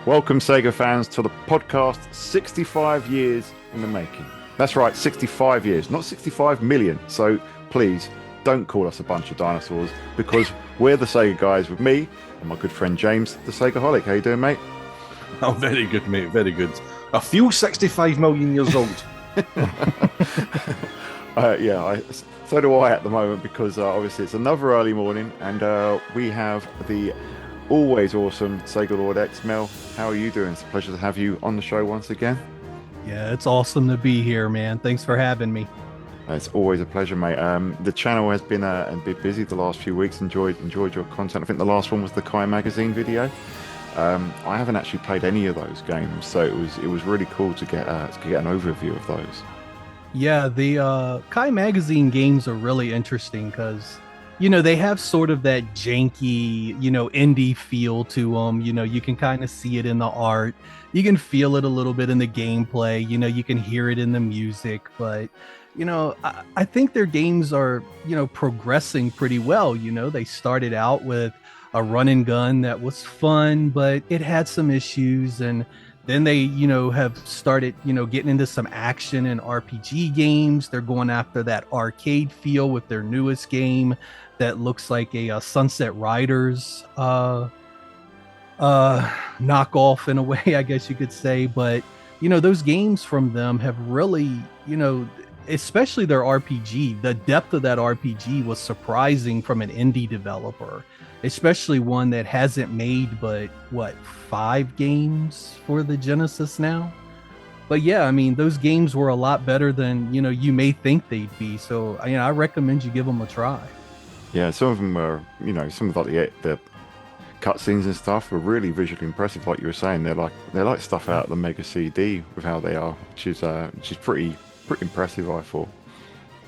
Welcome, Sega fans, to the podcast 65 years in the making. That's right, 65 years, not 65 million. So please don't call us a bunch of dinosaurs because we're the Sega guys with me and my good friend James, the SEGAHolic. How you doing, mate? Oh, very good, mate. Very good. I feel 65 million years old. So do I at the moment because obviously it's another early morning and we have the always awesome Sega Lord X. Mel, how are you doing? It's a pleasure to have you on the show once again. Yeah, it's awesome to be here, man. Thanks for having me. It's always a pleasure, mate. The channel has been a bit busy the last few weeks. Enjoyed your content. I think the last one was the Kai magazine video. I haven't actually played any of those games, so it was really cool to get an overview of those. Yeah, the Kai magazine games are really interesting because they have sort of that janky, indie feel to them. You can kind of see it in the art. You can feel it a little bit in the gameplay. You can hear it in the music, but I think their games are, progressing pretty well. They started out with a run and gun that was fun, but it had some issues. And then they, have started, getting into some action and RPG games. They're going after that arcade feel with their newest game that looks like a Sunset Riders knockoff in a way, I guess you could say. But, those games from them have really, especially their RPG, the depth of that RPG was surprising from an indie developer, especially one that hasn't made but 5 games for the Genesis now. But yeah, I mean, those games were a lot better than you may think they'd be. So I recommend you give them a try. Yeah, some of them were, some of the cutscenes and stuff were really visually impressive. Like you were saying, they're like stuff out of the Mega CD with how they are, which is pretty impressive, I thought.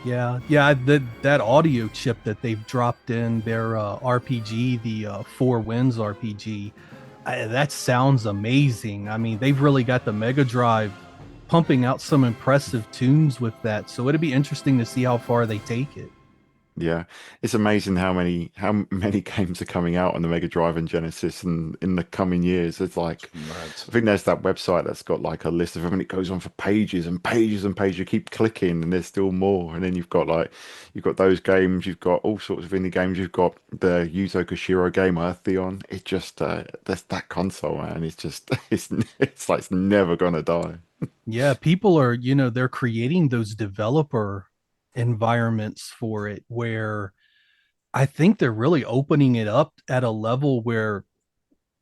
Yeah, that audio chip that they've dropped in their RPG, the Four Winds RPG, that sounds amazing. I mean, they've really got the Mega Drive pumping out some impressive tunes with that. So it'd be interesting to see how far they take it. Yeah, it's amazing how many games are coming out on the Mega Drive and Genesis and in the coming years. It's like Mad. I think there's that website that's got like a list of them and it goes on for pages and pages and pages. You keep clicking and there's still more. And then you've got those games, you've got all sorts of indie games, you've got the Yuzo Koshiro game Eartheon. It just that's that console, man. It's just it's like it's never gonna die. Yeah, people are, they're creating those developer environments for it where I think they're really opening it up at a level where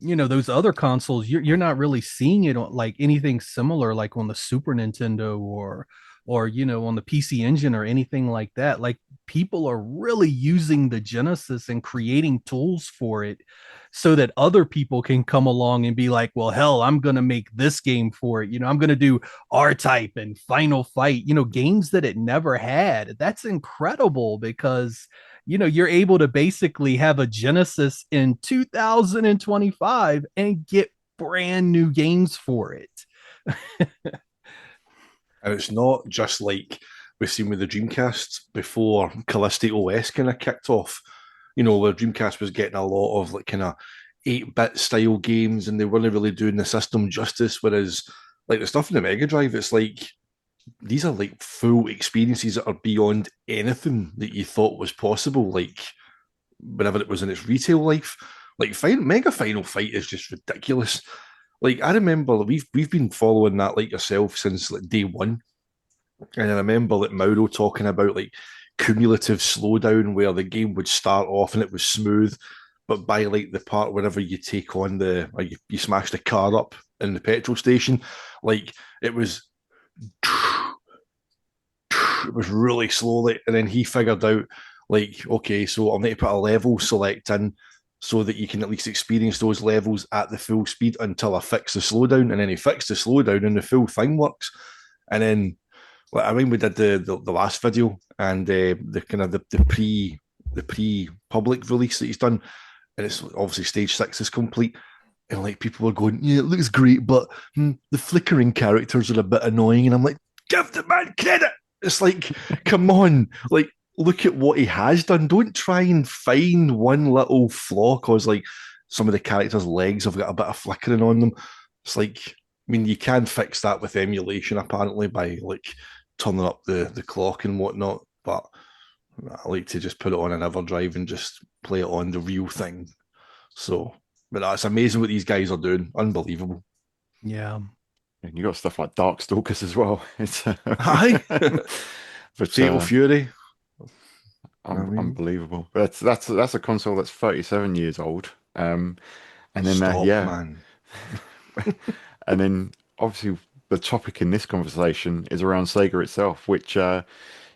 those other consoles you're not really seeing it on like anything similar like on the Super Nintendo or on the PC Engine or anything like that. Like people are really using the Genesis and creating tools for it so that other people can come along and be like, well, hell, I'm going to make this game for it. I'm going to do R-Type and Final Fight, games that it never had. That's incredible because you're able to basically have a Genesis in 2025 and get brand new games for it. And it's not just like we've seen with the Dreamcast before Callisto OS kind of kicked off, where Dreamcast was getting a lot of like kind of 8-bit style games and they weren't really doing the system justice. Whereas like the stuff in the Mega Drive, it's like these are like full experiences that are beyond anything that you thought was possible, like whenever it was in its retail life. Like Mega Final Fight is just ridiculous. Like I remember we've been following that like yourself since like day one. And I remember like Mauro talking about like cumulative slowdown where the game would start off and it was smooth, but by like the part whenever you take on or you smash the car up in the petrol station, like it was really slowly. And then he figured out like, okay, so I'll need to put a level select in so that you can at least experience those levels at the full speed until I fix the slowdown. And then he fixed the slowdown and the full thing works. And then like, I mean, we did the last video and the kind of the pre public release that he's done, and it's obviously stage 6 is complete, and like people were going, yeah, it looks great, but the flickering characters are a bit annoying, and I'm like, give the man credit. It's like, come on, like look at what he has done. Don't try and find one little flaw because like some of the characters' legs have got a bit of flickering on them. It's like, I mean, you can fix that with emulation apparently by like turning up the clock and whatnot, but I like to just put it on an EverDrive and just play it on the real thing. So, but that's amazing what these guys are doing. Unbelievable. Yeah. And you got stuff like Darkstalkers as well. It's Aye. but Fatal Fury. I mean, unbelievable. That's a console that's 37 years old. And then stop, yeah, man. and then obviously the topic in this conversation is around Sega itself, which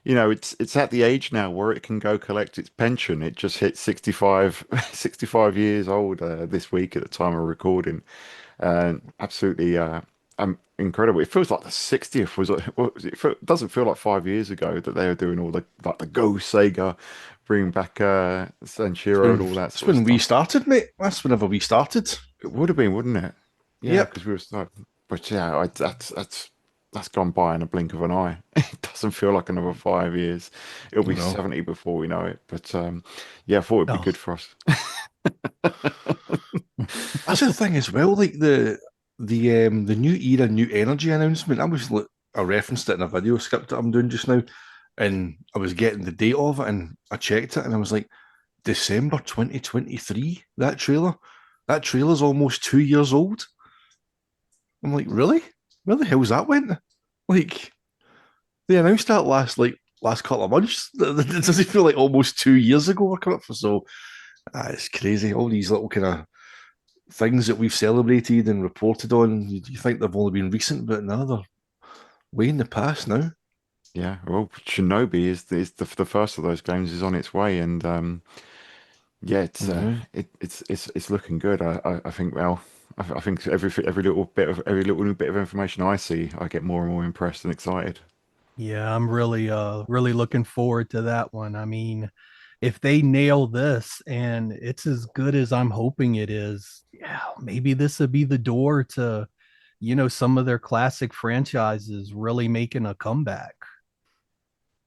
it's at the age now where it can go collect its pension. It just hit 65 years old this week at the time of recording. Absolutely incredible. It feels like the 60th was what was it? It doesn't feel like 5 years ago that they were doing all the like the Go Sega, bring back Sanshiro and all that It's sort of when we stuff. started, mate. That's whenever we started. It would have been, wouldn't it? Yeah, Yep. because we were starting. But yeah, that's gone by in a blink of an eye. It doesn't feel like another 5 years. It'll be No. 70 before we know it. But yeah, I thought it'd be Oh. good for us. That's the thing as well. Like the new era, new energy announcement. I was like, I referenced it in a video script that I'm doing just now, and I was getting the date of it, and I checked it, and I was like, December 2023. That trailer's almost 2 years old. I'm like, really? Where the hell's that went? Like they announced that last couple of months. Does it feel like almost 2 years ago we're coming up for? So it's crazy. All these little kind of things that we've celebrated and reported on, you think they've only been recent, but no, they're way in the past now. Yeah, well, Shinobi is the first of those games is on its way, and yeah, Mhm. it's looking good. I think I think every little new bit of information I see, I get more and more impressed and excited. Yeah, I'm really looking forward to that one. I mean, if they nail this and it's as good as I'm hoping it is, yeah, maybe this would be the door to, some of their classic franchises really making a comeback.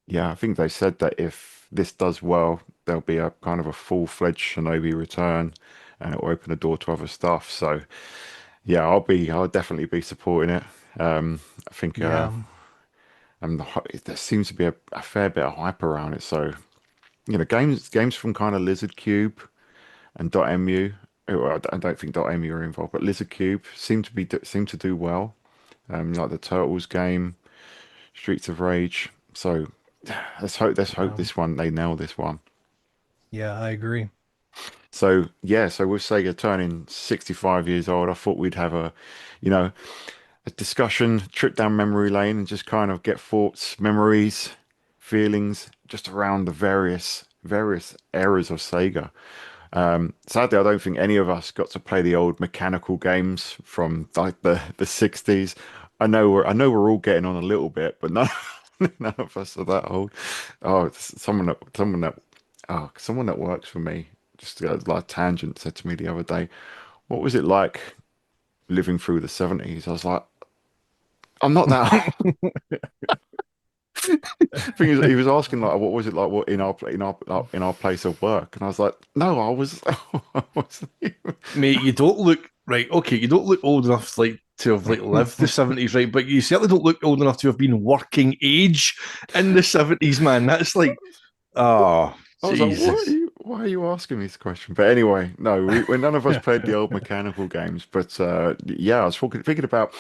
Yeah, I think they said that if this does well, there'll be a kind of a full-fledged Shinobi return, and it will open the door to other stuff. So yeah, I'll definitely be supporting it. I think Yeah. there seems to be a fair bit of hype around it. So games from kind of Lizard Cube and .mu. I don't think .mu are involved, but Lizard Cube seem to do well. Like the Turtles game, Streets of Rage. So let's hope Yeah. this one they nail this one. Yeah, I agree. So yeah, so with Sega turning 65 years old, I thought we'd have you know, a discussion, trip down memory lane, and just kind of get thoughts, memories, feelings just around the various eras of Sega. Sadly, I don't think any of us got to play the old mechanical games from like the 60s. I know we're all getting on a little bit, but none none of us are that old. Oh, someone that works for me, just like tangent, said to me the other day, "What was it like living through the 70s?" I was like, "I'm not that old." Thing is, he was asking like, "What was it like? What in our place of work?" And I was like, "No, I was, I wasn't even." Mate, you don't look right. Okay, you don't look old enough like to have like lived the 70s, right? But you certainly don't look old enough to have been working age in the 70s, man. That's like, oh, I was like, Jesus. why are you asking me this question? But anyway, no, none of us played the old mechanical games. But yeah, I was thinking about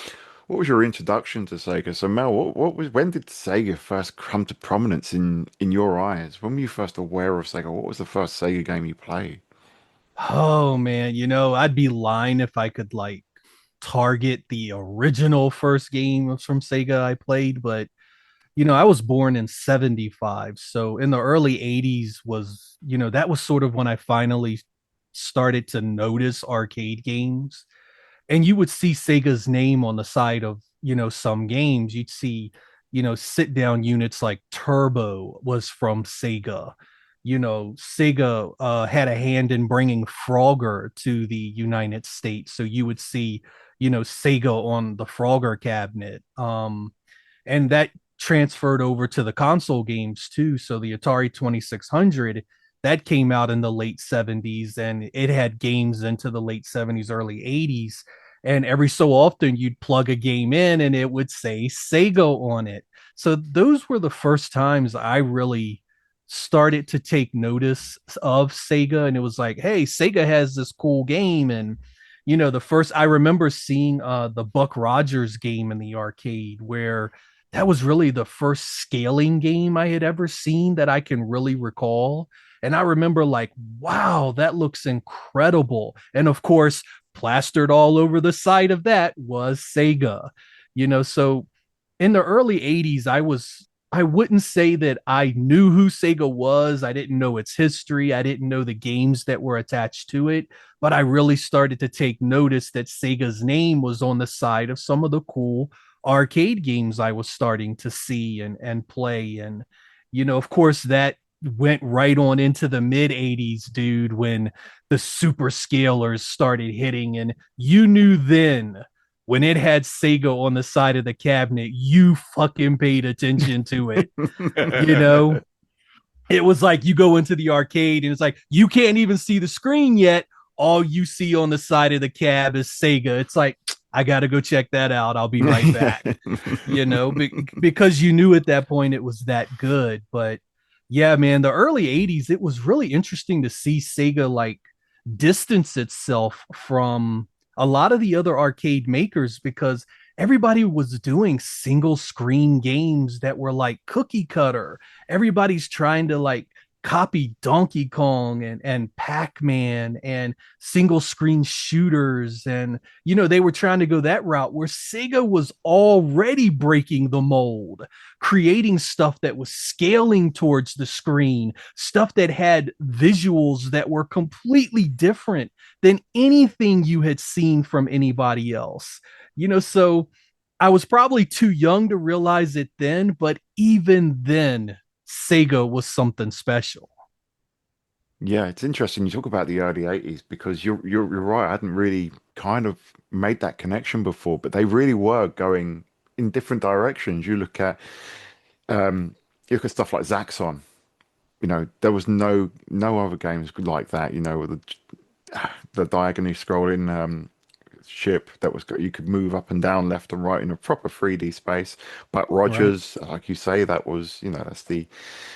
what was your introduction to Sega? So Mel, when did Sega first come to prominence in your eyes? When were you first aware of Sega? What was the first Sega game you played? Oh man, I'd be lying if I could like target the original first game from Sega I played, but I was born in 75. So in the early 80s that was sort of when I finally started to notice arcade games. And you would see Sega's name on the side of, some games. You'd see, sit down units like Turbo was from Sega. Sega had a hand in bringing Frogger to the United States. So you would see, Sega on the Frogger cabinet. And that transferred over to the console games too. So the Atari 2600 that came out in the late 70s and it had games into the late 70s, early 80s. And every so often you'd plug a game in and it would say Sega on it. So those were the first times I really started to take notice of Sega. And it was like, hey, Sega has this cool game. And the first I remember seeing the Buck Rogers game in the arcade, where that was really the first scaling game I had ever seen that I can really recall. And I remember like, wow, that looks incredible. And of course, plastered all over the side of that was Sega. So in the early 80s, I wouldn't say that I knew who Sega was. I didn't know its history. I didn't know the games that were attached to it, but I really started to take notice that Sega's name was on the side of some of the cool arcade games I was starting to see and play. And, of course, that went right on into the mid 80s, dude, when the super scalers started hitting. And you knew then when it had Sega on the side of the cabinet, you fucking paid attention to it. you know, it was like you go into the arcade and it's like you can't even see the screen yet. All you see on the side of the cab is Sega. It's like, I got to go check that out. I'll be right back. Because you knew at that point it was that good. But yeah, man, the early 80s, it was really interesting to see Sega like distance itself from a lot of the other arcade makers, because everybody was doing single screen games that were like cookie cutter. Everybody's trying to like copy Donkey Kong and Pac-Man and single screen shooters. And, they were trying to go that route, where Sega was already breaking the mold, creating stuff that was scaling towards the screen, stuff that had visuals that were completely different than anything you had seen from anybody else. So I was probably too young to realize it then, but even then, Sega was something special. Yeah, it's interesting you talk about the early 80s because you're right. I hadn't really kind of made that connection before, but they really were going in different directions. Um you look at stuff like Zaxxon. There was no other games like that, with the diagonally scrolling ship that was you could move up and down, left and right in a proper 3D space. But Right. Rogers, like you say, that was that's the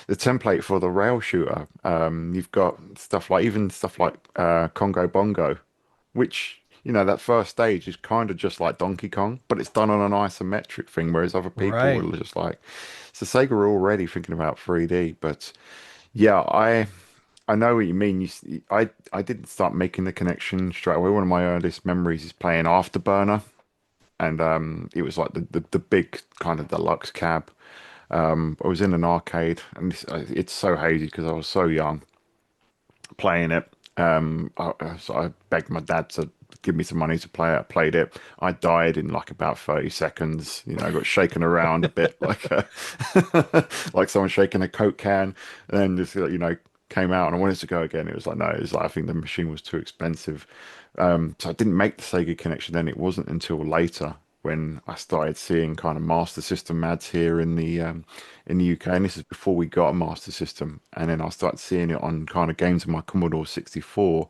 template for the rail shooter. You've got stuff like Congo Bongo, which that first stage is kind of just like Donkey Kong, but it's done on an isometric thing, whereas other people Right. were just like, so Sega were already thinking about 3D. But yeah, I know what you mean. I didn't start making the connection straight away. One of my earliest memories is playing Afterburner, and it was like the big kind of deluxe cab. I was in an arcade, and it's so hazy because I was so young playing it. So I begged my dad to give me some money to play it. I played it. I died in like about 30 seconds. I got shaken around a bit like like someone shaking a Coke can, and then just came out and I wanted to go again. It was like no, it was like I think the machine was too expensive. So I didn't make the Sega connection then. It wasn't until later when I started seeing kind of Master System ads here in the UK, and this is before we got a Master System. And then I started seeing it on kind of games on my Commodore 64,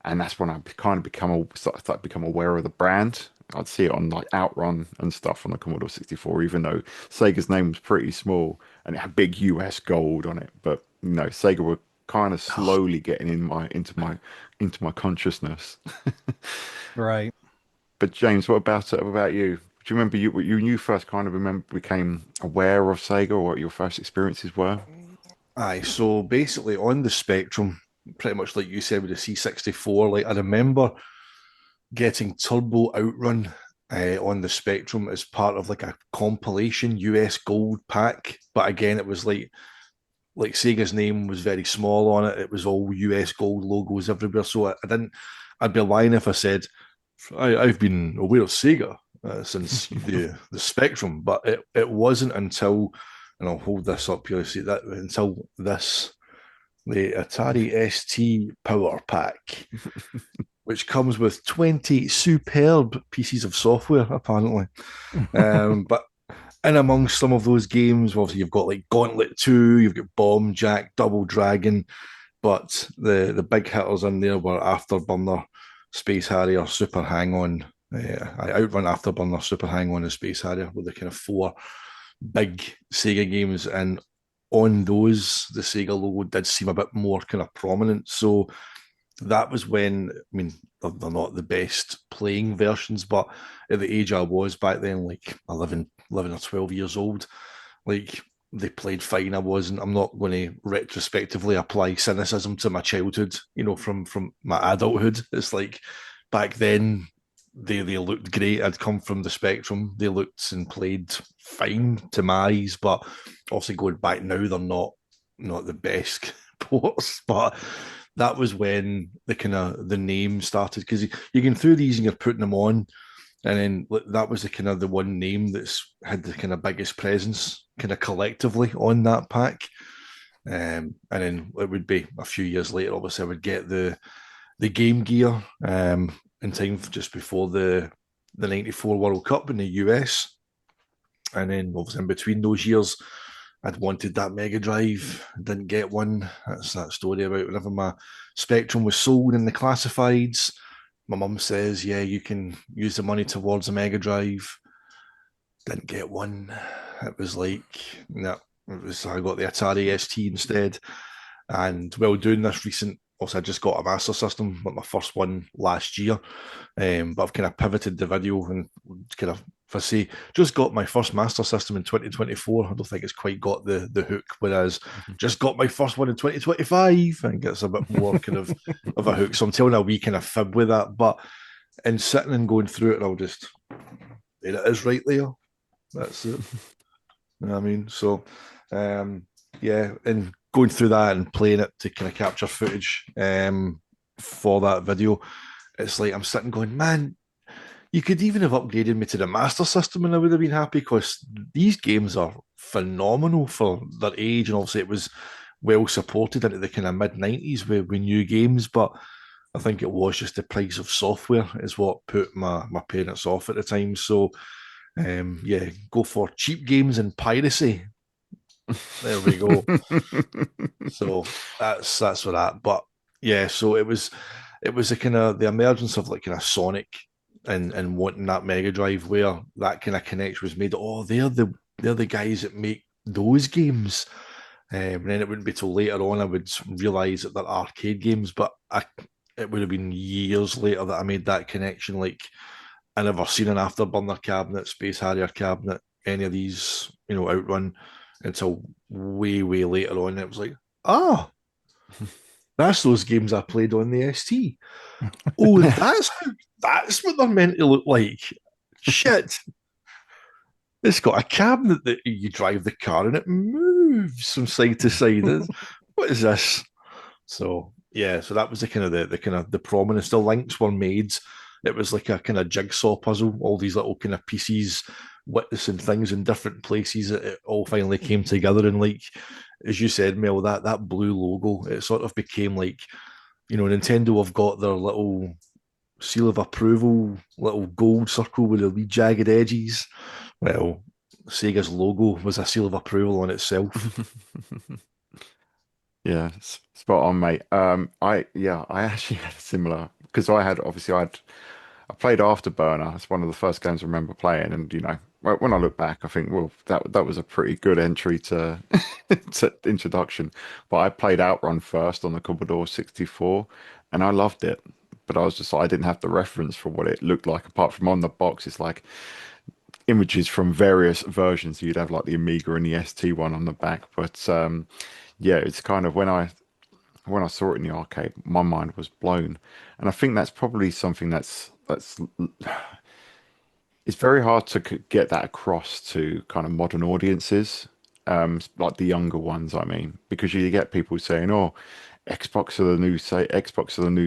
and that's when I kind of started to become aware of the brand. I'd see it on like Outrun and stuff on the Commodore 64, even though Sega's name was pretty small and it had big US gold on it. But Sega were kind of Oh, slowly getting into my consciousness. right. But James, what about it? What about you? Do you remember you first kind of remember became aware of Sega, or what your first experiences were? Aye, so basically on the Spectrum, pretty much like you said with the C64, like I remember getting Turbo Outrun on the Spectrum as part of like a compilation US Gold pack. But again, it was like Sega's name was very small on it. It was all US Gold logos everywhere. So I didn't. I'd be lying if I said I've been aware of Sega since the Spectrum, but it wasn't until, and I'll hold this up here, see that until this the Atari ST Power Pack, which comes with 20 superb pieces of software, apparently. But in amongst some of those games, obviously you've got like Gauntlet 2, you've got Bomb Jack, Double Dragon, but the big hitters in there were Afterburner, Space Harrier, Super Hang On, I Outrun, Afterburner, Super Hang-On, and Space Harrier were the kind of four big Sega games, and on those, the Sega logo did seem a bit more kind of prominent. So that was when, I mean, they're not the best playing versions, but at the age I was back then, like 11 or 12 years old, like they played fine. I'm not going to retrospectively apply cynicism to my childhood, from my adulthood. It's like back then, they looked great. I'd come from the Spectrum. They looked and played fine to my eyes, but also going back now, they're not the best ports. But that was when the name started, because you can through these and you're putting them on, and then that was the one name that's had the kind of biggest presence kind of collectively on that pack. And then it would be a few years later, obviously, I would get the Game Gear in time just before the '94 World Cup in the US. And then obviously in between those years, I'd wanted that Mega Drive, didn't get one. That's that story about whenever my Spectrum was sold in the classifieds. My mum says, yeah, you can use the money towards a Mega Drive. Didn't get one. It was like, no, I got the Atari ST instead. And while doing this recent, also I just got a Master System, like my first one last year. But I've kind of pivoted the video and kind of, if I say, just got my first Master System in 2024, I don't think it's quite got the hook. Whereas just got my first one in 2025, I think it's a bit more kind of a hook. So I'm telling a wee kind of fib with that. But in sitting and going through it, I'll just, there it is right there. That's it. You know what I mean? So, yeah, and going through that and playing it to kind of capture footage for that video, it's like I'm sitting going, man, you could even have upgraded me to the Master System and I would have been happy, because these games are phenomenal for their age, and obviously it was well supported into the kind of mid 90s with new games, but I think it was just the price of software is what put my parents off at the time. So yeah, go for cheap games and piracy. There we go. So that's for that. But yeah, so it was a kind of the emergence of like kind of Sonic and wanting that Mega Drive where that kind of connection was made. Oh, they're the guys that make those games. And then it wouldn't be till later on I would realise that they're arcade games, but it would have been years later that I made that connection. Like I never seen an Afterburner cabinet, Space Harrier cabinet, any of these, Outrun until way, way later on. It was like, ah, that's those games I played on the ST. Oh, that's what they're meant to look like. Shit. It's got a cabinet that you drive the car and it moves from side to side. What is this? So yeah, so that was the kind of the kind of the prominence. The links were made. It was like a kind of jigsaw puzzle, all these little kind of pieces, witnessing things in different places. It all finally came together, and like as you said, Mel, that blue logo, it sort of became like, Nintendo have got their little seal of approval, little gold circle with the wee jagged edges. Well, Sega's logo was a seal of approval on itself. Yeah, spot on, mate. I actually had a similar, because I played Afterburner. That's one of the first games I remember playing, and when I look back, I think, well, that was a pretty good entry to to introduction. But I played Outrun first on the Commodore 64, and I loved it. But I was just like, I didn't have the reference for what it looked like apart from on the box. It's like images from various versions. You'd have like the Amiga and the ST one on the back, but yeah, it's kind of when I saw it in the arcade, my mind was blown, and I think that's probably something that's it's very hard to get that across to kind of modern audiences, like the younger ones. I mean, because you get people saying, "Oh, Xbox are the new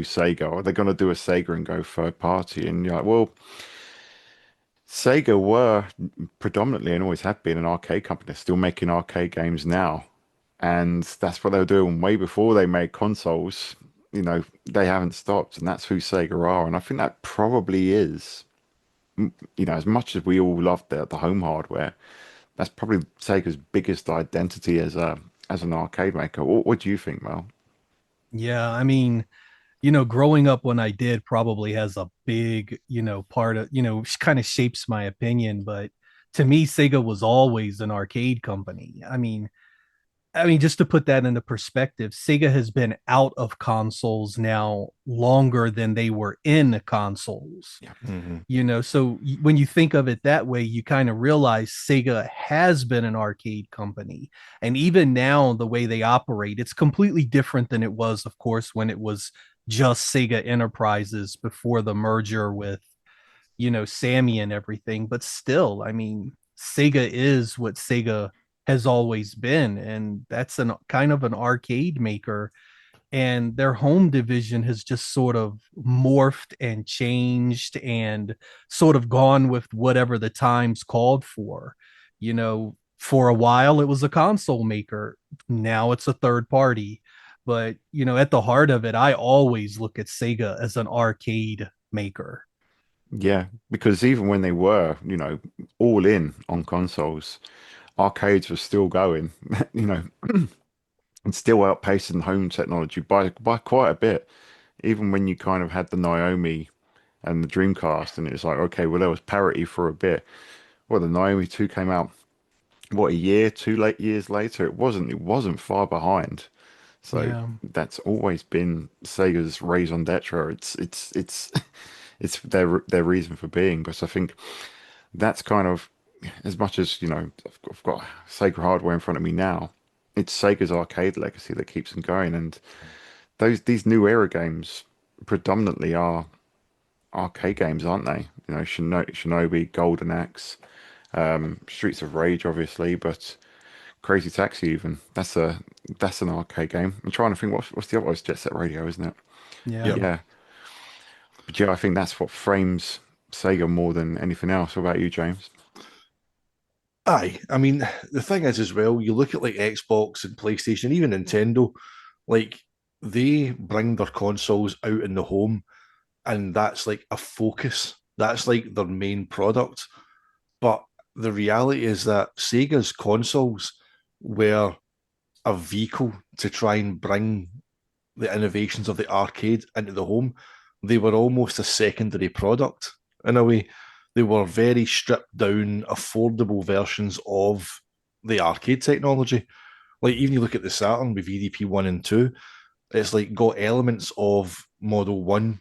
Sega. Are they going to do a Sega and go third party?" And you're like, well, Sega were predominantly and always have been an arcade company. They're still making arcade games now. And that's what they were doing way before they made consoles. They haven't stopped, and that's who Sega are. And I think that probably is, as much as we all love the home hardware, that's probably Sega's biggest identity as an arcade maker. What do you think, Mel? Yeah, I mean, growing up when I did probably has a big, part of, kind of shapes my opinion. But to me, Sega was always an arcade company. I mean, just to put that into perspective, Sega has been out of consoles now longer than they were in consoles. Yeah. Mm-hmm. So when you think of it that way, you kind of realize Sega has been an arcade company. And even now, the way they operate, it's completely different than it was, of course, when it was just Sega Enterprises before the merger with, Sammy and everything. But still, I mean, Sega is what Sega has always been. And that's an kind of an arcade maker, and their home division has just sort of morphed and changed and sort of gone with whatever the times called for. For a while it was a console maker, now it's a third party. But at the heart of it, I always look at Sega as an arcade maker. Yeah, because even when they were, all in on consoles, arcades were still going, you know, and still outpacing home technology by quite a bit. Even when you kind of had the Naomi and the Dreamcast, and it's like, okay, well, there was parity for a bit. Well, the Naomi 2 came out, what, a year, 2 years later? It wasn't far behind. So Yeah. that's always been Sega's raison d'etre. It's it's their reason for being. But I think that's kind of, as much as I've got Sega hardware in front of me now. It's Sega's arcade legacy that keeps them going, and these new era games predominantly are arcade games, aren't they? Shinobi, Golden Axe, Streets of Rage, obviously, but Crazy Taxi even. That's an arcade game. I'm trying to think what's the other one? It's Jet Set Radio, isn't it? Yeah. Yep. Yeah, but yeah, I think that's what frames Sega more than anything else. What about you, James? Aye, I mean, the thing is as well, you look at like Xbox and PlayStation, even Nintendo, like they bring their consoles out in the home, and that's like a focus. That's like their main product. But the reality is that Sega's consoles were a vehicle to try and bring the innovations of the arcade into the home. They were almost a secondary product in a way. They were very stripped down, affordable versions of the arcade technology. Like even you look at the Saturn with EDP 1 and 2, it's like got elements of Model 1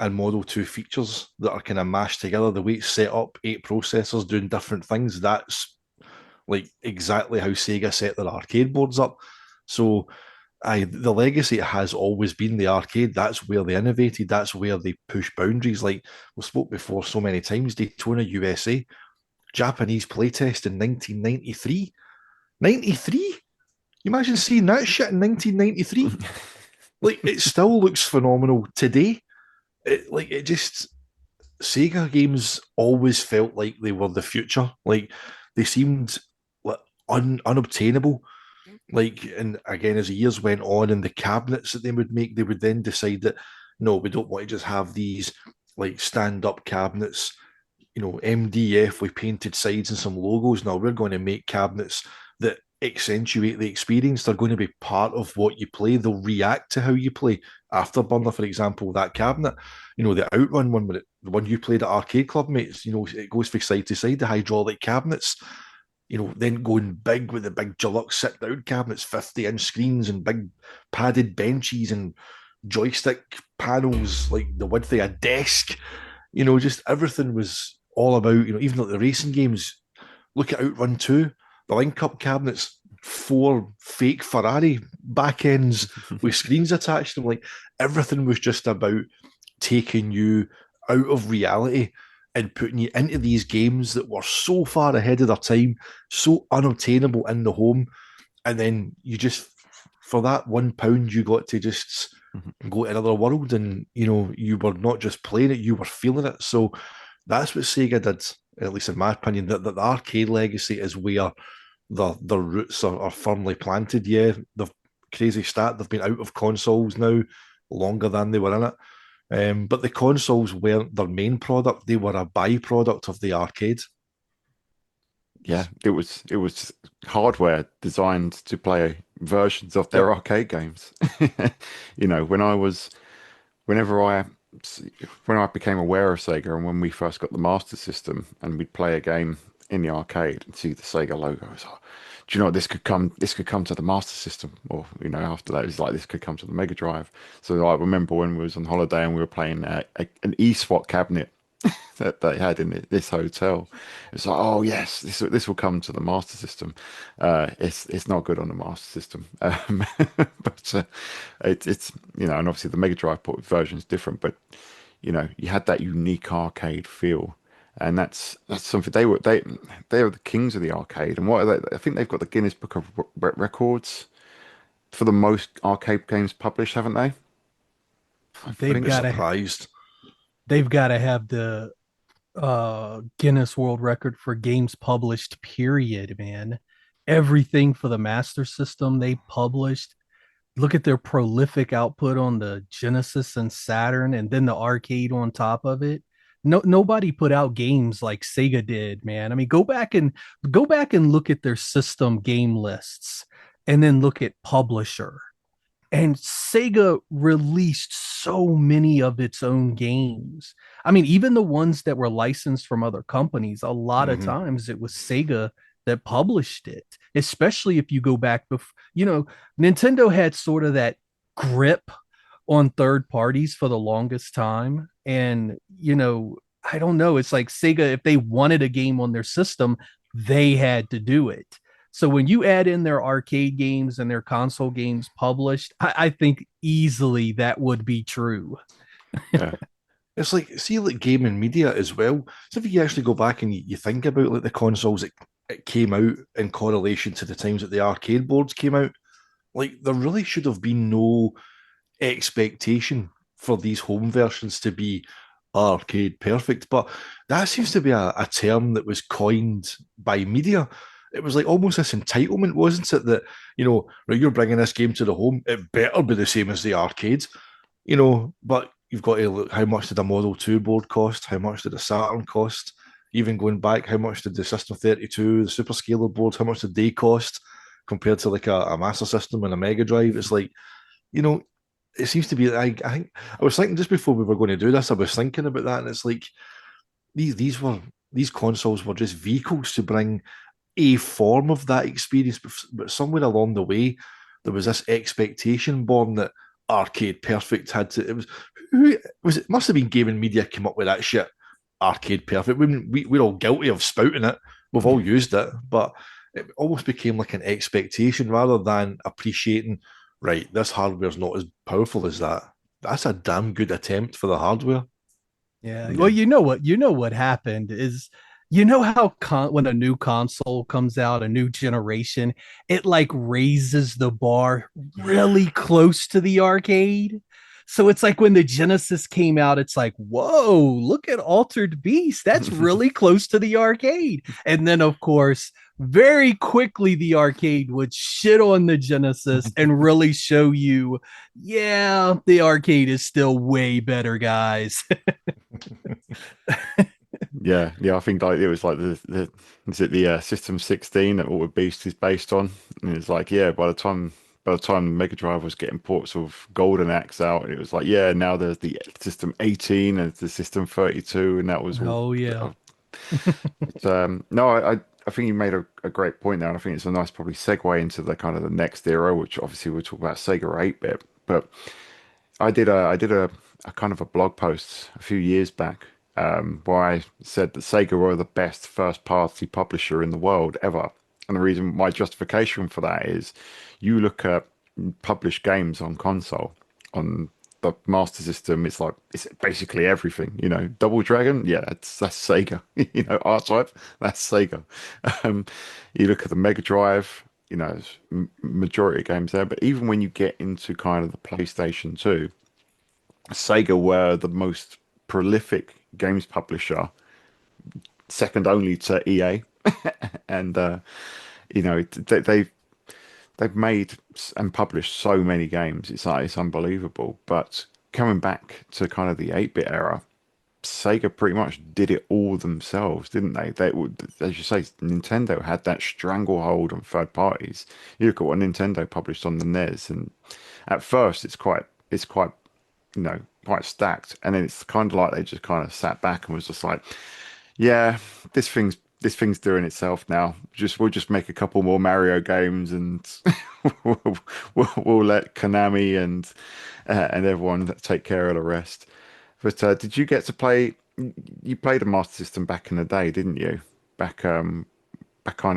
and Model 2 features that are kind of mashed together. The way it's set up, 8 processors doing different things, that's like exactly how Sega set their arcade boards up. So the legacy has always been the arcade. That's where they innovated. That's where they push boundaries. Like we spoke before so many times, Daytona USA, Japanese playtest in 1993. 93? You imagine seeing that shit in 1993? Like it still looks phenomenal today. It just Sega games always felt like they were the future. Like they seemed like unobtainable. Like, and again, as the years went on, and the cabinets that they would make, they would then decide that no, we don't want to just have these like stand-up cabinets, MDF with painted sides and some logos. Now we're going to make cabinets that accentuate the experience. They're going to be part of what you play. They'll react to how you play. Afterburner, for example, that cabinet, the Outrun one, the one you played at Arcade Club, mates, it goes from side to side, the hydraulic cabinets, then going big with the big deluxe sit down cabinets, 50-inch screens and big padded benches and joystick panels, like the width of a desk, just everything was all about, even like the racing games. Look at Outrun 2, the link up cabinets, 4 fake Ferrari back ends with screens attached to them. Like everything was just about taking you out of reality and putting you into these games that were so far ahead of their time, so unobtainable in the home. And then you just, for that £1, you got to just go to another world, and you were not just playing it, you were feeling it. So that's what Sega did, at least in my opinion. That the arcade legacy is where the roots are firmly planted. Yeah, they've crazy stat. They've been out of consoles now longer than they were in it. But the consoles weren't their main product; they were a byproduct of the arcade. Yeah, it was hardware designed to play versions of their Yep. arcade games. When I was whenever I when I became aware of Sega and when we first got the Master System and we'd play a game in the arcade and see the Sega logo, I was like, do you know what, this could come to the Master System, or after that it's like this could come to the Mega Drive. So I remember when we was on holiday and we were playing an eSWAT cabinet that they had in this hotel. It's like, oh yes, this will come to the Master System. It's not good on the Master System, but it's and obviously the Mega Drive port version is different, but you had that unique arcade feel, and that's something they are the kings of the arcade. And what are they? I think they've got the Guinness Book of Records for the most arcade games published, haven't they? I They've I'm think. got to surprised. they've got to have the Guinness World Record for games published, period, man. Everything for the Master System they published. Look at their prolific output on the Genesis and Saturn, and then the arcade on top of it. No, nobody put out games like Sega did, man. I mean, go back and look at their system game lists, and then look at publisher. And Sega released so many of its own games. I mean, even the ones that were licensed from other companies, a lot of Hmm. times it was Sega that published it, especially if you go back before, Nintendo had sort of that grip on third parties for the longest time. And, I don't know. It's like Sega, if they wanted a game on their system, they had to do it. So when you add in their arcade games and their console games published, I think easily that would be true. Yeah. It's like, see, like gaming media as well. So if you actually go back and you think about like the consoles that it came out in correlation to the times that the arcade boards came out, like there really should have been no expectation for these home versions to be arcade perfect. But that seems to be a term that was coined by media. It was like almost this entitlement, wasn't it? That, right, you're bringing this game to the home, it better be the same as the arcades, but you've got to look how much did a Model 2 board cost? How much did a Saturn cost? Even going back, how much did the System 32, the Super Scaler boards, how much did they cost compared to like a Master System and a Mega Drive? It's like, you know, it seems to be. I think I was thinking just before we were going to do this, I was thinking about that, and it's like these consoles were just vehicles to bring a form of that experience, but somewhere along the way, there was this expectation born that arcade perfect had to. It was who was it? Must have been gaming media came up with that shit. Arcade perfect. We're all guilty of spouting it. We've all used it, but it almost became like an expectation rather than appreciating. Right, this hardware's not as powerful as that. That's a damn good attempt for the hardware. Yeah. Well, Yeah. you know what happened is, how when a new console comes out, a new generation, it like raises the bar really close to the arcade. So it's like when the Genesis came out, it's like, whoa, look at Altered Beast. That's really close to the arcade. And then, of course, very quickly, the arcade would shit on the Genesis and really show you, yeah, the arcade is still way better, guys. Yeah, yeah, I think like it was like the is it the System 16 that Altered Beast is based on, and it's like yeah, by the time Mega Drive was getting ports of Golden Axe out, it was like yeah, now there's the System 18 and the System 32, and that was all. Oh, yeah. No, I think you made a great point there, and I think it's a nice probably segue into the kind of the next era, which obviously we'll talk about Sega 8-bit, but I did a kind of a blog post a few years back where I said that Sega were the best first party publisher in the world ever. And the reason, my justification for that is you look at published games on console, on the Master System, it's basically everything. Double Dragon, yeah, that's Sega. R-Type, that's Sega. Um, you look at the Mega Drive, there's majority of games there. But even when you get into kind of the PlayStation 2, Sega were the most prolific games publisher, second only to EA, and they've made and published so many games. It's unbelievable. But coming back to kind of the 8-bit era, Sega pretty much did it all themselves, didn't they? They would, as you say, Nintendo had that stranglehold on third parties. You look at what Nintendo published on the NES, and at first it's quite, quite stacked, and then it's kind of like they just kind of sat back and was just like, yeah, this thing's doing itself now. We'll just make a couple more Mario games, and we'll, we'll let Konami and everyone take care of the rest. But did you get to play? You played a Master System back in the day, didn't you? Back kind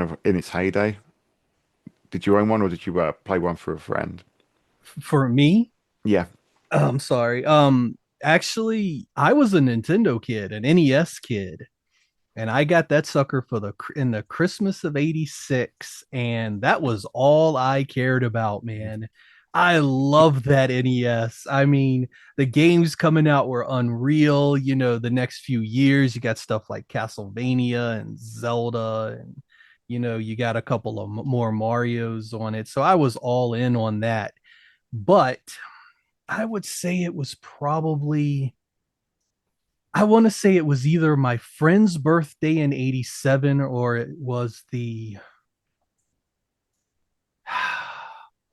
of in its heyday. Did you own one, or did you play one for a friend? For me, Yeah. I'm sorry. Actually, I was a Nintendo kid, an NES kid, and I got that sucker for in the Christmas of '86, and that was all I cared about, man. I love that NES. I mean, the games coming out were unreal. The next few years, you got stuff like Castlevania and Zelda, and you got a couple of more Marios on it. So I was all in on that. But I would say it was probably, I want to say it was either my friend's birthday in '87 or it was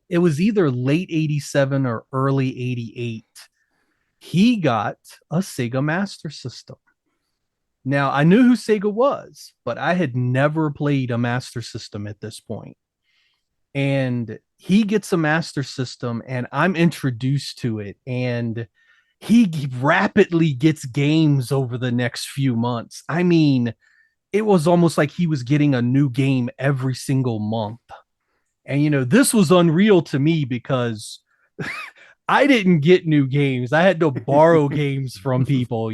it was either late '87 or early '88. He got a Sega Master System. Now, I knew who Sega was, but I had never played a Master System at this point. And he gets a Master System, and I'm introduced to it. And he rapidly gets games over the next few months. I mean, it was almost like he was getting a new game every single month. And, this was unreal to me because I didn't get new games. I had to borrow games from people.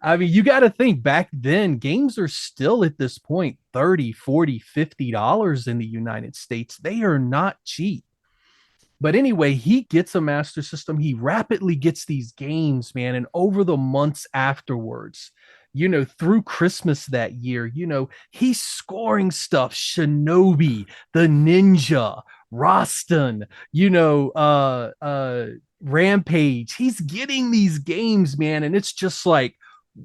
I mean, you got to think back then, games are still at this point 30, 40, $50 in the United States. They are not cheap. But anyway, he gets a Master System. He rapidly gets these games, man. And over the months afterwards, through Christmas that year, he's scoring stuff. Shinobi, the Ninja, Roston, Rampage. He's getting these games, man. And it's just like,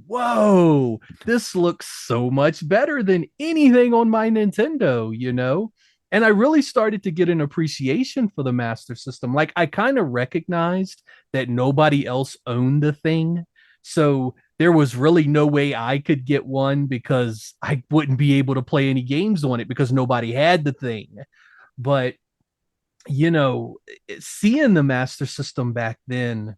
whoa, this looks so much better than anything on my Nintendo. And I really started to get an appreciation for the Master System. Like, I kind of recognized that nobody else owned the thing. So there was really no way I could get one because I wouldn't be able to play any games on it because nobody had the thing. But, seeing the Master System back then,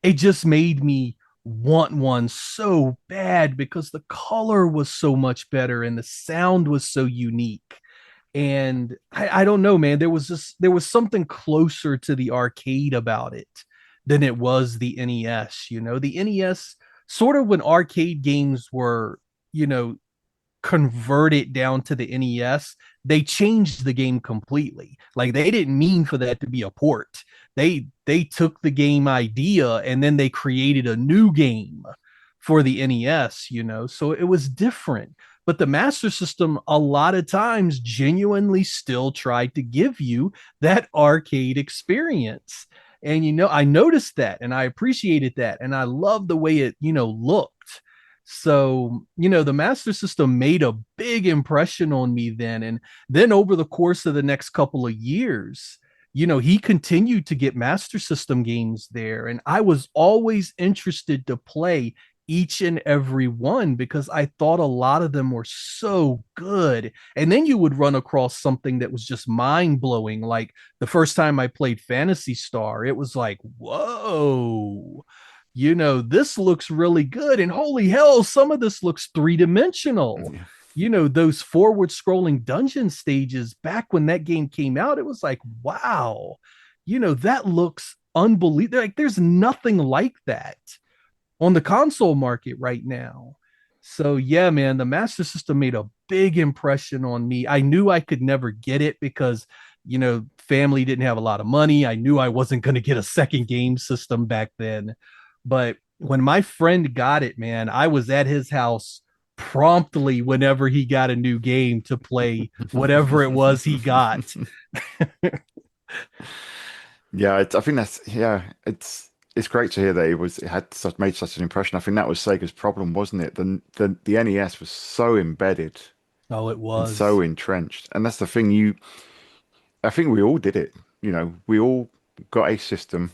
it just made me want one so bad because the color was so much better and the sound was so unique. And I don't know, man. There was something closer to the arcade about it than it was the NES. The NES, sort of when arcade games were, converted down to the NES, they changed the game completely. Like, they didn't mean for that to be a port. They took the game idea and then they created a new game for the NES. So it was different. But the Master System, a lot of times, genuinely still tried to give you that arcade experience. And, I noticed that and I appreciated that. And I love the way it, looked. So, the Master System made a big impression on me then. And then over the course of the next couple of years, he continued to get Master System games there. And I was always interested to play each and every one because I thought a lot of them were so good. And then you would run across something that was just mind blowing. Like the first time I played Phantasy Star, it was like, whoa, this looks really good. And holy hell, some of this looks three-dimensional. Those forward scrolling dungeon stages back when that game came out, it was like, wow, that looks unbelievable. Like, there's nothing like that on the console market right now. So yeah, man, the Master System made a big impression on me. I knew I could never get it because, family didn't have a lot of money. I knew I wasn't going to get a second game system back then. But when my friend got it, man, I was at his house promptly whenever he got a new game to play whatever it was he got. Yeah, I think it's great to hear that it had made such an impression. I think that was Sega's problem, wasn't it? The NES was so embedded Oh, it and was. so entrenched, and that's the thing. I think we all did it. We all got a system,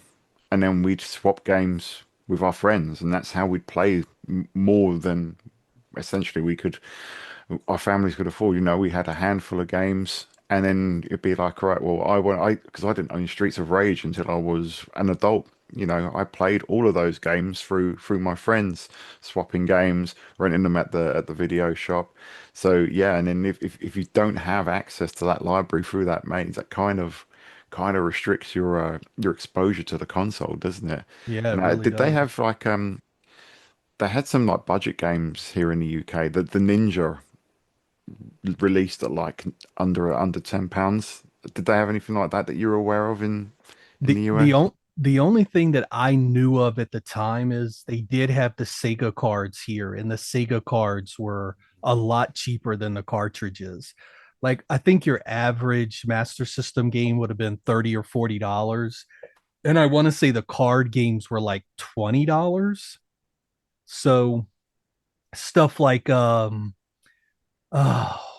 and then we'd swap games with our friends, and that's how we'd play more than essentially our families could afford. We had a handful of games, and then it'd be like, all right, well, because I didn't own Streets of Rage until I was an adult. I played all of those games through my friends, swapping games, renting them at the video shop. So yeah, and then if you don't have access to that library through that mains, that kind of restricts your exposure to the console, doesn't it? Yeah, it Now, really did they does. have like they had some like budget games here in the UK. The Ninja released at like under £10. Did they have anything like that you're aware of in The the the US? on, the only thing that I knew of at the time is they did have the Sega cards here, and the Sega cards were a lot cheaper than the cartridges. Like I think your average Master System game would have been 30 or $40. And I want to say the card games were like $20. So stuff like oh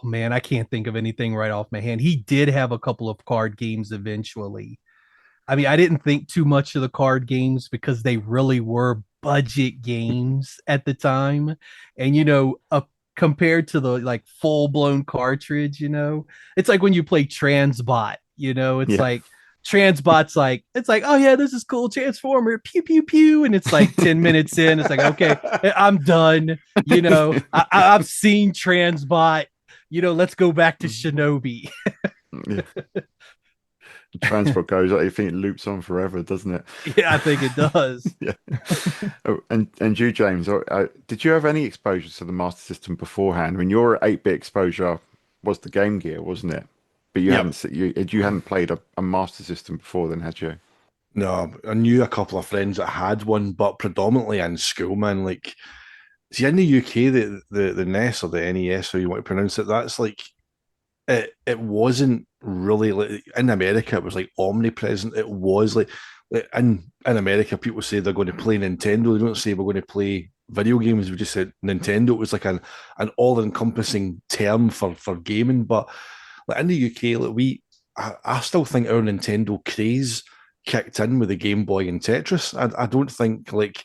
man, I can't think of anything right off my hand. He did have a couple of card games eventually. I mean, I didn't think too much of the card games because they really were budget games at the time. And compared to the like full-blown cartridge, it's like when you play Transbot, it's Yeah. like Transbot's like it's like, oh yeah, this is cool Transformer, pew pew pew, and it's like 10 minutes in, it's like, okay, I'm done. I've seen Transbot. Let's go back to Shinobi. Yeah. Transport goes, I think it loops on forever, doesn't it? Yeah, I think it does. Yeah. Oh, and you, James, did you have any exposure to the Master System beforehand? I mean, your 8-bit exposure was the Game Gear, wasn't it? But Yep. you hadn't played a Master System before then, had you? No, I knew a couple of friends that had one, but predominantly in school, man. Like, see, in the UK, the NES or the NES, or you want to pronounce it, that's like it wasn't really like in America. It was like omnipresent. It was like in America, people say they're going to play Nintendo. They don't say we're going to play video games. We just said Nintendo. It was like an all encompassing term for gaming. But like in the UK, like I still think our Nintendo craze kicked in with the Game Boy and Tetris. I don't think like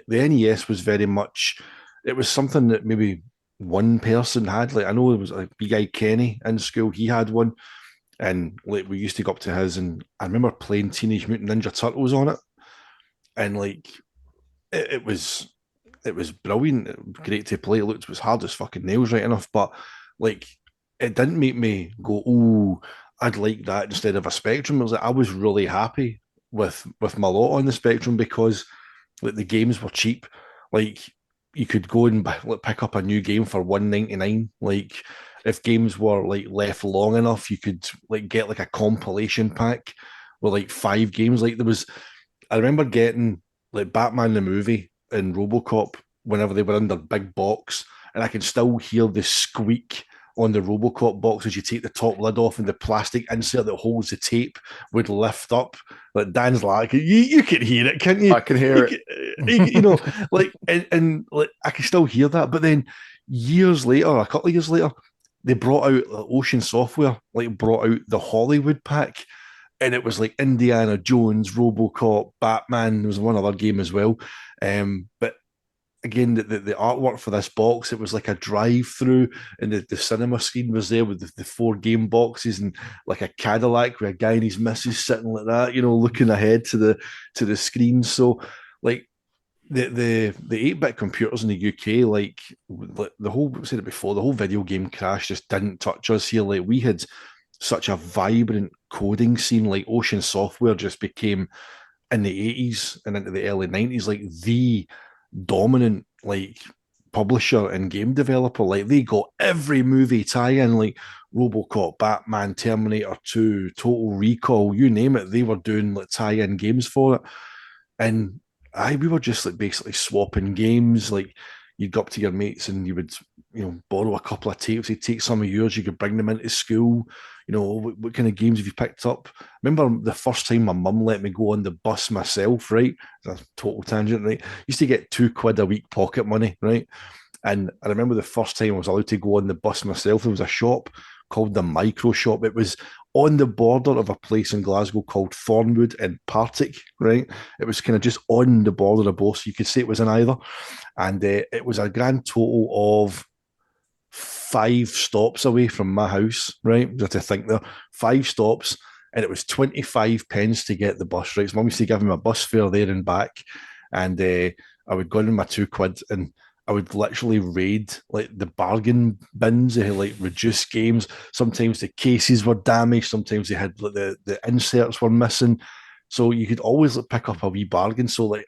the NES was very much. It was something that maybe one person had. Like I know there was a big guy Kenny in school. He had one, and like we used to go up to his, and I remember playing Teenage Mutant Ninja Turtles on it, and like it was brilliant. It was great to play. It was hard as fucking nails, right enough, but like it didn't make me go, oh, I'd like that instead of a Spectrum. It was like I was really happy with my lot on the Spectrum because like the games were cheap. Like you could go and like, pick up a new game for $1.99. Like if games were like left long enough, you could like get like a compilation pack with like 5 games. Like there was, I remember getting like Batman the movie and RoboCop whenever they were in their big box, and I can still hear the squeak on the RoboCop box as you take the top lid off and the plastic insert that holds the tape would lift up. Like Dan's like, you can hear it, can't you? I can hear You, it. like and like I can still hear that. But then years later, a couple of years later, they brought out Ocean Software, like brought out the Hollywood pack, and it was like Indiana Jones, RoboCop, Batman. There was one other game as well. But again, the artwork for this box, it was like a drive-through, and the cinema screen was there with the 4 game boxes and like a Cadillac with a guy and his missus sitting like that, looking ahead to the screen. So like the 8-bit computers in the UK, like the whole, I said it before, the whole video game crash just didn't touch us here. Like we had such a vibrant coding scene. Like Ocean Software just became in the 80s and into the early 90s like the dominant like publisher and game developer. Like they got every movie tie-in, like RoboCop, Batman, Terminator 2, Total Recall, you name it. They were doing like tie-in games for it, and we were just like basically swapping games. Like you'd go up to your mates and you would borrow a couple of tapes. They'd take some of yours. You could bring them into school. What kind of games have you picked up? Remember the first time my mum let me go on the bus myself, right? That's a total tangent, right? Used to get £2 a week pocket money, right? And I remember the first time I was allowed to go on the bus myself, there was a shop called the Micro Shop. It was on the border of a place in Glasgow called Thornwood and Partick, right? It was kind of just on the border of both, so you could say it was in either. And it was a grand total of 5 stops away from my house, right? You have to think there, 5 stops, and it was 25 pence to get the bus, right? So mum used to give me a bus fare there and back, and I would go in with my £2, and I would literally raid like the bargain bins. They had like reduced games. Sometimes the cases were damaged. Sometimes they had like the inserts were missing. So you could always like, pick up a wee bargain. So like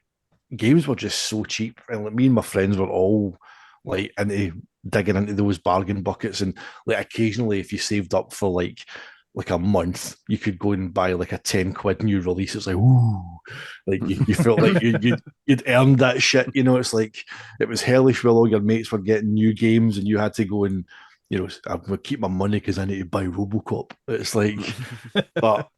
games were just so cheap, and like me and my friends were all like into digging into those bargain buckets. And like occasionally, if you saved up for like a month, you could go and buy like a 10 quid new release. It's like, ooh, like you felt like you'd earned that shit. You know, it's like it was hellish while all your mates were getting new games, and you had to go and, you know, I would keep my money because I need to buy Robocop. It's like, but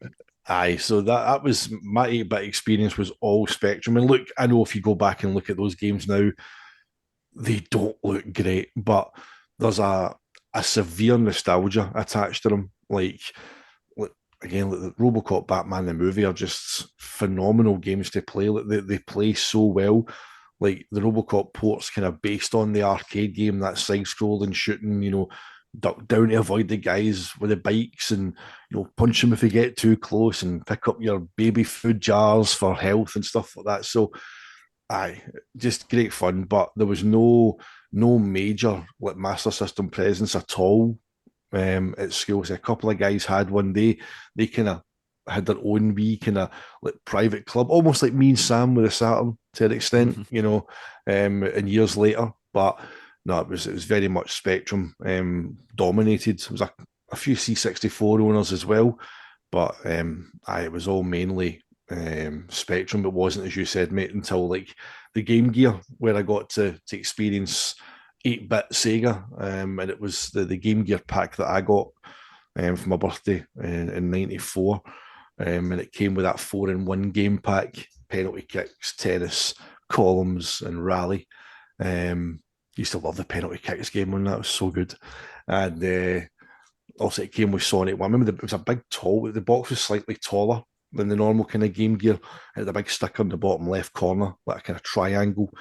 aye, so that was my 8-bit experience, was all Spectrum. And look, I know if you go back and look at those games now, they don't look great, but there's a severe nostalgia attached to them. Like again, like the Robocop, Batman the movie are just phenomenal games to play. Like they play so well. Like the Robocop port's kind of based on the arcade game, that side-scrolling shooting, you know, duck down to avoid the guys with the bikes, and, you know, punch them if you get too close, and pick up your baby food jars for health and stuff like that. So aye, just great fun, but there was no major like Master System presence at all at school. So a couple of guys had one. They kind of had their own wee kind of like private club, almost like me and Sam with a Saturn to an extent, you know, and years later. But no, it was very much Spectrum dominated. It was a few C64 owners as well, but it was all mainly Spectrum. It wasn't, as you said, mate, until like the Game Gear where I got to experience 8-bit Sega, and it was the Game Gear pack that I got for my birthday in '94, and it came with that 4-in-1 game pack: penalty kicks, tennis, columns, and rally. Used to love the penalty kicks game on that; it was so good. And also it came with Sonic 1. I remember it was a big tall. The box was slightly taller than the normal kind of Game Gear. It had a big sticker on the bottom left corner, like a kind of triangle.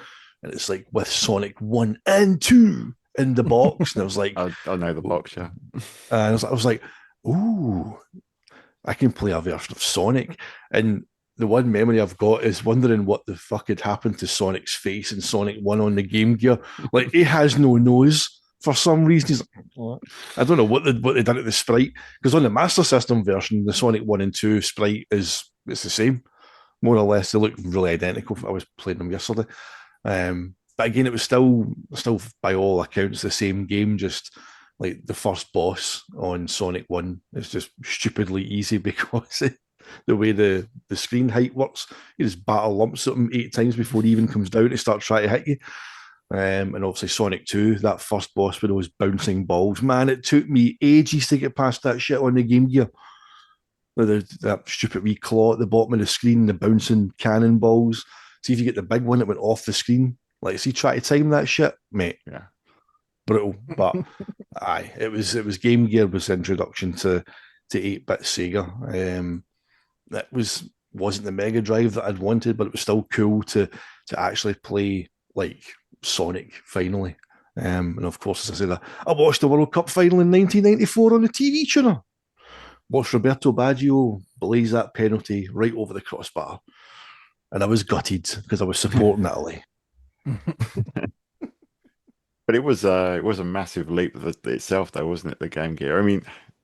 And it's like with Sonic 1 and 2 in the box. And I was like, I know the box, yeah. And I was like, ooh, I can play a version of Sonic. And the one memory I've got is wondering what the fuck had happened to Sonic's face in Sonic 1 on the Game Gear. Like, he has no nose for some reason. He's like, what? I don't know what they done at the sprite. Because on the Master System version, the Sonic 1 and 2 sprite it's the same, more or less. They look really identical. I was playing them yesterday. But again, it was still by all accounts the same game. Just like the first boss on Sonic 1 is just stupidly easy because the way the screen height works, you just battle lumps at him 8 times before he even comes down to start trying to hit you. And obviously Sonic 2, that first boss with those bouncing balls, man, it took me ages to get past that shit on the Game Gear. That stupid wee claw at the bottom of the screen, the bouncing cannonballs. See if you get the big one that went off the screen. Like, see, try to time that shit, mate. Yeah, brutal. But aye, it was Game Gear was the introduction to 8-bit Sega. That wasn't the Mega Drive that I'd wanted, but it was still cool to actually play like Sonic finally. And of course, as I said, I watched the World Cup final in 1994 on the TV tuner. Watched Roberto Baggio blaze that penalty right over the crossbar. And I was gutted because I was supporting Italy. But it was a massive leap itself, though, wasn't it? The Game Gear. I mean,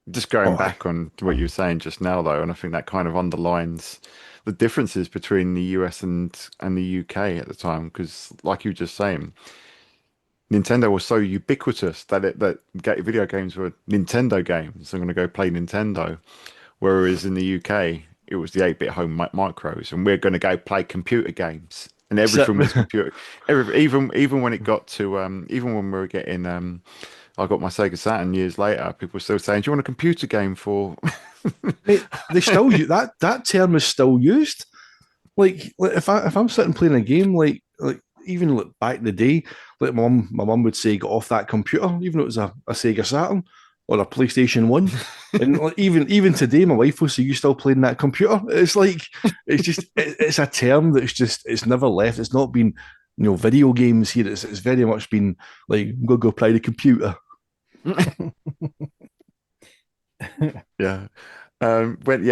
just going back on to what you were saying just now, though, and I think that kind of underlines the differences between the US and the UK at the time, because, like you were just saying, Nintendo was so ubiquitous that video games were Nintendo games. I'm going to go play Nintendo, whereas in the UK it was the 8-bit home micros, and we're going to go play computer games. And everything was computer. Even when it got to even when we were getting I got my Sega Saturn years later, people were still saying, "Do you want a computer game for?" They still use that term is still used. Like if I'm sitting playing a game, like even back in the day, like my mum would say, "Get off that computer," even though it was a Sega Saturn. or a PlayStation 1. And like, even today, my wife will say, "You still playing that computer?" It's like it's just it's a term that's just it's never left. It's not been video games here. It's very much been like go play the computer. Yeah.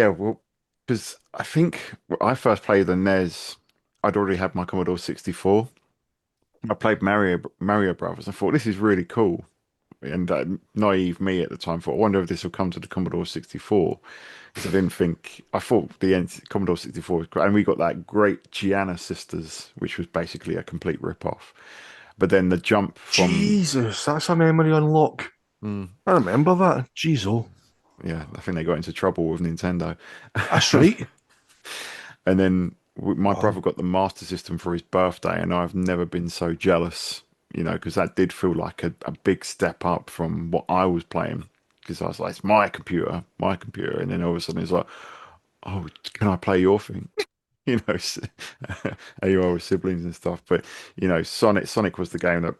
Well, because I think when I first played the NES, I'd already had my Commodore 64. I played Mario Brothers. I thought this is really cool. And naive me at the time thought, I wonder if this will come to the Commodore 64. Because I didn't think, I thought Commodore 64 was great. And we got that great Gianna Sisters, which was basically a complete rip-off. But then the jump from. Jesus, that's a memory unlock. Mm, I remember that. Jeez, oh, yeah, I think they got into trouble with Nintendo. that's right. And then my Oh, brother got the Master System for his birthday, and I've never been so jealous, because that did feel like a big step up from what I was playing. Because I was like, it's my computer, my computer. And then all of a sudden it's like, oh, can I play your thing? you know, s- AOL with siblings and stuff. But Sonic was the game that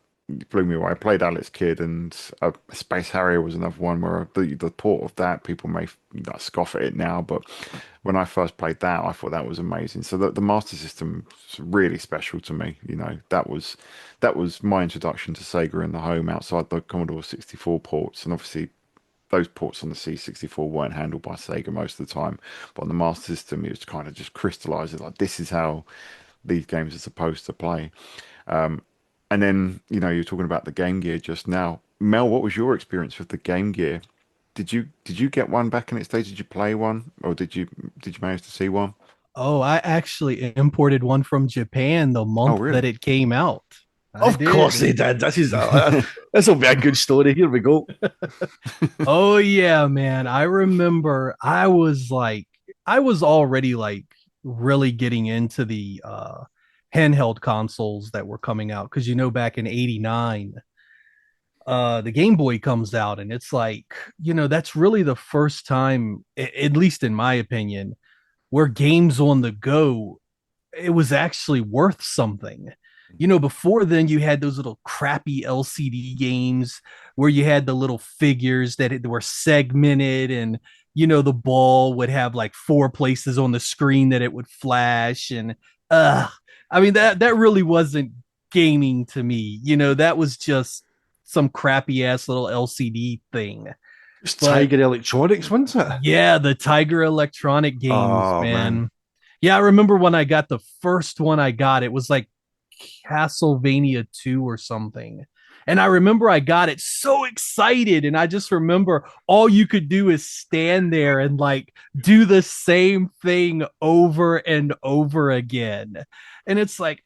blew me away. I played Alex Kidd, and Space Harrier was another one where the port of that people may scoff at it now, but when I first played that, I thought that was amazing. So the Master System is really special to me. That was my introduction to Sega in the home outside the Commodore 64 ports, and obviously those ports on the C64 weren't handled by Sega most of the time, but on the Master System, it was kind of just crystallized it like this is how these games are supposed to play. And then, you're talking about the Game Gear just now. Mel, what was your experience with the Game Gear? Did you get one back in its day? Did you play one, or did you manage to see one? Oh, I actually imported one from Japan the Oh, month that really? it came out. I of course did. they did. This will be a good story. Here we go. Oh yeah, man. I remember I was already like really getting into the handheld consoles that were coming out because back in 89 the Game Boy comes out and it's like, that's really the first time at least in my opinion where games on the go it was actually worth something. Before then you had those little crappy LCD games where you had the little figures that were segmented and the ball would have like four places on the screen that it would flash and uh I mean that really wasn't gaming to me. That was just some crappy ass little LCD thing. It's But Tiger Electronics, wasn't it? yeah, the Tiger Electronic games, Oh man. man. Yeah, I remember when I got the first one I got, it was like Castlevania 2 or something. And I remember I got it so excited. And I just remember all you could do is stand there and like do the same thing over and over again. And it's like,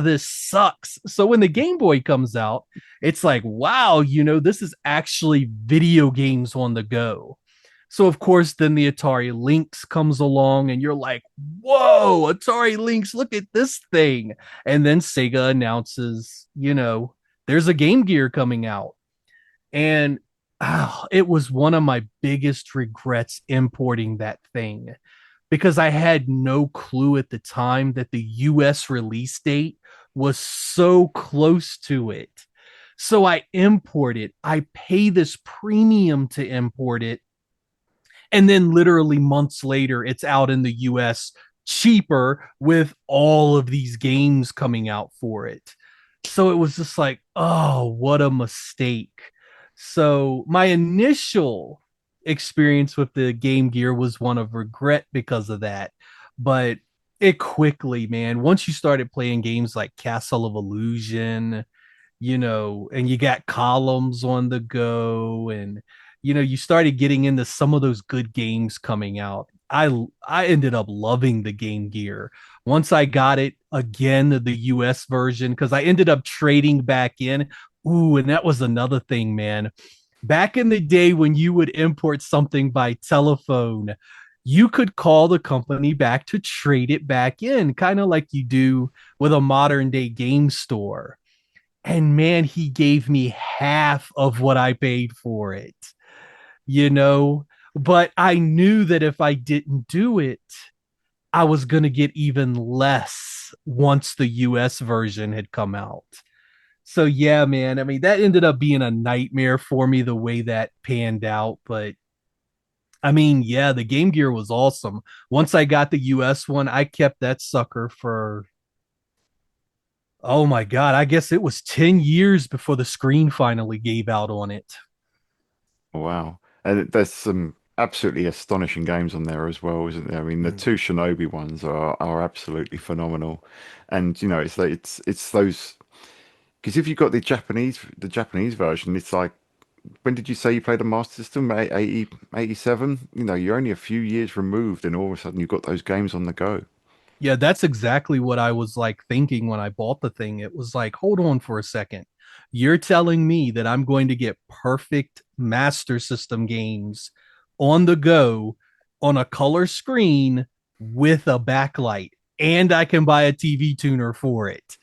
this sucks. So when the Game Boy comes out, it's like, wow, this is actually video games on the go. So of course, then the Atari Lynx comes along, and you're like, "Whoa, Atari Lynx! Look at this thing!" And then Sega announces, there's a Game Gear coming out, and it was one of my biggest regrets importing that thing because I had no clue at the time that the US release date was so close to it. So I import it. I pay this premium to import it. And then literally months later, it's out in the US cheaper with all of these games coming out for it. So it was just like, oh, what a mistake. So my initial experience with the Game Gear was one of regret because of that. But it quickly, man, once you started playing games like Castle of Illusion, and you got columns on the go and you started getting into some of those good games coming out. I ended up loving the Game Gear. Once I got it again, the US version, because I ended up trading back in. Ooh, and that was another thing, man. Back in the day when you would import something by telephone, you could call the company back to trade it back in, kind of like you do with a modern day game store. And man, he gave me half of what I paid for it, you know. But I knew that if I didn't do it, I was going to get even less once the US version had come out. So yeah, man. I mean, that ended up being a nightmare for me the way that panned out. But I mean, yeah, the Game Gear was awesome. Once I got the US one, I kept that sucker for, oh my God, I guess it was 10 years before the screen finally gave out on it. Wow. And there's some absolutely astonishing games on there as well, isn't there? I mean, the Mm. two Shinobi ones are absolutely phenomenal. And you know, it's those because if you've got the Japanese version, it's like when did you say you played a Master System? 80, 87? You know, you're only a few years removed, and all of a sudden you've got those games on the go. Yeah, that's exactly what I was like thinking when I bought the thing. It was like, hold on for a second. You're telling me that I'm going to get perfect Master System games on the go on a color screen with a backlight, and I can buy a TV tuner for it.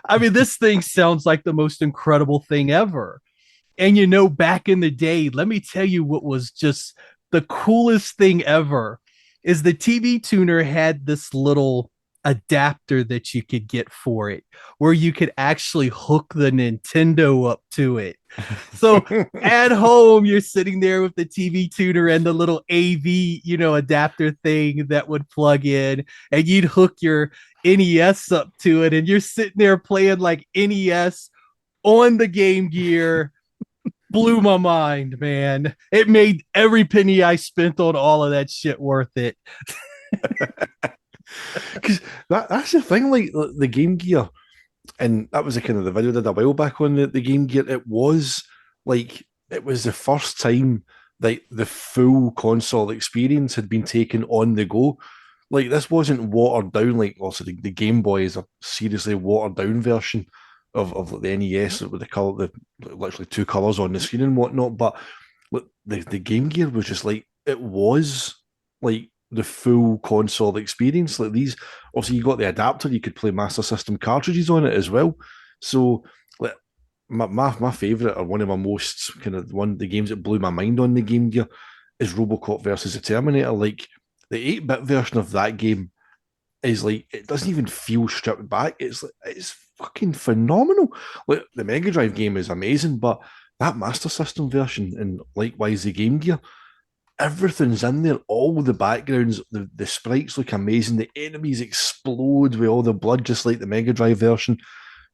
I mean, this thing sounds like the most incredible thing ever. And you know, back in the day, let me tell you what was just the coolest thing ever is the TV tuner had this little adapter that you could get for it where you could actually hook the Nintendo up to it. So at home, you're sitting there with the TV tuner and the little AV, adapter thing that would plug in, and you'd hook your NES up to it, and you're sitting there playing like NES on the Game Gear. Blew my mind, man. It made every penny I spent on all of that shit worth it. Because that's the thing, like the Game Gear, and that was the kind of the video I did a while back on the Game Gear. It was the first time that the full console experience had been taken on the go. Like this wasn't watered down. Like also the Game Boy is a seriously watered down version of the NES with the color, the literally two colors on the screen and whatnot. But the Game Gear was just like it was like the full console experience. Like these, obviously, you got the adapter, you could play Master System cartridges on it as well. So, like my favorite, or one of my most kind of one of the games that blew my mind on the Game Gear is RoboCop versus the Terminator. Like the 8-bit version of that game is like it doesn't even feel stripped back. It's fucking phenomenal. Like the Mega Drive game is amazing, but that Master System version and likewise the Game Gear, everything's in there. All the backgrounds, the sprites look amazing. The enemies explode with all the blood, just like the Mega Drive version.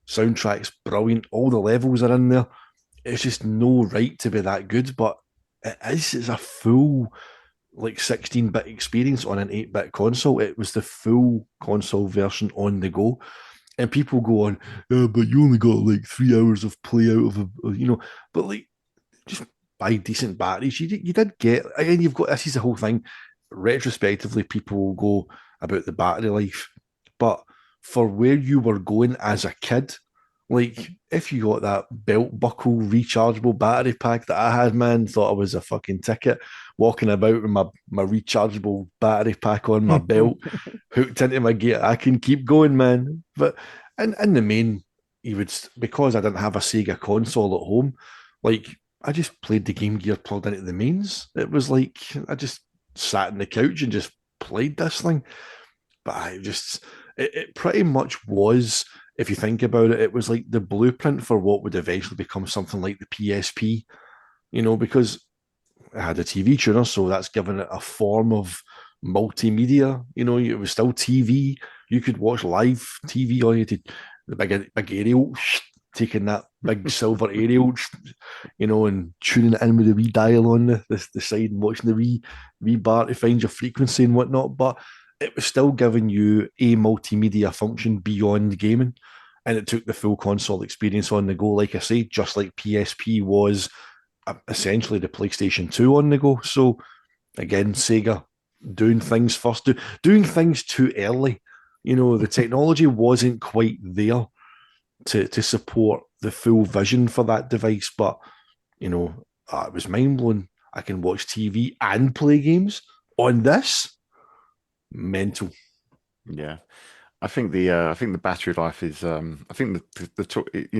Soundtrack's brilliant. All the levels are in there. It's just no right to be that good, but it is. It's a full like 16-bit experience on an 8-bit console. It was the full console version on the go. And people go on, but you only got like 3 hours of play out of but like just buy decent batteries. You did get, and you've got, this is the whole thing. Retrospectively, people will go about the battery life, but for where you were going as a kid, like if you got that belt buckle rechargeable battery pack that I had, man, thought I was a fucking ticket walking about with my rechargeable battery pack on my belt, hooked into my gear. I can keep going, man. But in the main, you would, because I didn't have a Sega console at home, like I just played the Game Gear plugged into the mains. It was like I just sat on the couch and just played this thing. But it pretty much was, if you think about it, it was like the blueprint for what would eventually become something like the PSP, because it had a TV tuner, so that's given it a form of multimedia. It was still TV. You could watch live TV on it. The big aerial, taking that big silver aerial, and tuning it in with the wee dial on the side and watching the wee bar to find your frequency and whatnot. But it was still giving you a multimedia function beyond gaming. And it took the full console experience on the go, like I say, just like PSP was essentially the PlayStation 2 on the go. So again, Sega doing things first, doing things too early. The technology wasn't quite there to support the full vision for that device, but it was mind blowing. I can watch TV and play games on this. Mental. Yeah. I think the battery life is I think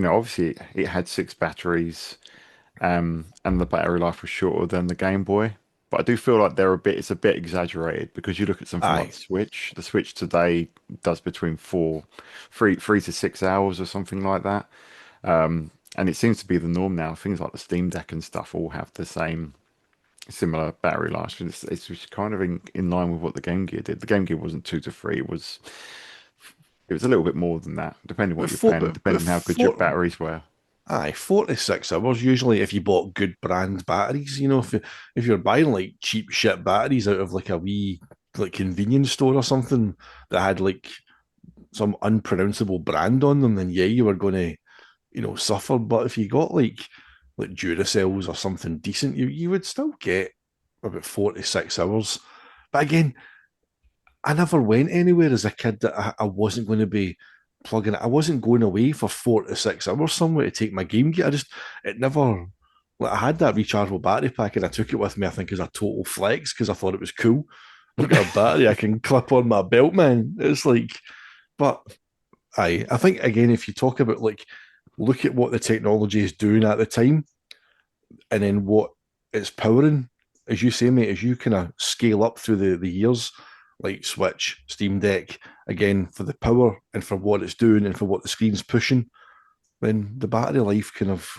obviously it had six batteries, and the battery life was shorter than the Game Boy. But I do feel like it's a bit exaggerated because you look at something like Aye. the Switch. The Switch today does between 3 to 6 hours or something like that. And it seems to be the norm now. Things like the Steam Deck and stuff all have the same similar battery life. It's just kind of in line with what the Game Gear did. The Game Gear wasn't 2 to 3. It was a little bit more than that, depending what But you're four, paying, but depending how good your batteries were. aye, 4 to 6 hours usually if you bought good brand batteries. If you're buying like cheap shit batteries out of like a wee like convenience store or something that had like some unpronounceable brand on them, then yeah, you were going to suffer. But if you got like Duracells or something decent, you would still get about 4 to 6 hours. But again, I never went anywhere as a kid that I wasn't going to be plugging it. I wasn't going away for 4 to 6 hours somewhere to take my Game Gear. It never, like, I had that rechargeable battery pack and I took it with me, I think, as a total flex because I thought it was cool. I've got a battery I can clip on my belt, man. It's like, but I think, again, if you talk about like, look at what the technology is doing at the time and then what it's powering, as you say, mate, as you kind of scale up through the years, like Switch, Steam Deck, again, for the power and for what it's doing and for what the screen's pushing, then the battery life kind of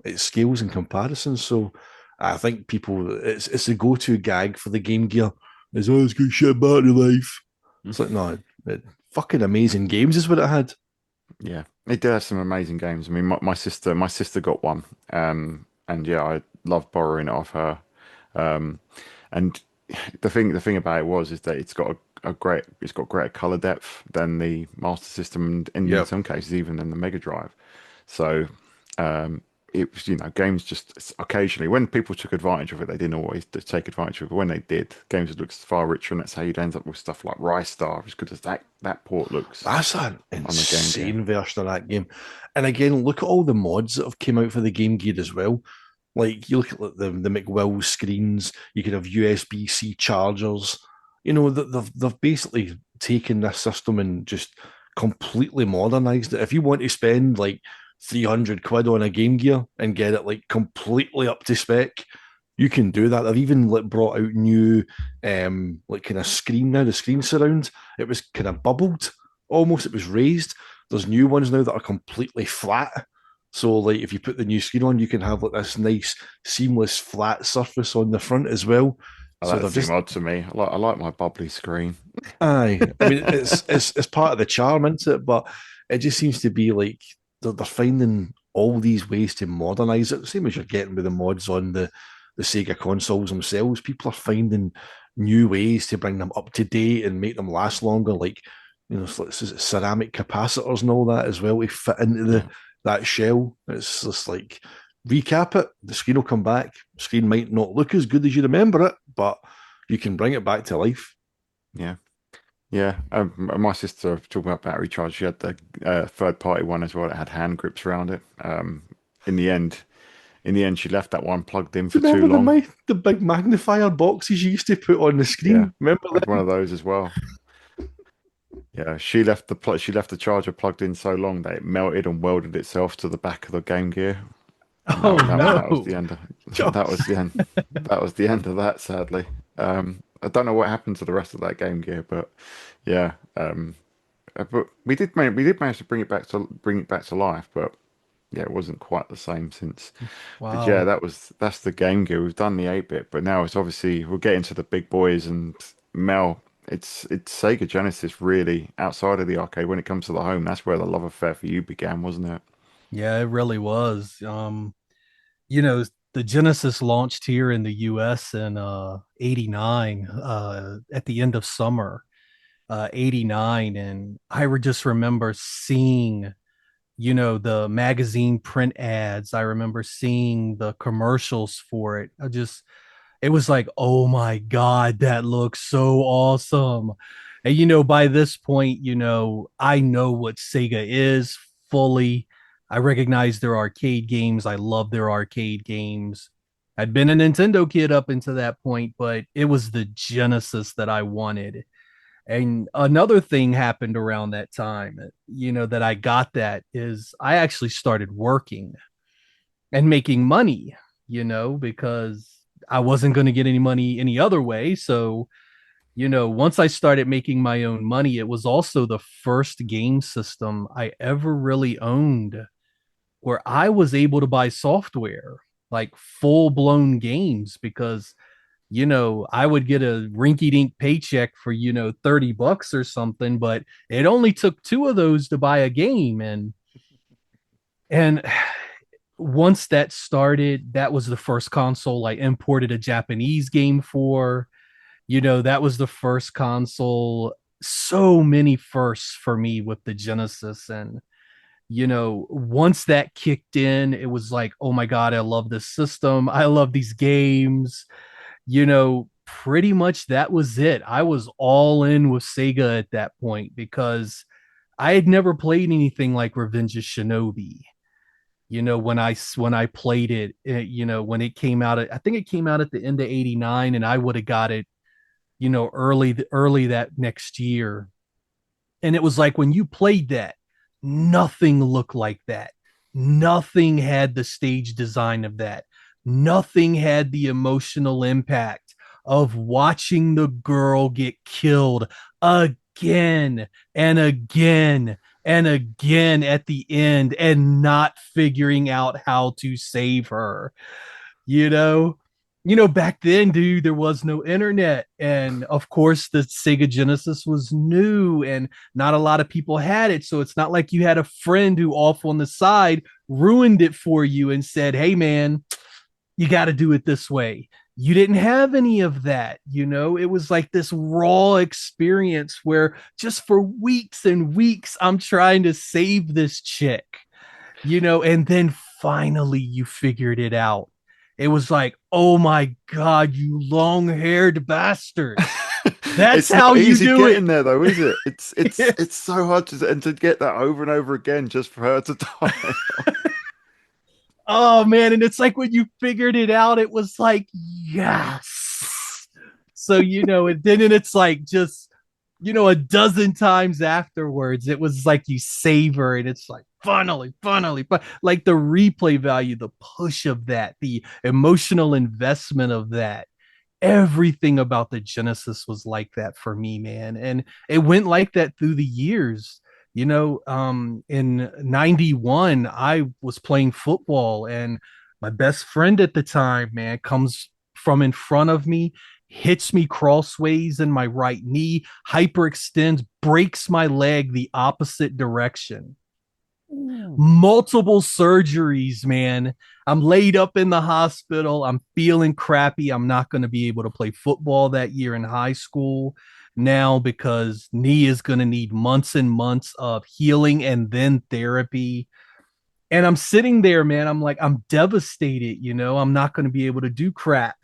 it scales in comparison. So I think people it's a go-to gag for the Game Gear. Is it's got shit battery life. It's like no, fucking amazing games is what it had. Yeah, it did have some amazing games. I mean, my sister got one, and yeah, I loved borrowing it off her. Um, and the thing about it is that it's got greater color depth than the Master System, and in Yep. some cases even than the Mega Drive. So, um, it was, games just occasionally, when people took advantage of it, they didn't always take advantage of it. But when they did, games looked far richer, and that's how you'd end up with stuff like Rise Star, as good as that port looks That's an on the Game Gear. insane version of that game. And again, look at all the mods that have came out for the Game Gear as well. Like you look at like, the McWill screens, you could have USB-C chargers. They've basically taken this system and just completely modernized it. If you want to spend like 300 quid on a Game Gear and get it like completely up to spec, you can do that. They've even like brought out new like kind of screen now, the screen surround. It was kind of bubbled almost, it was raised. There's new ones now that are completely flat. So like if you put the new screen on, you can have like this nice seamless flat surface on the front as well. Oh, So that they're seems just odd to me. I like my bubbly screen. aye. I mean it's part of the charm, isn't it? But it just seems to be like they're finding all these ways to modernize it. Same as you're getting with the mods on the Sega consoles themselves. People are finding new ways to bring them up to date and make them last longer, like ceramic capacitors and all that as well to fit into the Yeah, that shell. It's just like recap it, the screen will come back. The screen might not look as good as you remember it, but you can bring it back to life. yeah, yeah. My sister, talking about battery charge, she had the third party one as well that had hand grips around it. In the end, she left that one plugged in Do for you too remember long. the big magnifier boxes you used to put on the Yeah, screen? Remember I had one that? of those as well. Yeah, she left the charger plugged in so long that it melted and welded itself to the back of the Game Gear, and Oh that was the no. end of that was Just the end that was the end of that. Sadly, I don't know what happened to the rest of that Game Gear, but yeah, but we did manage to bring it back to life, but yeah, it wasn't quite the same since. But yeah, Wow. that's the Game Gear. We've done the 8-bit, but now it's obviously we're getting to the big boys and Mel. It's Sega Genesis really outside of the arcade when it comes to the home. That's where the love affair for you began, wasn't it? Yeah, it really was. You know, the Genesis launched here in the US in 89 at the end of summer 89, and just remember seeing, the magazine print ads. I remember seeing the commercials for it. It was like, oh my God, that looks so awesome. And, by this point, I know what Sega is fully. I recognize their arcade games. I love their arcade games. I'd been a Nintendo kid up until that point, but it was the Genesis that I wanted. And another thing happened around that time, that I got that is I actually started working and making money, because I wasn't going to get any money any other way. So, once I started making my own money, it was also the first game system I ever really owned where I was able to buy software, like full blown games, because I would get a rinky dink paycheck for, $30 or something, but it only took two of those to buy a game. And once that started, that was the first console I imported a Japanese game for. That was the first console. So many firsts for me with the Genesis. And, once that kicked in, it was like, oh my God, I love this system. I love these games. Pretty much that was it. I was all in with Sega at that point because I had never played anything like Revenge of Shinobi. When I played it, when it came out, I think it came out at the end of '89, and I would have got it, early that next year. And it was like when you played that, nothing looked like that. Nothing had the stage design of that. Nothing had the emotional impact of watching the girl get killed again and again and again at the end and not figuring out how to save her. You know, back then, dude, there was no internet. And of course, the Sega Genesis was new and not a lot of people had it. So it's not like you had a friend who off on the side ruined it for you and said, hey, man, you got to do it this way. You didn't have any of that. It was like this raw experience where just for weeks and weeks, I'm trying to save this chick, and then finally you figured it out. It was like, oh my God, you long-haired bastard. That's it's how not you easy do getting it. there, though, is it? It's Yeah. it's so hard to get that over and over again just for her to die. Oh man, and it's like when you figured it out, it was like, yes. So and it's like just a dozen times afterwards, it was like you savor and it's like finally, but like the replay value, the push of that, the emotional investment of that, everything about the Genesis was like that for me, man. And it went like that through the years. In 91, I was playing football, and my best friend at the time, man, comes from in front of me, hits me crossways in my right knee, hyperextends, breaks my leg the opposite direction. Multiple surgeries, man. I'm laid up in the hospital. I'm feeling crappy. I'm not going to be able to play football that year in high school now because knee is going to need months and months of healing and then therapy. And I'm sitting there, man. I'm like, I'm devastated. I'm not going to be able to do crap.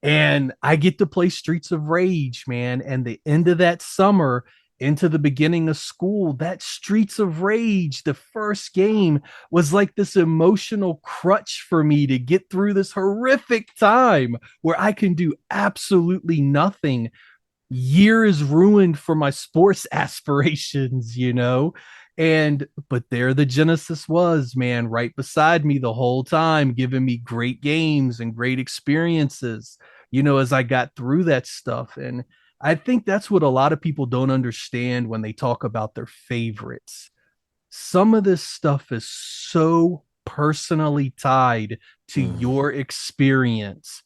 And I get to play Streets of Rage, man. And the end of that summer, into the beginning of school, that Streets of Rage, the first game, was like this emotional crutch for me to get through this horrific time where I can do absolutely nothing. Years ruined for my sports aspirations, but there the Genesis was, man, right beside me the whole time, giving me great games and great experiences, as I got through that stuff. And I think that's what a lot of people don't understand when they talk about their favorites. Some of this stuff is so personally tied to your experience.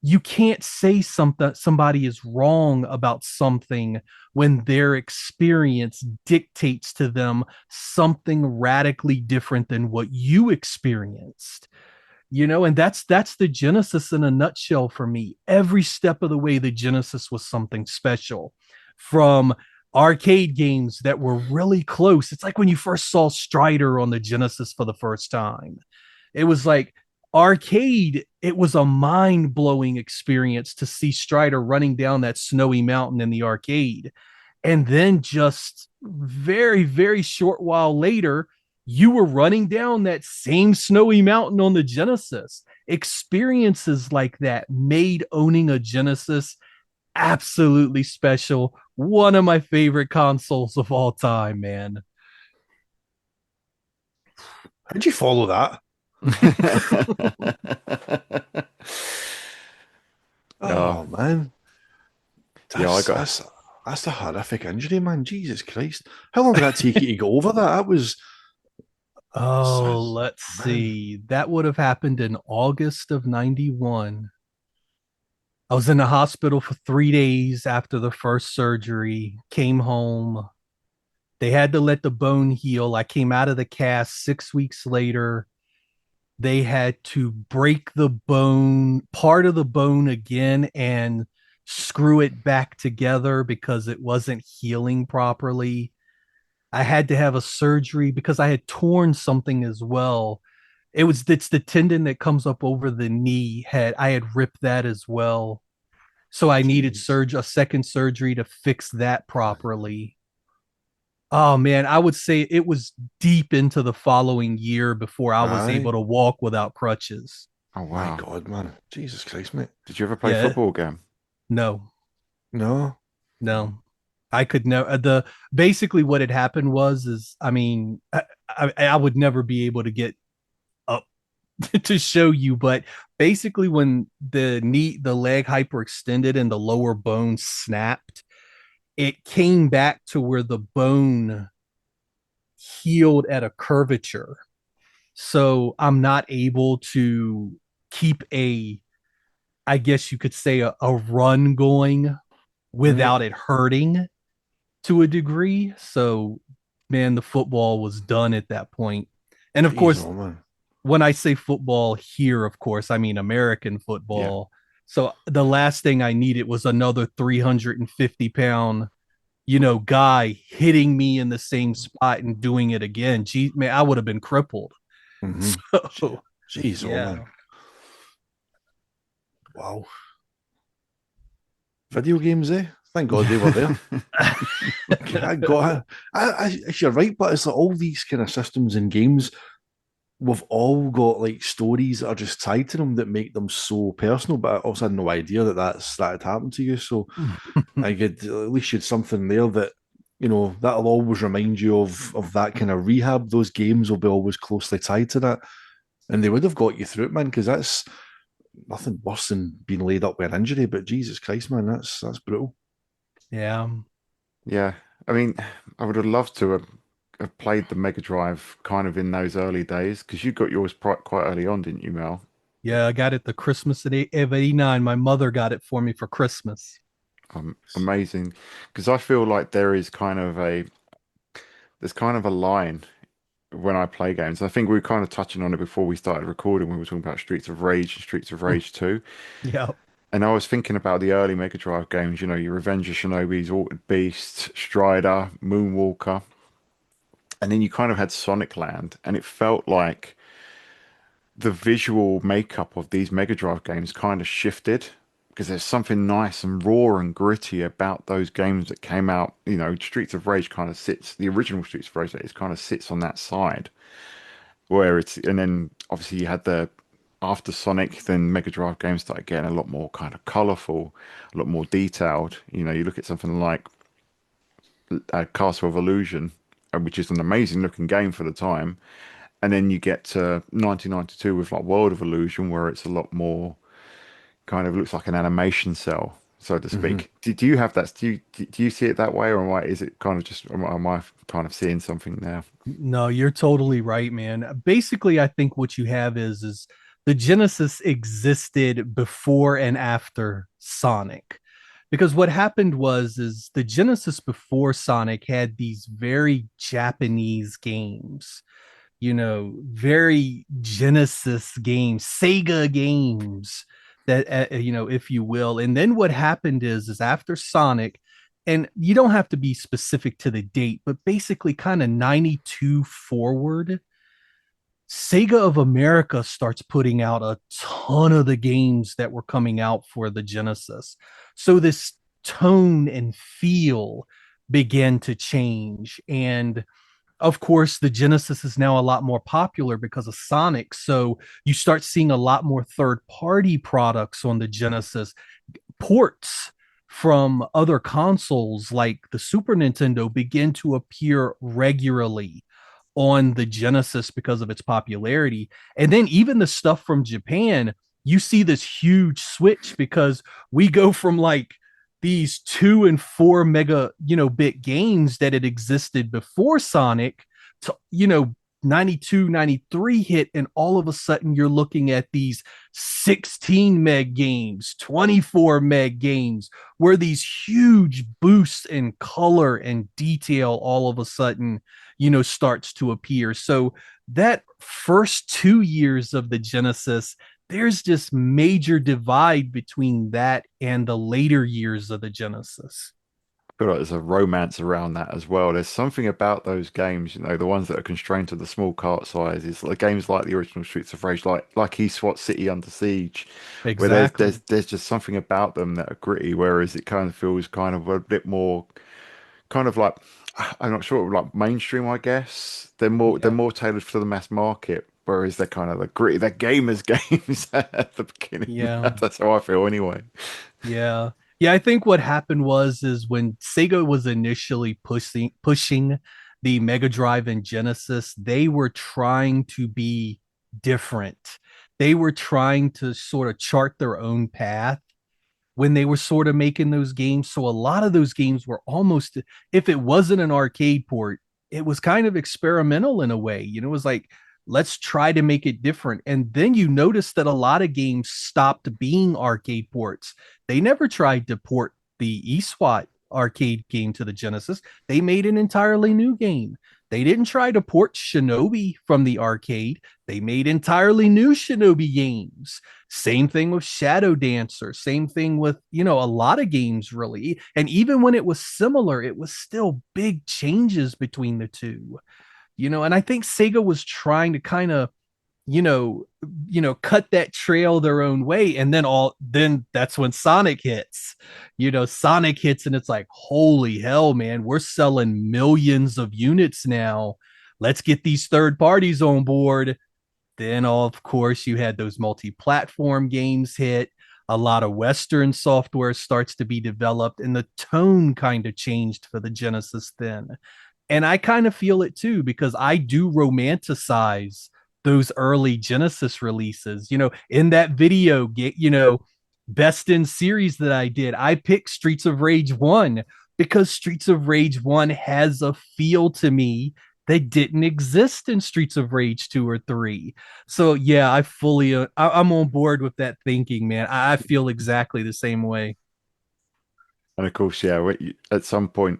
You can't say somebody is wrong about something when their experience dictates to them something radically different than what you experienced. And that's the Genesis in a nutshell for me. Every step of the way, the Genesis was something special. From arcade games that were really close. It's like when you first saw Strider on the Genesis for the first time. It was like arcade, it was a mind-blowing experience to see Strider running down that snowy mountain in the arcade. And then just very, very short while later, you were running down that same snowy mountain on the Genesis. Experiences like that made owning a Genesis absolutely special. One of my favorite consoles of all time, man. How'd you follow that? Yeah, Oh man, yeah, I got. that's a horrific injury, man. Jesus Christ! How long did that take you to go over that? That was Oh, Says, let's man, see. That would have happened in August of 91. I was in the hospital for 3 days after the first surgery, came home. They had to let the bone heal. I came out of the cast 6 weeks later. They had to break the bone, part of the bone again, and screw it back together because it wasn't healing properly. I had to have a surgery because I had torn something as well. It's the tendon that comes up over the knee. I had ripped that as well. So I needed jeez. a second surgery to fix that properly. Oh man, I would say it was deep into the following year before I was able Aye. to walk without crutches. Oh My wow. God, man. Jesus Christ, mate. Did you ever play Yeah, football again? no, No. no. I could never the basically what had happened was is I mean I would never be able to get up to show you, but basically when the leg hyperextended and the lower bone snapped, it came back to where the bone healed at a curvature. So I'm not able to keep I guess you could say a run going Right. without it hurting to a degree. So, man, the football was done at that point. And of Jeez, course, oh, man. when I say football here, of course, I mean American Yeah. football. So the last thing I needed was another 350 pound, guy hitting me in the same spot and doing it again. Gee, man, I would have been crippled. Mm-hmm. So, Jeez, oh, yeah. man. Wow. Video games, eh? Thank God they were there. I got you're right, but it's like all these kind of systems and games, we've all got like stories that are just tied to them that make them so personal. But I also had no idea that had happened to you. So I get at least you had something there that that'll always remind you of that kind of rehab. Those games will be always closely tied to that, and they would have got you through it, man. Because that's nothing worse than being laid up with an injury. But Jesus Christ, man, that's brutal. Yeah. Yeah. I mean, I would have loved to have played the Mega Drive kind of in those early days because you got yours quite early on, didn't you, Mel? Yeah, I got it the Christmas of 89. My mother got it for me for Christmas. Amazing. Because I feel like there's kind of a line when I play games. I think we were kind of touching on it before we started recording. We were talking about Streets of Rage and Streets of Rage 2. Yeah. And I was thinking about the early Mega Drive games, your Revenge of Shinobi's, Altered Beast, Strider, Moonwalker. And then you kind of had Sonic Land, and it felt like the visual makeup of these Mega Drive games kind of shifted because there's something nice and raw and gritty about those games that came out. Streets of Rage kind of sits, the original Streets of Rage, it kind of sits on that side where and then obviously you had the after Sonic, then Mega Drive games started getting a lot more kind of colorful, a lot more detailed. You look at something like Castle of Illusion, which is an amazing looking game for the time. And then you get to 1992 with like World of Illusion, where it's a lot more kind of looks like an animation cell, so to Mm-hmm. speak. Do you have that? Do you see it that way, or is it kind of just am I kind of seeing something there? No, you're totally right, man. Basically, I think what you have is the Genesis existed before and after Sonic. Because what happened was is the Genesis before Sonic had these very Japanese games, very Genesis games, Sega games that if you will. And then what happened is after Sonic, and you don't have to be specific to the date, but basically kind of 92 forward, Sega of America starts putting out a ton of the games that were coming out for the Genesis. So this tone and feel began to change. And of course, the Genesis is now a lot more popular because of Sonic. So you start seeing a lot more third party products on the Genesis, ports from other consoles like the Super Nintendo begin to appear regularly on the Genesis because of its popularity. And then even the stuff from Japan, you see this huge switch because we go from like these 2 and 4 mega, bit games that had existed before Sonic to, 92, 93 hit, and all of a sudden you're looking at these 16 meg games, 24 meg games, where these huge boosts in color and detail all of a sudden, starts to appear. So that first 2 years of the Genesis, there's just major divide between that and the later years of the Genesis. Feel like there's a romance around that as well. There's something about those games, the ones that are constrained to the small cart sizes, like games like the original Streets of Rage, like E-SWAT City Under Siege, where there's Exactly. there's just something about them that are gritty, whereas it kind of feels kind of a bit more kind of like I'm not sure, like mainstream, I guess. They're Yeah. more tailored for the mass market, whereas they're kind of the gritty, they're gamers games at the beginning. Yeah. That's how I feel anyway. Yeah. Yeah, I think what happened was when Sega was initially pushing the Mega Drive and Genesis, they were trying to be different. They were trying to sort of chart their own path when they were sort of making those games. So a lot of those games were almost, if it wasn't an arcade port, it was kind of experimental in a way. It was like, let's try to make it different. And then you notice that a lot of games stopped being arcade ports. They never tried to port the eSWAT arcade game to the Genesis. They made an entirely new game. They didn't try to port Shinobi from the arcade. They made entirely new Shinobi games. Same thing with Shadow Dancer. Same thing with, a lot of games, really. And even when it was similar, it was still big changes between the two. And I think Sega was trying to kind of, cut that trail their own way. And then that's when Sonic hits. Sonic hits, and it's like, holy hell, man, we're selling millions of units now. Let's get these third parties on board. Then, of course, you had those multi-platform games hit. A lot of Western software starts to be developed, and the tone kind of changed for the Genesis then. And I kind of feel it too, because I do romanticize those early Genesis releases. In that video, best in series that I did, I picked Streets of Rage 1 because Streets of Rage 1 has a feel to me that didn't exist in Streets of Rage 2 or 3. So yeah, I'm on board with that thinking, man. I feel exactly the same way. And of course, yeah, at some point,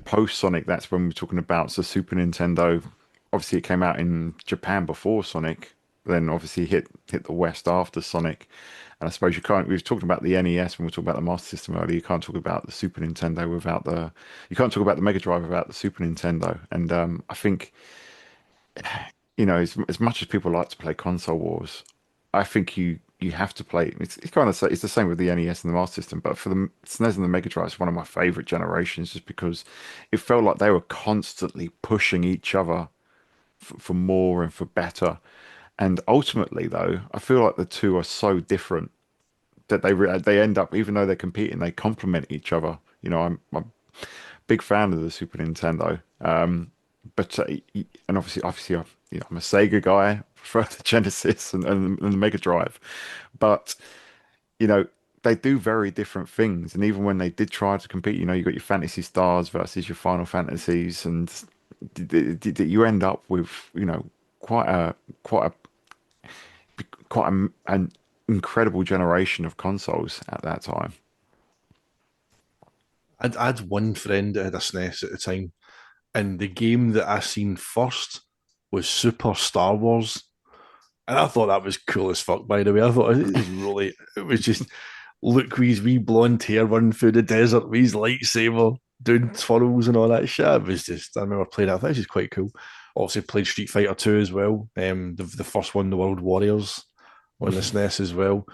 post Sonic, that's when we're talking about the Super Nintendo. Obviously, it came out in Japan before Sonic, then obviously hit the West after Sonic. And I suppose you can't. We were talking about the NES when we were talking about the Master System earlier. You can't talk about the Super Nintendo without the. You can't talk about the Mega Drive without the Super Nintendo. And I think, as much as people like to play console wars, I think you have to play. It's kind of it's the same with the NES and the Master System, but for the SNES and the Mega Drive, it's one of my favorite generations, just because it felt like they were constantly pushing each other for more and for better. And ultimately, though, I feel like the two are so different that they end up, even though they're competing, they complement each other. I'm a big fan of the Super Nintendo, but and obviously, I'm a Sega guy for the Genesis and the Mega Drive, but you know. They do very different things, and even when they did try to compete, you got your Fantasy Stars versus your Final Fantasies, and you end up with quite a quite an incredible generation of consoles at that time. I had one friend that had a SNES at the time, and the game that I seen first was Super Star Wars. And I thought that was cool as fuck, by the way. I thought it was just look with his wee blonde hair running through the desert with his lightsaber doing twirls and all that shit. It was just, I remember playing that. I thought it was quite cool. Obviously played Street Fighter 2 as well. The first one, the World Warriors, on the SNES as well.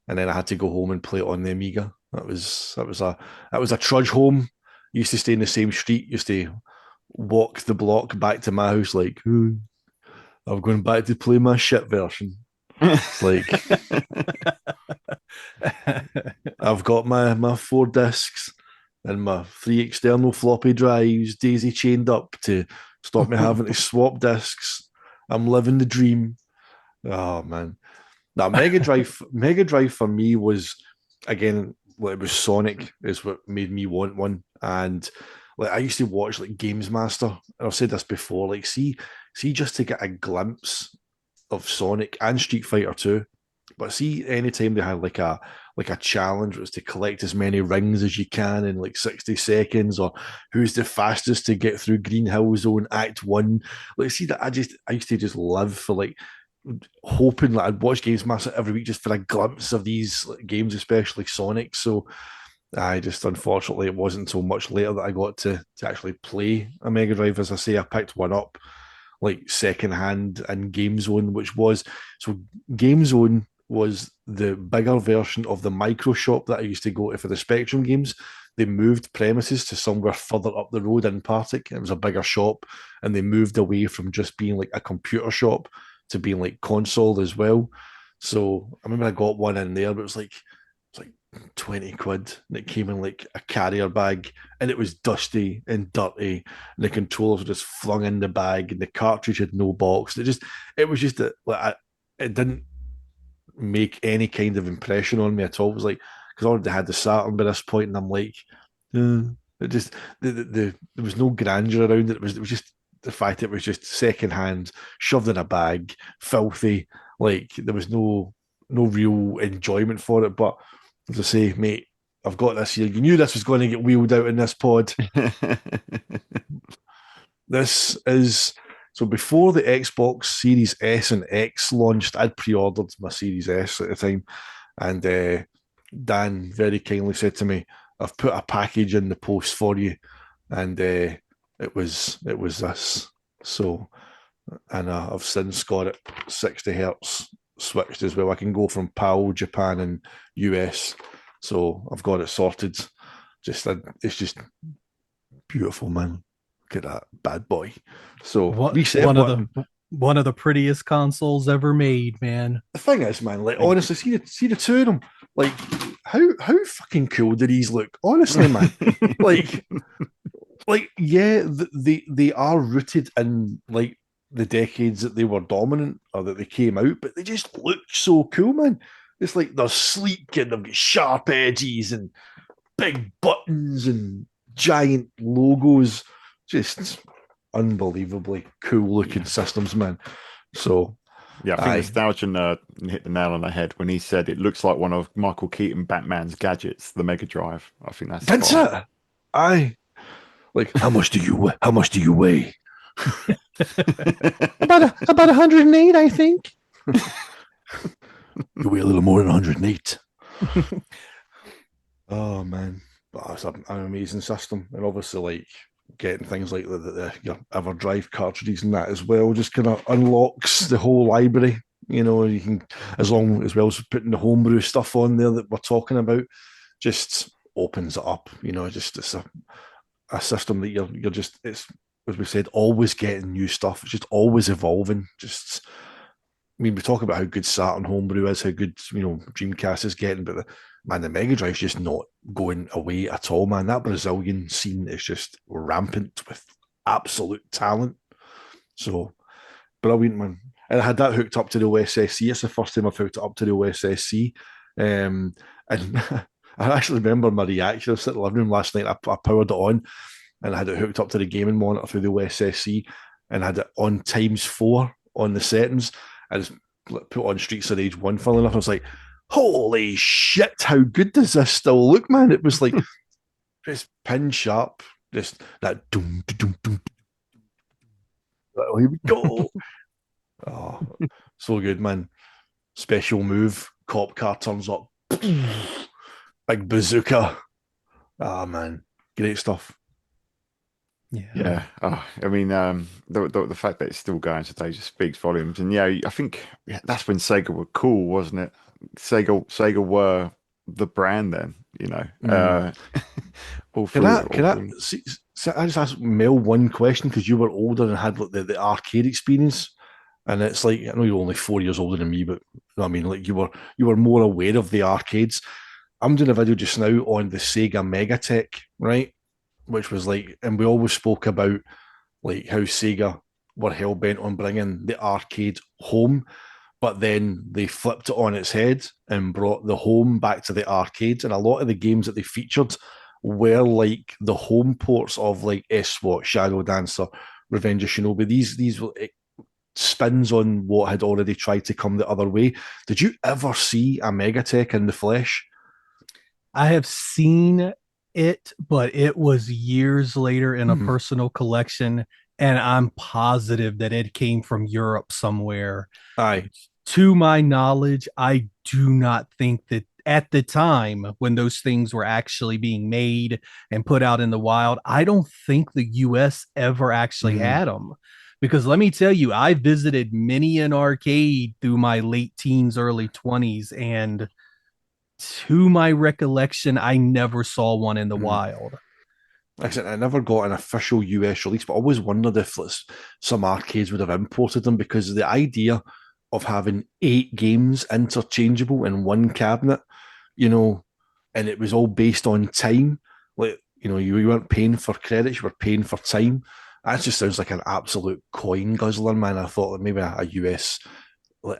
And then I had to go home and play it on the Amiga. That was a trudge home. Used to stay in the same street. Used to walk the block back to my house like, "Ooh, I'm going back to play my shit version." It's like I've got my 4 discs and my 3 external floppy drives daisy chained up to stop me having to swap discs. I'm living the dream. Oh man. Now Mega Drive for me was, again, it was Sonic is what made me want one. And like I used to watch like Games Master, and I've said this before, like see see, just to get a glimpse of Sonic and Street Fighter 2. But see, anytime they had like a challenge was to collect as many rings as you can in like 60 seconds, or who's the fastest to get through Green Hill Zone Act 1. Like, see that I used to just live for like hoping that I'd watch Games Master every week just for a glimpse of these games, especially Sonic. So I just, unfortunately, it wasn't until much later that I got to actually play a Mega Drive. As I say, I picked one up like secondhand in Game Zone, which was, so Game Zone was the bigger version of the micro shop that I used to go to for the Spectrum games. They moved premises to somewhere further up the road in Partick. It was a bigger shop, and they moved away from just being like a computer shop to being like console as well. So I remember I got one in there, but it was like 20 quid, and it came in like a carrier bag, and it was dusty and dirty, and the controllers were just flung in the bag, and the cartridge had no box. It was just it didn't make any kind of impression on me at all. It was like, because I already had the Saturn by this point, and I'm like, it just there was no grandeur around it. It was just the fact it was just secondhand, shoved in a bag, filthy. Like, there was no real enjoyment for it. But as I say, mate, I've got this here. You knew this was going to get wheeled out in this pod. This is, so before the Xbox Series S and X launched, I'd pre-ordered my Series S at the time, and Dan very kindly said to me, "I've put a package in the post for you," and it was this. So, and I've since got it 60 hertz switched as well. I can go from PAL, Japan, and US. So I've got it sorted. It's just beautiful, man. Look at that bad boy. So one of the prettiest consoles ever made, man. The thing is, man, like, honestly, see the two of them. Like, how fucking cool do these look? Honestly, man. like yeah, they are rooted in like the decades that they were dominant or that they came out, but they just look so cool, man. It's like they're sleek and they've got sharp edges and big buttons and giant logos. Just unbelievably cool looking systems, man. So yeah, I think Nostalgia Nerd hit the nail on the head when he said it looks like one of Michael Keaton Batman's gadgets, the Mega Drive. I think that's it. Like, how much do you weigh? about 108, I think. You weigh a little more than 108. Oh man, but it's an amazing system, and obviously, like, getting things like your EverDrive cartridges and that as well just kind of unlocks the whole library. You know, you can, as well as putting the homebrew stuff on there that we're talking about, just opens it up. You know, just it's a system that you're just, it's, as we said, always getting new stuff. It's just always evolving. Just, I mean, we talk about how good Saturn homebrew is, how good, you know, Dreamcast is getting, but the Mega Drive's just not going away at all, man. That Brazilian scene is just rampant with absolute talent. So, brilliant, man. And I had that hooked up to the OSSC. It's the first time I've hooked it up to the OSSC. And I actually remember my reaction. I was sitting in the living room last night. I powered it on, and I had it hooked up to the gaming monitor through the OSSC, and I had it on ×4 on the settings. I just put on Streets of Rage 1, funnily enough. I was like, holy shit, how good does this still look, man? It was like just pin sharp, just that doom, doom, doom. Oh, here we go. Oh, so good, man. Special move, cop car turns up, big bazooka. Ah, man, great stuff. Yeah. Oh, I mean, the fact that it's still going today just speaks volumes. And yeah, I think that's when Sega were cool, wasn't it? Sega were the brand then, you know. Can I just ask Mel one question, because you were older and had like the arcade experience, and it's like, I know you're only 4 years older than me, but you know what I mean, like you were more aware of the arcades. I'm doing a video just now on the Sega Megatech, right? Which was like, and we always spoke about like how Sega were hell bent on bringing the arcade home, but then they flipped it on its head and brought the home back to the arcades. And a lot of the games that they featured were like the home ports of like SWAT, Shadow Dancer, Revenge of Shinobi. These were spins on what had already tried to come the other way. Did you ever see a Megatech in the flesh? I have seen it, but it was years later in a Mm. personal collection, and I'm positive that it came from Europe somewhere. Aye. To my knowledge, I do not think that at the time when those things were actually being made and put out in the wild, I don't think the US ever actually Mm. had them. Because let me tell you, I visited many an arcade through my late teens, early 20s, and to my recollection, I never saw one in the Mm. wild. Like I said, I never got an official US release, but I always wondered if some arcades would have imported them, because the idea of having 8 games interchangeable in one cabinet, you know, and it was all based on time. Like, you weren't paying for credits, you were paying for time. That just sounds like an absolute coin guzzler, man. I thought that maybe a US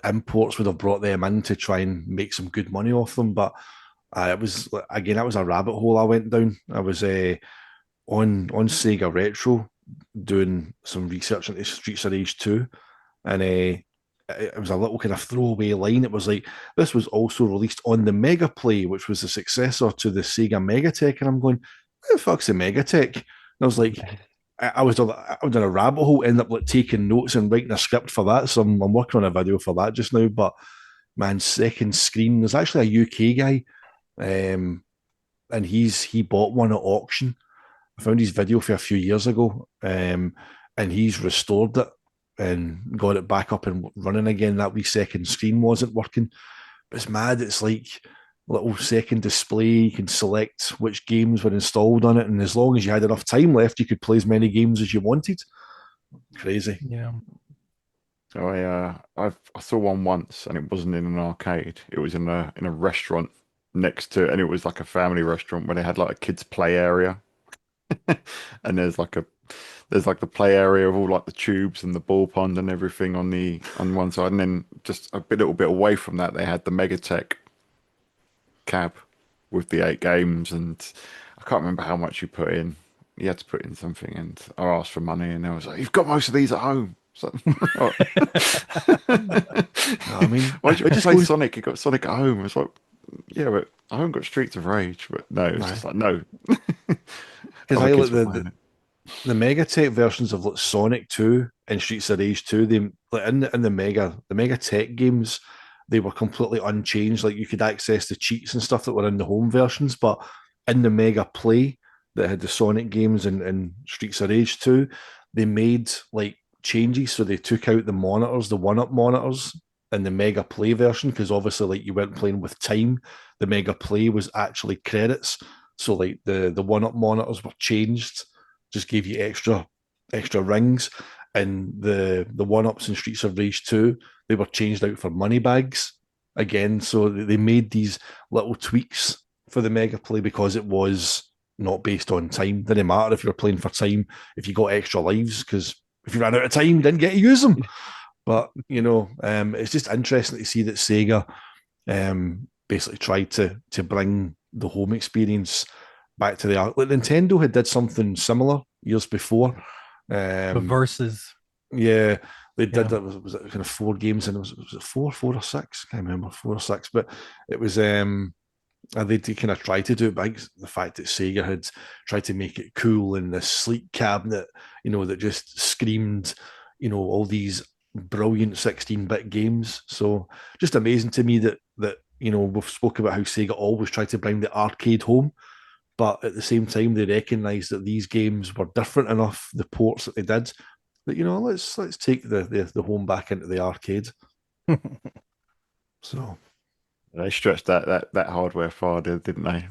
imports would have brought them in to try and make some good money off them. But it was, again, that was a rabbit hole I went down. I was on Sega Retro doing some research into Streets of Rage 2, and it was a little kind of throwaway line. It was like, this was also released on the Mega Play, which was the successor to the Sega Megatech. And I'm going, who the fuck's the Megatech? And I was like, I was on a rabbit hole, ended up like taking notes and writing a script for that. So I'm working on a video for that just now. But man, Second Screen, there's actually a UK guy, and he bought one at auction. I found his video for a few years ago, and he's restored it and got it back up and running again. That wee second screen wasn't working. But it's mad. It's like a little second display. You can select which games were installed on it, and as long as you had enough time left, you could play as many games as you wanted. Crazy. Yeah. So I saw one once, and it wasn't in an arcade. It was in a restaurant next to, and it was like a family restaurant where they had like a kids play area. And there's like the play area of all like the tubes and the ball pond and everything on one side, and then just little bit away from that they had the Megatech cab with the 8 games, and I can't remember how much you put in. You had to put in something, and I asked for money, and I was like, "You've got most of these at home." So, I mean, why did you it just play goes. Sonic? You got Sonic at home. It's like, yeah, but I haven't got Streets of Rage. But no, it's just like no. Because Other I kids like were playing it. the Megatech versions of like Sonic 2 and Streets of Rage 2, they like in the Megatech games, they were completely unchanged. Like, you could access the cheats and stuff that were in the home versions, but in the Mega Play that had the Sonic games and Streets of Rage 2, they made like changes. So they took out the monitors, the one-up monitors in the Mega Play version, because obviously, like, you weren't playing with time. The Mega Play was actually credits. So like the one-up monitors were changed, just gave you extra rings, and the one-ups in Streets of Rage 2, they were changed out for money bags again. So they made these little tweaks for the Mega Play because it was not based on time. Didn't matter if you were playing for time, if you got extra lives, because if you ran out of time, you didn't get to use them. But it's just interesting to see that Sega basically tried to bring the home experience back to the art. Like, Nintendo had did something similar years before. The verses. Yeah, they did Yeah. that. Was it kind of 4 games, and was it four or six? I can't remember, 4 or 6, but it was they kind of tried to do it by the fact that Sega had tried to make it cool in this sleek cabinet, that just screamed, all these brilliant 16-bit games. So just amazing to me that we've spoken about how Sega always tried to bring the arcade home, but at the same time they recognised that these games were different enough, the ports that they did, that let's take the home back into the arcade. So They stretched that hardware far, didn't they?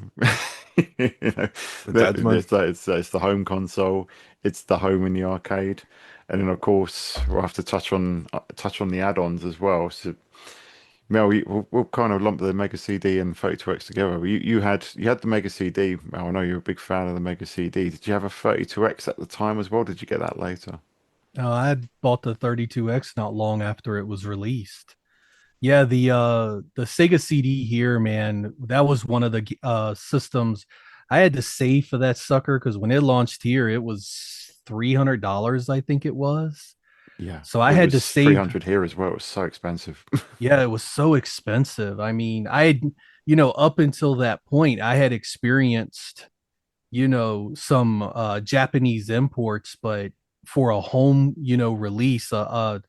they did, man. It's the home console, it's the home in the arcade, and then of course we'll have to touch on the add-ons as well. So, Mel, we'll kind of lump the Mega CD and 32X together. You had the Mega CD. Mel, I know you're a big fan of the Mega CD. Did you have a 32X at the time as well? Did you get that later? I had bought the 32X not long after it was released. Yeah, the Sega CD here, man, that was one of the systems I had to save for that sucker, because when it launched here, it was $300, I think it was. Yeah. So I It had to was save. 300 here as well. It was so expensive. Yeah, it was so expensive. I mean, up until that point, I had experienced, some Japanese imports, but for a home, release, a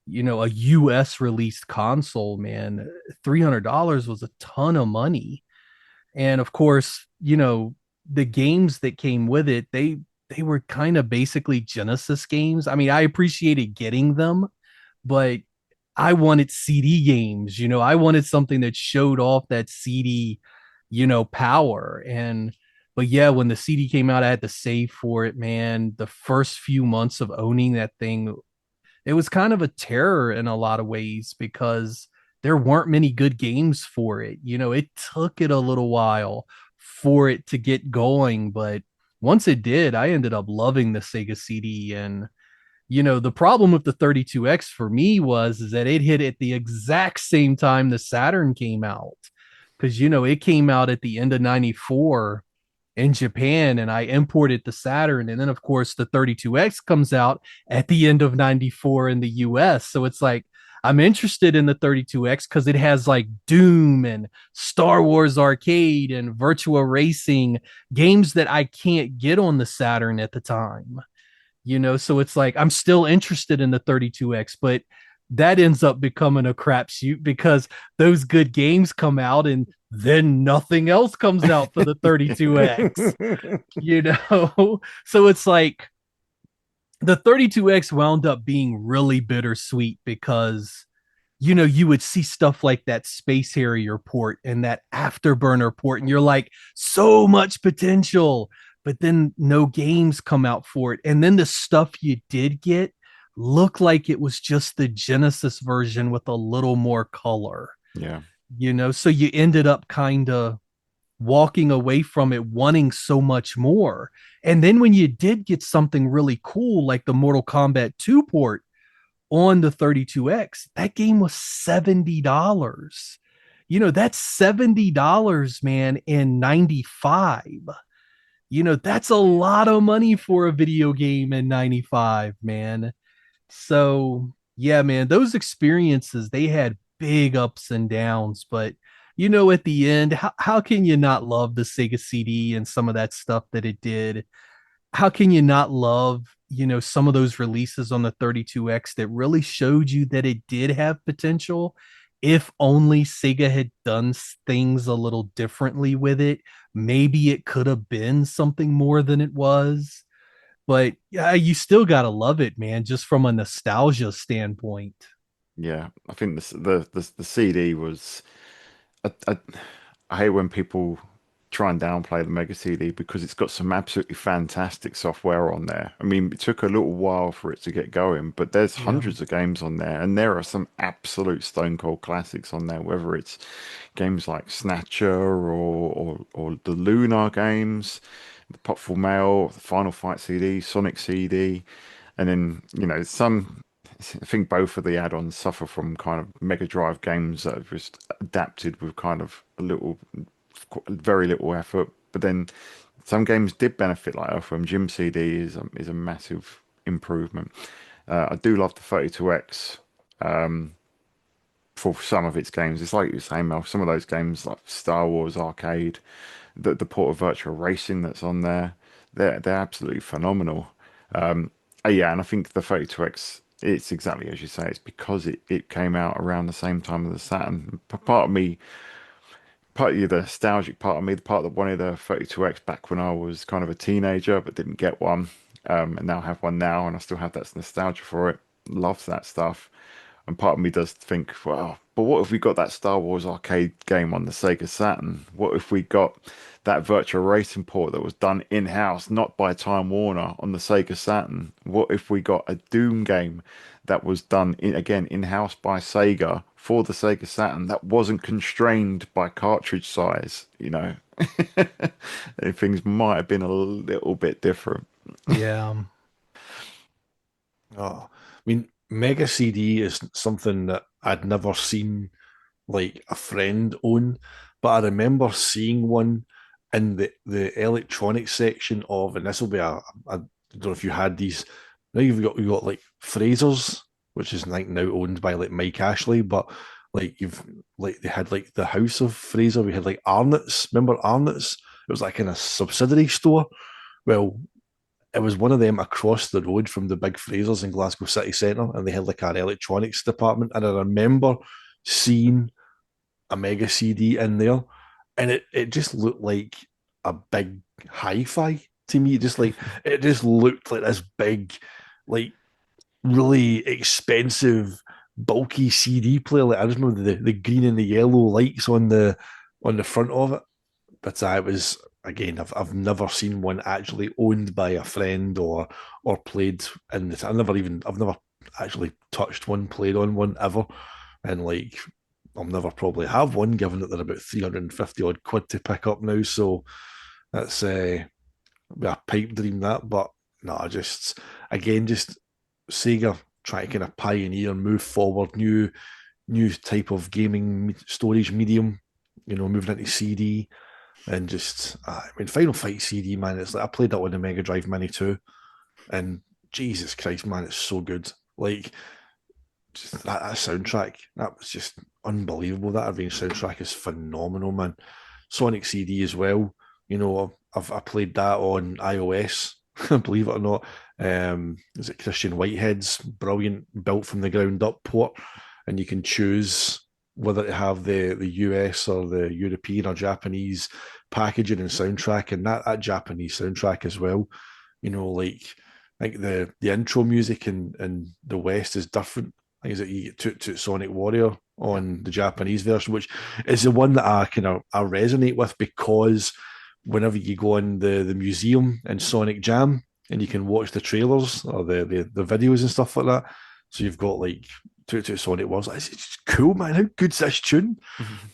US released console, man, $300 was a ton of money. And of course, the games that came with it, they were kind of basically Genesis games. I mean, I appreciated getting them, but I wanted CD games, I wanted something that showed off that CD, power. But yeah, when the CD came out, I had to save for it, man. The first few months of owning that thing, it was kind of a terror in a lot of ways because there weren't many good games for it. It took it a little while for it to get going, but once it did, I ended up loving the Sega CD. And the problem with the 32X for me was is that it hit at the exact same time the Saturn came out. Because it came out at the end of 94 in Japan, and I imported the Saturn. And then of course the 32X comes out at the end of 94 in the US. So it's like I'm interested in the 32X because it has like Doom and Star Wars Arcade and Virtua Racing games that I can't get on the Saturn at the time. So it's like I'm still interested in the 32X, but that ends up becoming a crapshoot because those good games come out and then nothing else comes out for the 32X, So it's like the 32X wound up being really bittersweet because you would see stuff like that Space Harrier port and that Afterburner port, and you're like, so much potential, but then no games come out for it. And then the stuff you did get looked like it was just the Genesis version with a little more color. Yeah. So you ended up kind of walking away from it wanting so much more. And then when you did get something really cool like the Mortal Kombat 2 port on the 32X, that game was $70. That's $70, man, in 95. That's a lot of money for a video game in 95, man. So, yeah, man, those experiences, they had big ups and downs, but at the end, how can you not love the Sega CD and some of that stuff that it did? How can you not love, some of those releases on the 32X that really showed you that it did have potential? If only Sega had done things a little differently with it, maybe it could have been something more than it was. But yeah, you still gotta love it, man, just from a nostalgia standpoint. Yeah. I think the CD was. I, I hate when people try and downplay the Mega CD because it's got some absolutely fantastic software on there. I mean, it took a little while for it to get going, but there's Yeah. hundreds of games on there, and there are some absolute stone cold classics on there, whether it's games like Snatcher or the Lunar games, the Potful Mail, the Final Fight CD, Sonic CD, and then, some. I think both of the add-ons suffer from kind of Mega Drive games that are just adapted with kind of very little effort. But then some games did benefit, like Earthworm Jim CD is a massive improvement. I do love the 32X for some of its games. It's like you were saying, Mel, some of those games like Star Wars Arcade, the port of Virtual Racing that's on there, they're absolutely phenomenal. Yeah, and I think the 32X, it's exactly as you say. It's because it came out around the same time as the Saturn. Part of me, part of the nostalgic part of me, the part that wanted a 32X back when I was kind of a teenager but didn't get one, and now have one now, and I still have that nostalgia for it. Loves that stuff. And part of me does think, well, but what if we got that Star Wars arcade game on the Sega Saturn? What if we got that virtual racing port that was done in-house, not by Time Warner, on the Sega Saturn? What if we got a Doom game that was done again in-house by Sega for the Sega Saturn that wasn't constrained by cartridge size? Things might have been a little bit different. Yeah. Oh, I mean, Mega CD is something that I'd never seen like a friend own, but I remember seeing one in the electronics section of, and this will be I don't know if you had these, Now you've got like Fraser's, which is like now owned by like Mike Ashley, but like you've like they had like the House of Fraser. We had like Arnott's. Remember Arnott's? It was like in a subsidiary store. Well, it was one of them across the road from the big Frasers in Glasgow City Centre, and they had like an electronics department. And I remember seeing a Mega CD in there, and it just looked like a big hi-fi to me. It just looked like this big, like really expensive, bulky CD player. Like I just remember the green and the yellow lights on the front of it. But I was again, I've never seen one actually owned by a friend or played in this. I've never actually touched one, played on one ever, and like I'll never probably have one, given that they're about 350 odd quid to pick up now. So that's a pipe dream that. But no, just again, just Sega trying to kind of pioneer, move forward, new type of gaming storage medium. Moving into CD and just I mean, Final Fight CD, man. It's like I played that on the Mega Drive Mini too, and Jesus Christ, man, it's so good. Like just that soundtrack, that was just unbelievable. That Arrange soundtrack is phenomenal, man. Sonic CD as well. I played that on iOS. Believe it or not, is it Christian Whitehead's brilliant built from the ground up port, and you can choose whether to have the US or the European or Japanese packaging and soundtrack, and that Japanese soundtrack as well. Like I think the intro music in the West is different. I think is that you get Toot Sonic Warrior on the Japanese version, which is the one that I resonate with, because whenever you go in the museum in Sonic Jam and you can watch the trailers or the videos and stuff like that. So you've got like Toot Sonic Wars. It's just cool, man. How good's this tune?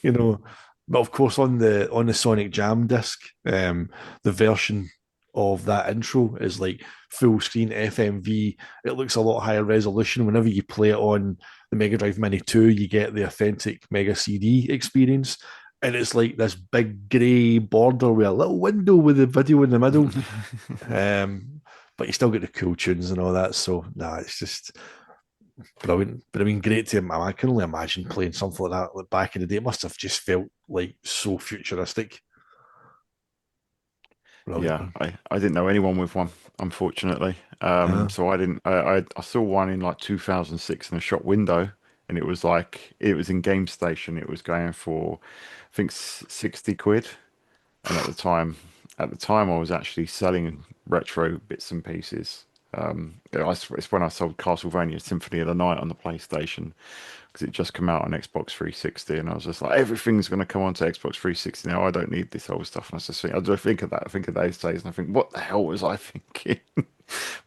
But of course on the Sonic Jam disc, the version of that intro is like full screen FMV. It looks a lot higher resolution. Whenever you play it on the Mega Drive Mini 2, you get the authentic Mega CD experience. And it's like this big grey border with a little window with the video in the middle. But you still get the cool tunes and all that. So, it's just brilliant. But I mean, great to I can only imagine playing something like that back in the day. It must have just felt like so futuristic. Brilliant. Yeah, I didn't know anyone with one, unfortunately. So I didn't. I saw one in like 2006 in a shop window, and it was in Game Station. It was going for, I think, 60 quid. And at the time, I was actually selling retro bits and pieces. It's when I sold Castlevania Symphony of the Night on the PlayStation, because it just came out on Xbox 360, and I was just like, everything's going to come onto Xbox 360 now. I don't need this old stuff. And I just think of that. I think of those days, and I think, what the hell was I thinking?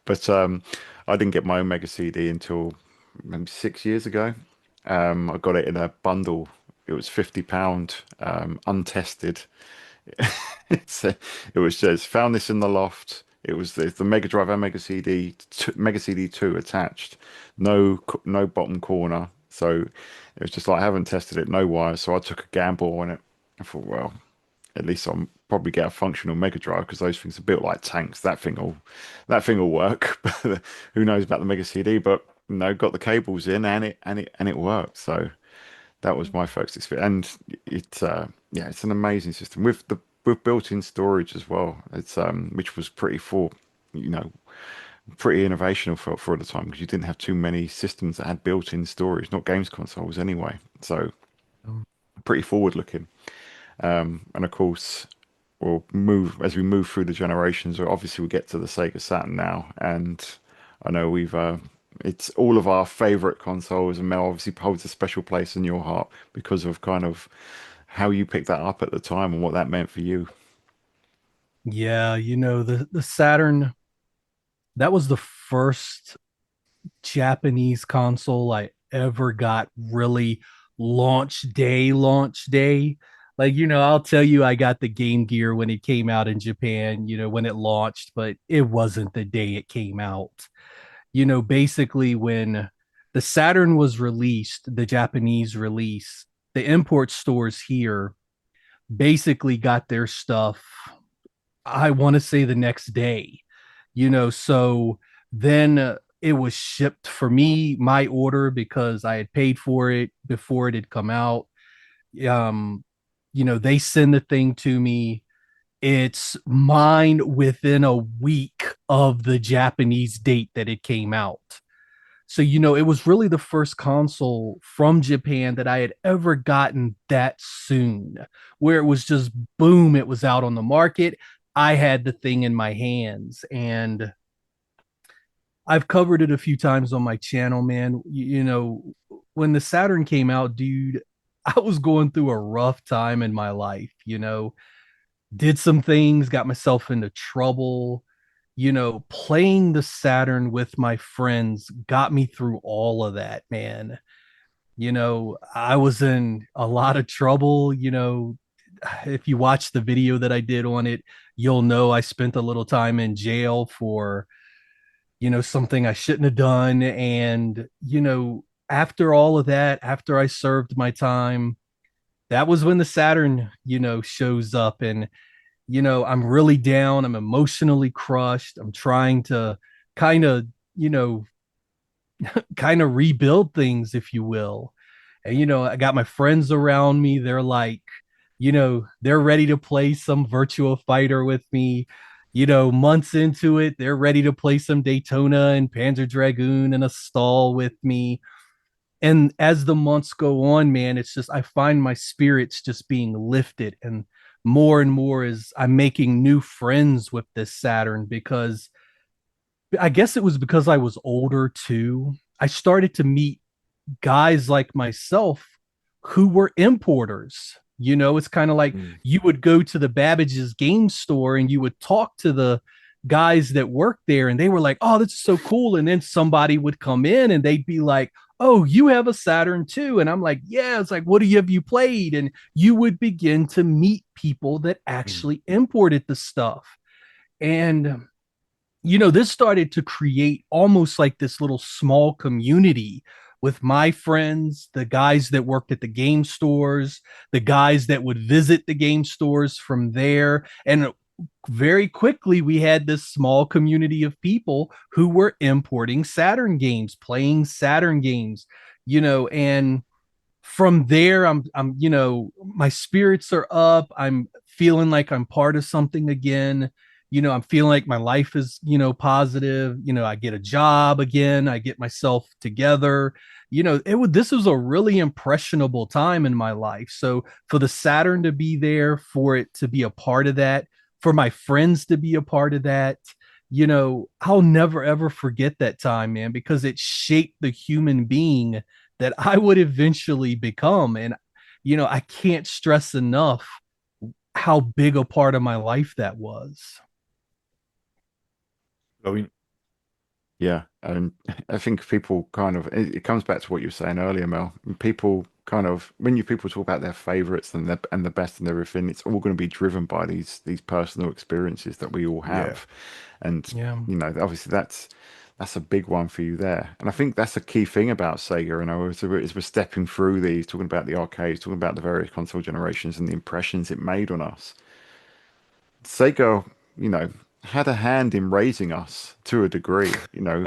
But I didn't get my own Mega CD until maybe 6 years ago. I got it in a bundle. It was £50, untested. It was just found this in the loft. It was the Mega Drive and Mega CD 2 attached. No bottom corner. So it was just like, I haven't tested it, no wires. So I took a gamble on it. I thought, well, at least I'll probably get a functional Mega Drive, because those things are built like tanks. That thing will work. But who knows about the Mega CD? But got the cables in, and it worked. So that was my first experience, and it's an amazing system with built-in storage as well. It's which was pretty innovational for the time, because you didn't have too many systems that had built-in storage, not games consoles anyway. So pretty forward-looking. And of course, we move through the generations. Obviously, we get to the Sega Saturn now, and I know it's all of our favorite consoles, and Mel obviously holds a special place in your heart because of kind of how you picked that up at the time and what that meant for you. Yeah, the Saturn, that was the first Japanese console I ever got, really launch day. Like, I'll tell you, I got the Game Gear when it came out in Japan, when it launched, but it wasn't the day it came out. Basically when the Saturn was released, the Japanese release, the import stores here basically got their stuff, I want to say the next day, so then it was shipped for me, my order, because I had paid for it before it had come out. Um, they send the thing to me. It's mine within a week of the Japanese date that it came out. So, it was really the first console from Japan that I had ever gotten that soon, where it was just boom, it was out on the market. I had the thing in my hands, and I've covered it a few times on my channel, man. When the Saturn came out, dude, I was going through a rough time in my life, did some things, got myself into trouble. Playing the Saturn with my friends got me through all of that, man. I was in a lot of trouble. If you watch the video that I did on it, you'll know I spent a little time in jail for, something I shouldn't have done. And, after all of that, after I served my time, that was when the Saturn, shows up. And I'm really down. I'm emotionally crushed. I'm trying to kind of, you know, kind of rebuild things, if you will. And, I got my friends around me. They're like, they're ready to play some Virtua Fighter with me. Months into it, they're ready to play some Daytona and Panzer Dragoon in a stall with me. And as the months go on, man, it's just I find my spirits just being lifted, and more as I'm making new friends with this Saturn, because I guess it was because I was older too. I started to meet guys like myself who were importers. It's kind of like you would go to the Babbage's game store and you would talk to the guys that worked there, and they were like, "Oh, this is so cool." And then somebody would come in and they'd be like, "Oh, you have a Saturn too?" And I'm like, "Yeah." It's like, "What have you played?" And you would begin to meet people that actually imported the stuff. And this started to create almost like this little small community with my friends, the guys that worked at the game stores, the guys that would visit the game stores from there. And very quickly, we had this small community of people who were importing Saturn games, playing Saturn games, and from there, my spirits are up. I'm feeling like I'm part of something again. I'm feeling like my life is, positive. I get a job again. I get myself together. This was a really impressionable time in my life. So for the Saturn to be there, for it to be a part of that, for my friends to be a part of that, I'll never ever forget that time, man, because it shaped the human being that I would eventually become. And, I can't stress enough how big a part of my life that was. I mean, Yeah, and I think people kind of it comes back to what you were saying earlier, Mel. People kind of when you people talk about their favorites and the best and everything, it's all going to be driven by these personal experiences that we all yeah. have, and Yeah. obviously that's a big one for you there. And I think that's a key thing about Sega. As we're stepping through these, talking about the arcades, talking about the various console generations and the impressions it made on us. Sega, had a hand in raising us to a degree,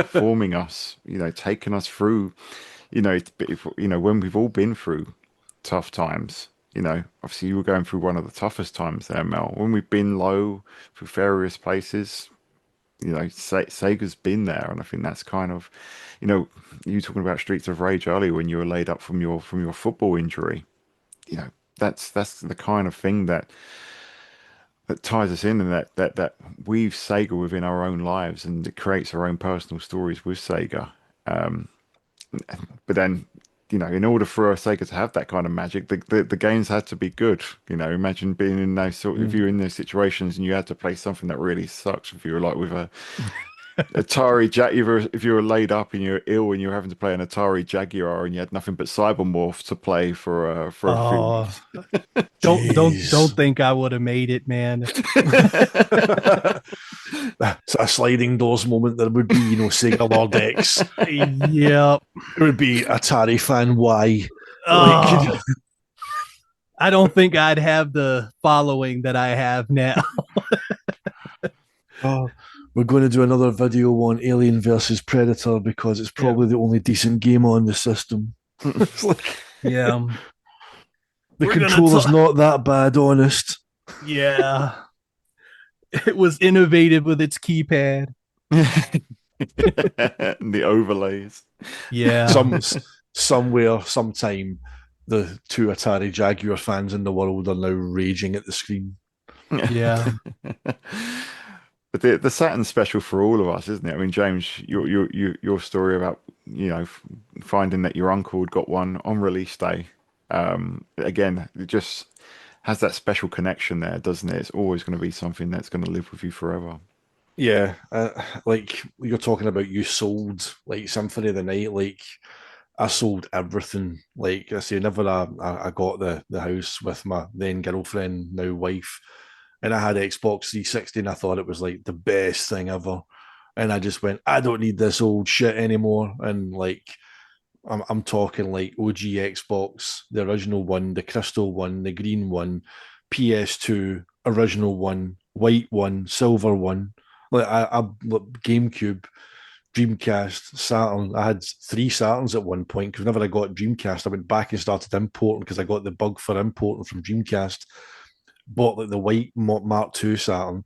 forming us, taking us through, when we've all been through tough times. Obviously you were going through one of the toughest times there, Mel. When we've been low through various places, Sega's been there, and I think that's kind of, you talking about Streets of Rage earlier when you were laid up from your football injury. That's the kind of thing that ties us in, and that weaves Sega within our own lives, and it creates our own personal stories with Sega. But then, in order for a Sega to have that kind of magic, the games had to be good. Imagine being in those if you're in those situations and you had to play something that really sucks. If you were like with a Atari if you were laid up and you're ill and you're having to play an Atari Jaguar and you had nothing but Cybermorph to play for a few Oh, months. don't think I would have made it, man. It's a sliding doors moment. There would be, Sega Lord X. Yep. It would be Atari fan Y. Oh, I don't think I'd have the following that I have now. Oh, we're going to do another video on Alien versus Predator because it's probably the only decent game on the system. It's like, Yeah. the We're gonna controller's talk- not that bad, honest. Yeah. It was innovative with its keypad. The overlays. Yeah. Somewhere, sometime, the two Atari Jaguar fans in the world are now raging at the screen. Yeah. But the Saturn's special for all of us, isn't it? I mean, James, your story about finding that your uncle had got one on release day. Again, it just has that special connection there, doesn't it? It's always going to be something that's going to live with you forever. Yeah, like you're talking about, you sold like Symphony of the Night. Like, I sold everything. Like I say, whenever I got the house with my then girlfriend, now wife, and I had Xbox 360, and I thought it was like the best thing ever. And I just went, I don't need this old shit anymore. And like, I'm talking like OG Xbox, the original one, the crystal one, the green one, PS2, original one, white one, silver one. Like I GameCube, Dreamcast, Saturn. I had 3 Saturns at one point because whenever I got Dreamcast, I went back and started importing because I got the bug for importing from Dreamcast. Bought like the white Mark II Saturn,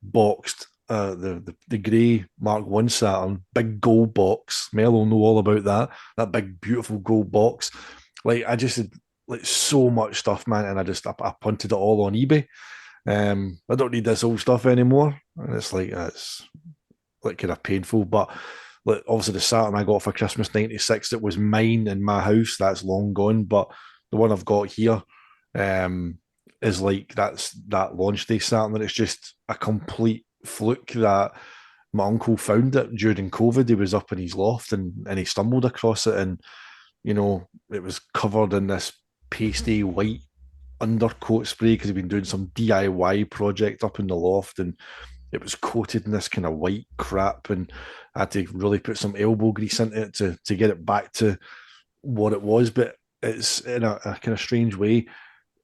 boxed the grey Mark One Saturn, big gold box. Mel will know all about that. That big beautiful gold box. Like, I just had like so much stuff, man, and I punted it all on eBay. I don't need this old stuff anymore, and it's like that's like kind of painful. But like, obviously the Saturn I got for Christmas '96, it was mine in my house. That's long gone. But the one I've got here, is like that's that launch day Saturn, and it's just a complete fluke that my uncle found it during COVID. He was up in his loft and he stumbled across it, and it was covered in this pasty white undercoat spray because he'd been doing some DIY project up in the loft, and it was coated in this kind of white crap, and I had to really put some elbow grease into it to get it back to what it was. But it's in a kind of strange way,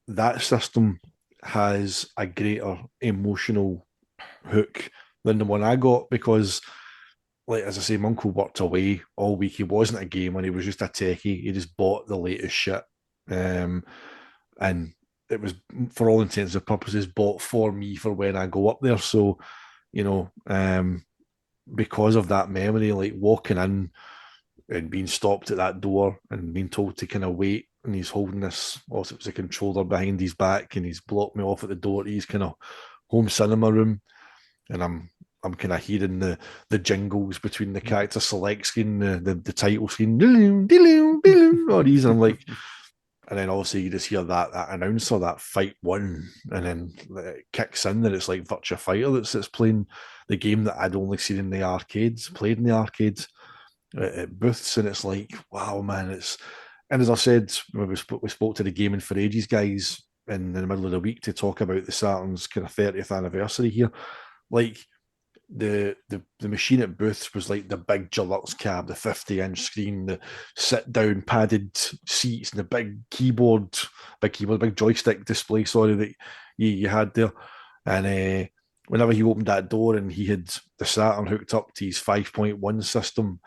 that system has a greater emotional hook than the one I got because, like, as I say, my uncle worked away all week. He wasn't a gamer, he was just a techie. He just bought the latest shit. And it was, for all intents and purposes, bought for me for when I go up there. So, because of that memory, like walking in and being stopped at that door and being told to kind of wait, and he's holding this, also it was a controller behind his back, and he's blocked me off at the door to his kind of home cinema room, and I'm kind of hearing the jingles between the character select screen, the title screen, all these, and I'm like, and then obviously you just hear that announcer, that fight one, and then it kicks in, and it's like Virtua Fighter that's playing the game that I'd only seen in the arcades, played in the arcades at booths, and it's like, wow, man, and as I said, we spoke to the Gaming for Ages guys in the middle of the week to talk about the Saturn's kind of 30th anniversary here. Like, the machine at booths was like the big deluxe cab, the 50-inch screen, the sit-down padded seats, and the big joystick display, sorry, that you had there. And whenever he opened that door and he had the Saturn hooked up to his 5.1 system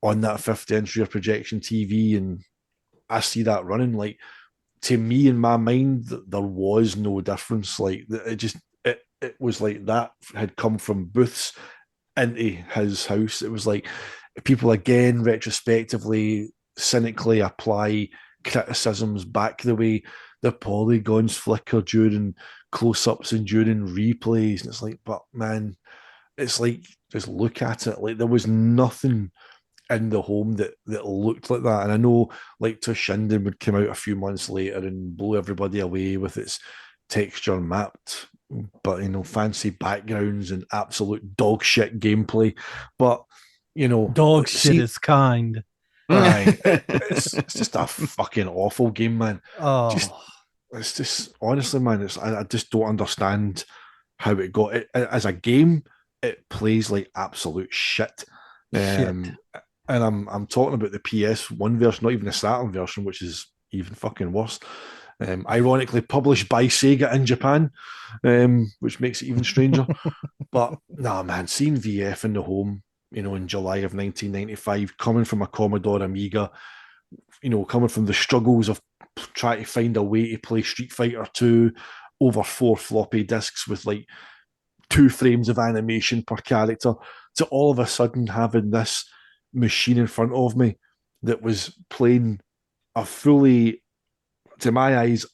on that 50-inch rear projection TV, and I see that running, like, to me, in my mind, there was no difference. Like, it was like that had come from booths into his house. It was like people, again, retrospectively, cynically apply criticisms back the way the polygons flicker during close-ups and during replays. And it's like, but man, it's like, just look at it. Like, there was nothing in the home that looked like that. And I know, like, Toshinden would come out a few months later and blow everybody away with its texture mapped, but fancy backgrounds and absolute dog shit gameplay. But Dog shit is kind. Right, it's just a fucking awful game, man. Oh, It's just, honestly, man, I just don't understand how it got it as a game. It plays like absolute shit. shit. And I'm talking about the PS1 version, not even the Saturn version, which is even fucking worse. Ironically published by Sega in Japan, which makes it even stranger. But nah, man, seeing VF in the home, in July of 1995, coming from a Commodore Amiga, coming from the struggles of trying to find a way to play Street Fighter 2 over 4 floppy disks with like 2 frames of animation per character, to all of a sudden having this machine in front of me that was playing a fully, to my eyes,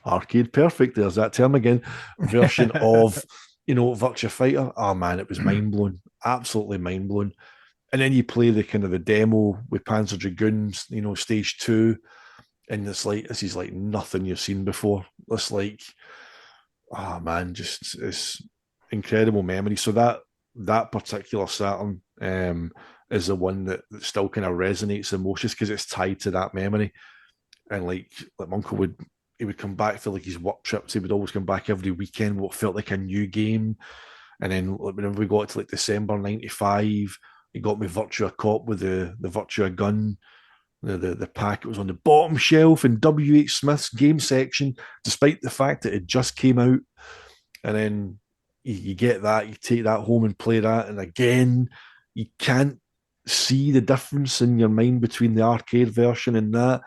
arcade perfect, there's that term again, version of, Virtua Fighter. Oh man, it was mind blowing, absolutely mind blowing. And then you play the kind of the demo with Panzer Dragoons, stage 2, and it's like, this is like nothing you've seen before. It's like, oh man, just it's incredible memory. So that particular Saturn is the one that still kind of resonates the most, just because it's tied to that memory. And like my uncle would come back for like his work trips. He would always come back every weekend, what felt like a new game. And then whenever we got to like December 95, he got me Virtua Cop with the Virtua gun. The pack, it was on the bottom shelf in W.H. Smith's game section, despite the fact that it just came out. And then you get that, you take that home and play that. And again, you can't see the difference in your mind between the arcade version and that.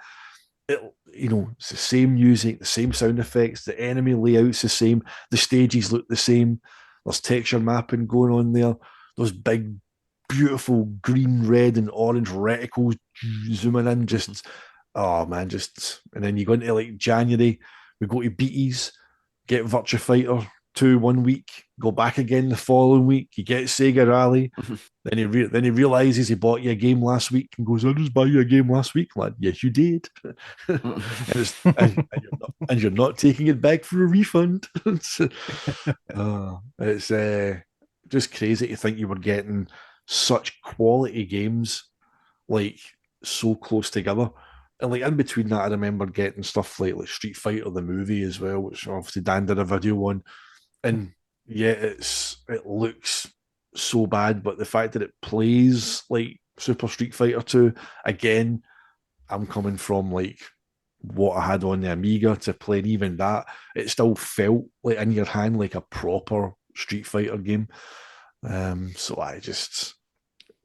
It's the same music, the same sound effects, the enemy layout's the same, the stages look the same, there's texture mapping going on there, those big, beautiful green, red, and orange reticles zooming in, just, oh man, and then you go into like January, we go to Beaties, get Virtua Fighter 2 1 week, go back again the following week, you get Sega Rally, then he realizes he bought you a game last week and goes, I just buy you a game last week, lad. Yes, you did. and you're not taking it back for a refund. It's just crazy to think you were getting such quality games like so close together. And like in between that, I remember getting stuff like Street Fighter the movie as well, which obviously Dan did a video on. And yeah, it looks so bad, but the fact that it plays like Super Street Fighter 2, again, I'm coming from like what I had on the Amiga to play, and even that, it still felt like in your hand like a proper Street Fighter game. So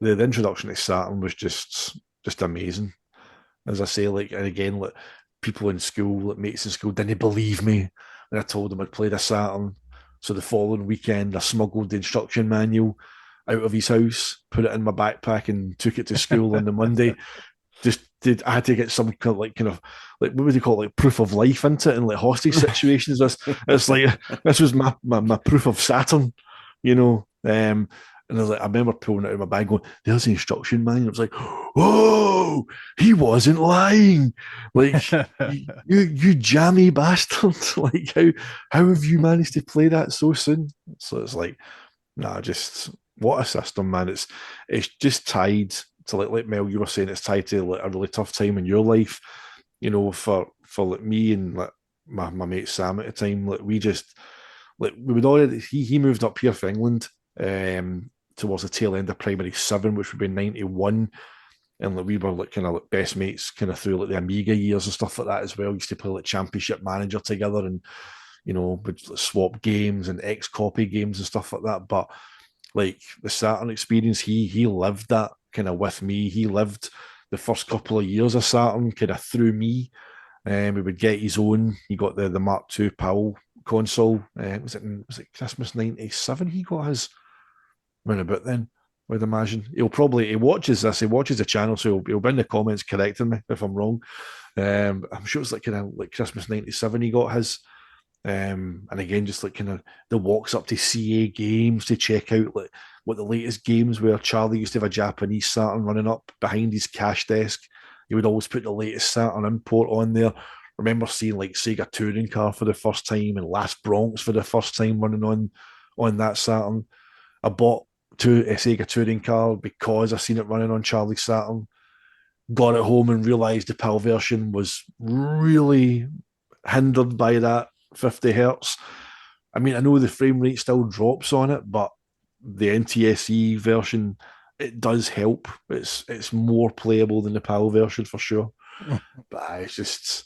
the introduction to Saturn was just amazing. As I say, like, and again, like people in school, like mates in school, didn't believe me when I told them I'd played a Saturn. So the following weekend, I smuggled the instruction manual out of his house, put it in my backpack, and took it to school on the Monday. I had to get some kind of what would you call it, like proof of life into it, in like hostage situations. It's like this was my proof of Saturn, And I remember pulling it out of my bag, going, "There's the instruction manual." It was like, "Oh, he wasn't lying! Like you jammy bastard! Like how have you managed to play that so soon?" So it's like, nah, just what a system, man! It's just tied to like Mel, you were saying, it's tied to like a really tough time in your life, for like me and like my mate Sam at the time. Like we just we would already he moved up here for England. Towards the tail end of primary 7, which would be 91, and like we were like kind of like best mates kind of through like the Amiga years and stuff like that as well. We used to play like Championship Manager together, and we'd swap games and X-copy games and stuff like that. But like the Saturn experience, he lived that kind of with me. He lived the first couple of years of Saturn kind of through me. We would get his own. He got the Mark II PAL console. Was it Christmas 97 he got his? Round about then, I would imagine. He watches this, he watches the channel, so he'll be in the comments correcting me if I'm wrong. I'm sure it's like kind of like Christmas 97 he got his. And again, just like kind of the walks up to CA Games to check out like what the latest games were. Charlie used to have a Japanese Saturn running up behind his cash desk. He would always put the latest Saturn import on there. Remember seeing like Sega Touring Car for the first time and Last Bronx for the first time running on that Saturn. I bought a Sega Touring Car because I seen it running on Charlie's Saturn. Got it home and realised the PAL version was really hindered by that 50 hertz. I mean, I know the frame rate still drops on it, but the NTSC version, it does help. It's more playable than the PAL version for sure. But it's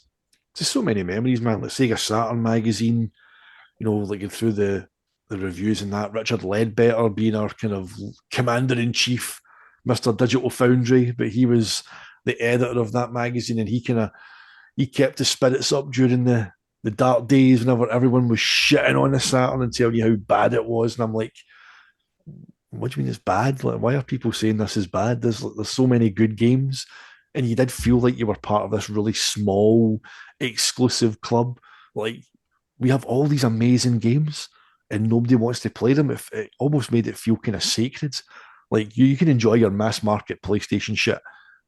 just so many memories, man. Like Sega Saturn magazine, like through the reviews and that, Richard Ledbetter being our kind of commander in chief, Mr. Digital Foundry, but he was the editor of that magazine, and he kept the spirits up during the dark days whenever everyone was shitting on the Saturn and telling you how bad it was. And I'm like, what do you mean it's bad? Like, why are people saying this is bad? There's so many good games, and you did feel like you were part of this really small, exclusive club. Like, we have all these amazing games, and nobody wants to play them. If it almost made it feel kind of sacred, like you can enjoy your mass market PlayStation shit.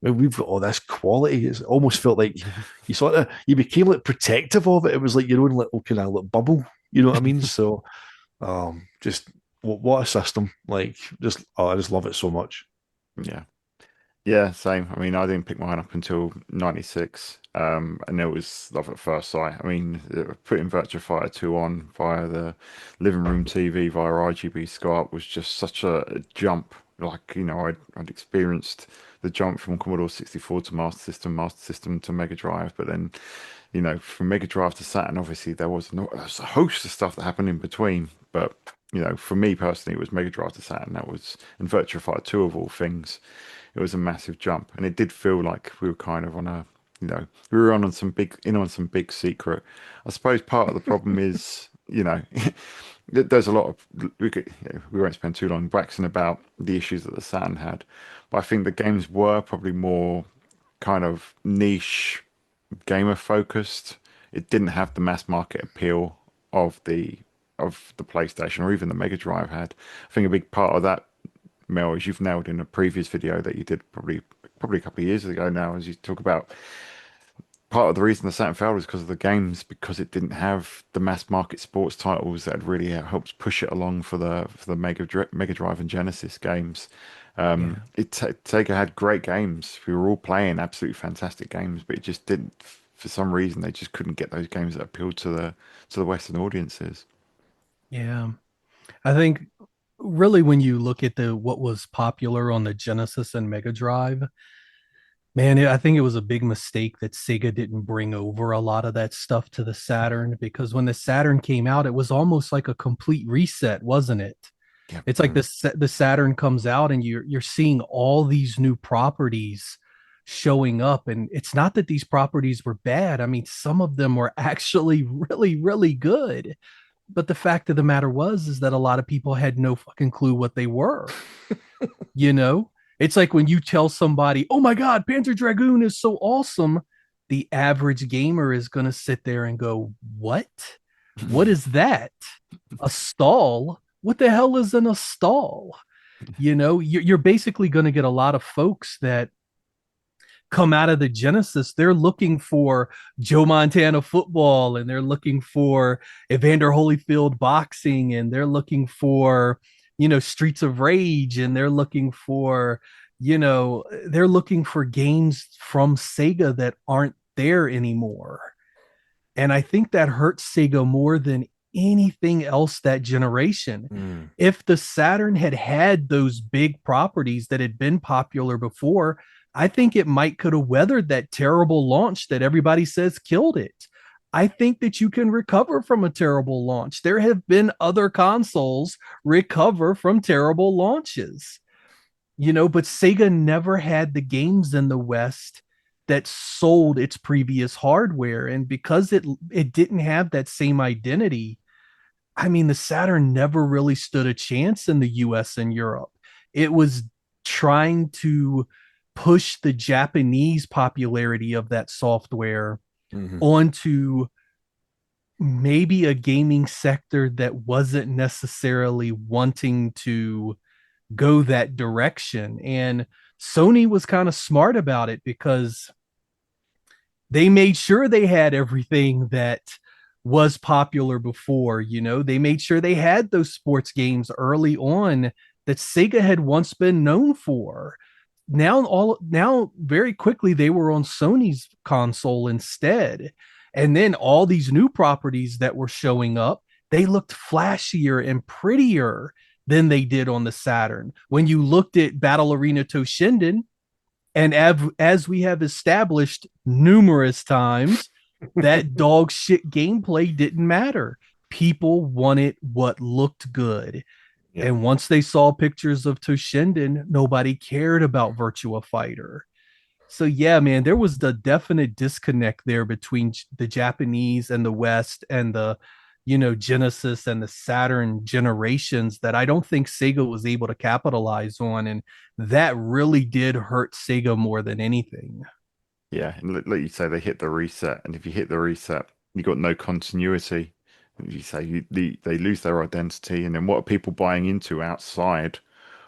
I mean, we've got all this quality. It almost felt like you became like protective of it. It was like your own little kind of like bubble. You know what I mean? So, just what a system! Like, I just love it so much. Yeah. Yeah, same. I mean, I didn't pick mine up until '96, and it was love at first sight. I mean, putting Virtua Fighter 2 on via the living room TV via RGB SCART was just such a jump. Like, I'd experienced the jump from Commodore 64 to Master System to Mega Drive, but then, from Mega Drive to Saturn, obviously there was a host of stuff that happened in between. But, for me personally, it was Mega Drive to Saturn. And Virtua Fighter 2 of all things. It was a massive jump, and it did feel like we were kind of we were on some big secret. I suppose part of the problem is, there's a lot of we won't spend too long waxing about the issues that the Saturn had, but I think the games were probably more kind of niche gamer focused. It didn't have the mass market appeal of the PlayStation or even the Mega Drive had. I think a big part of that, Mel, as you've nailed in a previous video that you did probably a couple of years ago now, as you talk about part of the reason the Saturn failed was because of the games, because it didn't have the mass market sports titles that had really helped push it along for the Mega Drive and Genesis games. Sega had great games. We were all playing absolutely fantastic games, but it just didn't. For some reason, they just couldn't get those games that appealed to the Western audiences. Yeah, I think really when you look at what was popular on the Genesis and Mega Drive, man, I think it was a big mistake that Sega didn't bring over a lot of that stuff to the Saturn, because when the Saturn came out, it was almost like a complete reset, wasn't it? Yep. It's like the Saturn comes out and you're seeing all these new properties showing up, and it's not that these properties were bad. I mean, some of them were actually really, really good. But the fact of the matter is that a lot of people had no fucking clue what they were. It's like when you tell somebody, oh my God, Panzer Dragoon is so awesome. The average gamer is going to sit there and go, what? What is that? A stall? What the hell is in a stall? You're basically going to get a lot of folks that come out of the Genesis. They're looking for Joe Montana football, and they're looking for Evander Holyfield boxing, and they're looking for, Streets of Rage, and they're looking for, games from Sega that aren't there anymore. And I think that hurts Sega more than anything else that generation. If the Saturn had those big properties that had been popular before, I think it could have weathered that terrible launch that everybody says killed it. I think that you can recover from a terrible launch. There have been other consoles recover from terrible launches, but Sega never had the games in the West that sold its previous hardware. And because it didn't have that same identity, I mean, the Saturn never really stood a chance in the US and Europe. It was trying to push the Japanese popularity of that software onto maybe a gaming sector that wasn't necessarily wanting to go that direction. And Sony was kind of smart about it, because they made sure they had everything that was popular before. They made sure they had those sports games early on that Sega had once been known for. Now very quickly they were on Sony's console instead. And then all these new properties that were showing up, they looked flashier and prettier than they did on the Saturn. When you looked at Battle Arena Toshinden, and as we have established numerous times, that dog shit gameplay didn't matter. People wanted what looked good. Yeah. And once they saw pictures of Toshinden, nobody cared about Virtua Fighter. So yeah, man, there was the definite disconnect there between the Japanese and the West and the, Genesis and the Saturn generations that I don't think Sega was able to capitalize on. And that really did hurt Sega more than anything. Yeah, and like you say, they hit the reset, and if you hit the reset, you got no continuity. You say they lose their identity, and then what are people buying into outside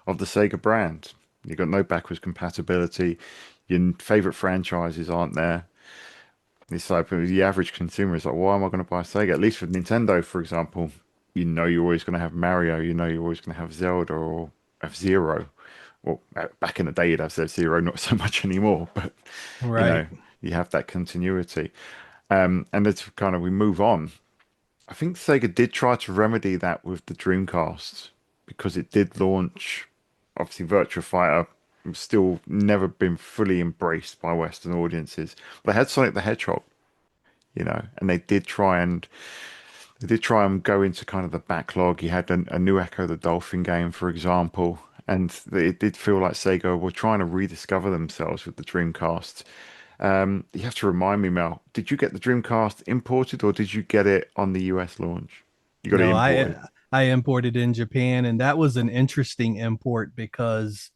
of the Sega brand? You got no backwards compatibility. Your favorite franchises aren't there. It's like the average consumer is like, why am I going to buy a Sega? At least with Nintendo, for example, you're always going to have Mario. You're always going to have Zelda or F-Zero. Well, back in the day, you'd have F-Zero, not so much anymore, but you Right. know, you have that continuity. And as kind of we move on, I think Sega did try to remedy that with the Dreamcast because it did launch, obviously, Virtua Fighter still never been fully embraced by Western audiences. But they had Sonic the Hedgehog, and they did try and go into kind of the backlog. You had a new Echo the Dolphin game, for example, and it did feel like Sega were trying to rediscover themselves with the Dreamcast. You have to remind me, Mel, did you get the Dreamcast imported or did you get it on the US launch? You got it No, imported. I imported in Japan, and that was an interesting import because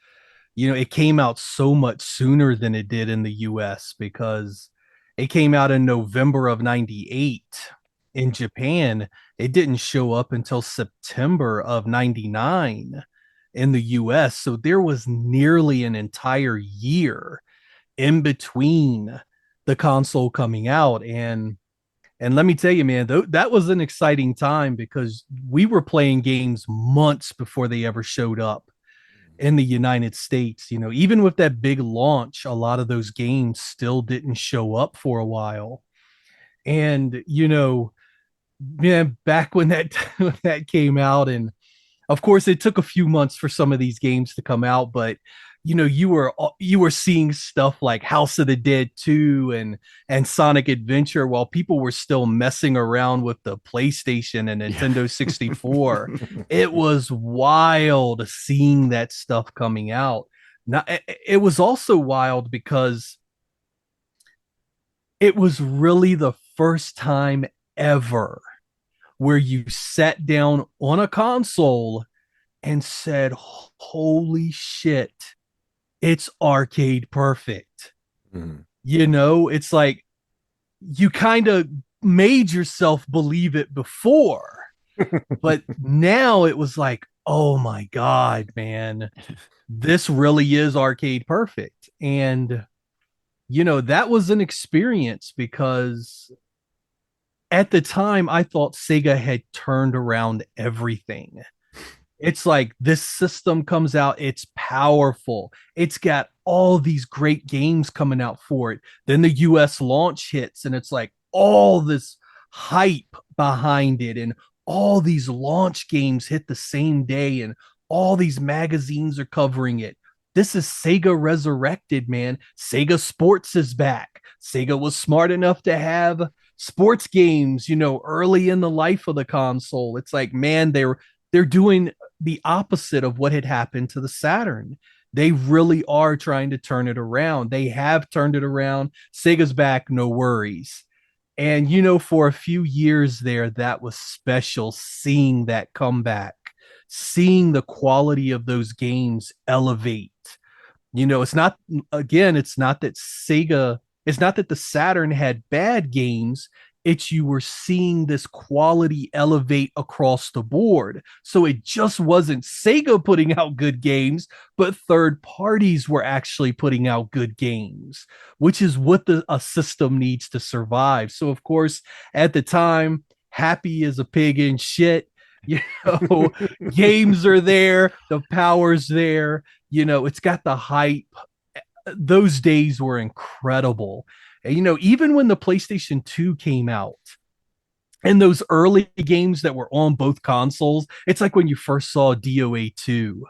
it came out so much sooner than it did in the US because it came out in November of 98 in Japan. It didn't show up until September of 99 in the US. So there was nearly an entire year in between the console coming out. And let me tell you, man, that was an exciting time because we were playing games months before they ever showed up in the United States. Even with that big launch, a lot of those games still didn't show up for a while. And, man, back when that when that came out, and of course it took a few months for some of these games to come out, but you were seeing stuff like House of the Dead 2 and Sonic Adventure while people were still messing around with the PlayStation and Yeah. Nintendo 64. It was wild seeing that stuff coming out. Now, it was also wild because it was really the first time ever where you sat down on a console and said, holy shit, it's arcade perfect. Mhm. It's like you kind of made yourself believe it before, but now it was like, oh my God, man, this really is arcade perfect. And, that was an experience because at the time I thought Sega had turned around everything. It's like this system comes out, it's powerful. It's got all these great games coming out for it. Then the US launch hits, and it's like all this hype behind it, and all these launch games hit the same day, and all these magazines are covering it. This is Sega resurrected, man. Sega Sports is back. Sega was smart enough to have sports games, early in the life of the console. It's like, man, they're doing the opposite of what had happened to the Saturn. They really are trying to turn it around. They have turned it around. Sega's back, no worries. And for a few years there, that was special seeing that comeback, seeing the quality of those games elevate. It's not, again, it's not that the Saturn had bad games. It's you were seeing this quality elevate across the board. So it just wasn't Sega putting out good games, but third parties were actually putting out good games, which is what a system needs to survive. So, of course, at the time, happy as a pig in shit. You know, games are there, the power's there, it's got the hype. Those days were incredible. And, even when the PlayStation 2 came out and those early games that were on both consoles, it's like when you first saw DOA 2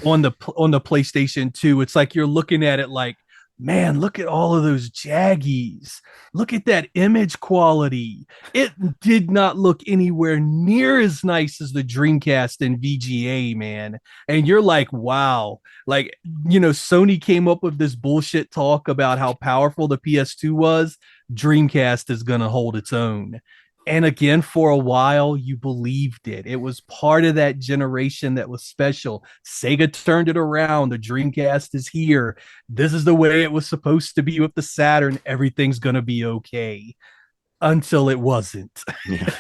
on the PlayStation 2, it's like you're looking at it like man, look at all of those jaggies. Look at that image quality. It did not look anywhere near as nice as the Dreamcast and VGA, man. And you're like, wow. Like, Sony came up with this bullshit talk about how powerful the PS2 was. Dreamcast is going to hold its own. And again, for a while, you believed it. It was part of that generation that was special. Sega turned it around. The Dreamcast is here. This is the way it was supposed to be with the Saturn. Everything's going to be okay until it wasn't. Yeah.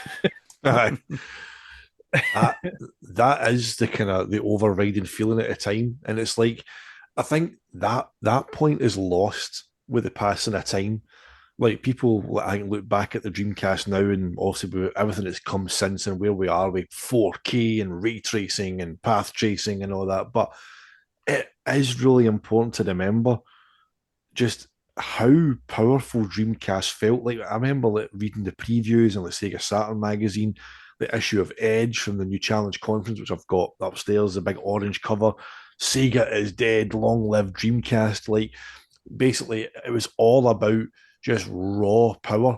that, that is the kind of the overriding feeling at the time. And it's like, I think that point is lost with the passing of time. Like people, I can look back at the Dreamcast now, and also with everything that's come since, and where we are with 4K and ray tracing and path tracing and all that. But it is really important to remember just how powerful Dreamcast felt. Like I remember like reading the previews and like Sega Saturn magazine, the issue of Edge from the new Challenge Conference, which I've got upstairs, the big orange cover. Sega is dead, long live Dreamcast. Like basically, it was all about just raw power.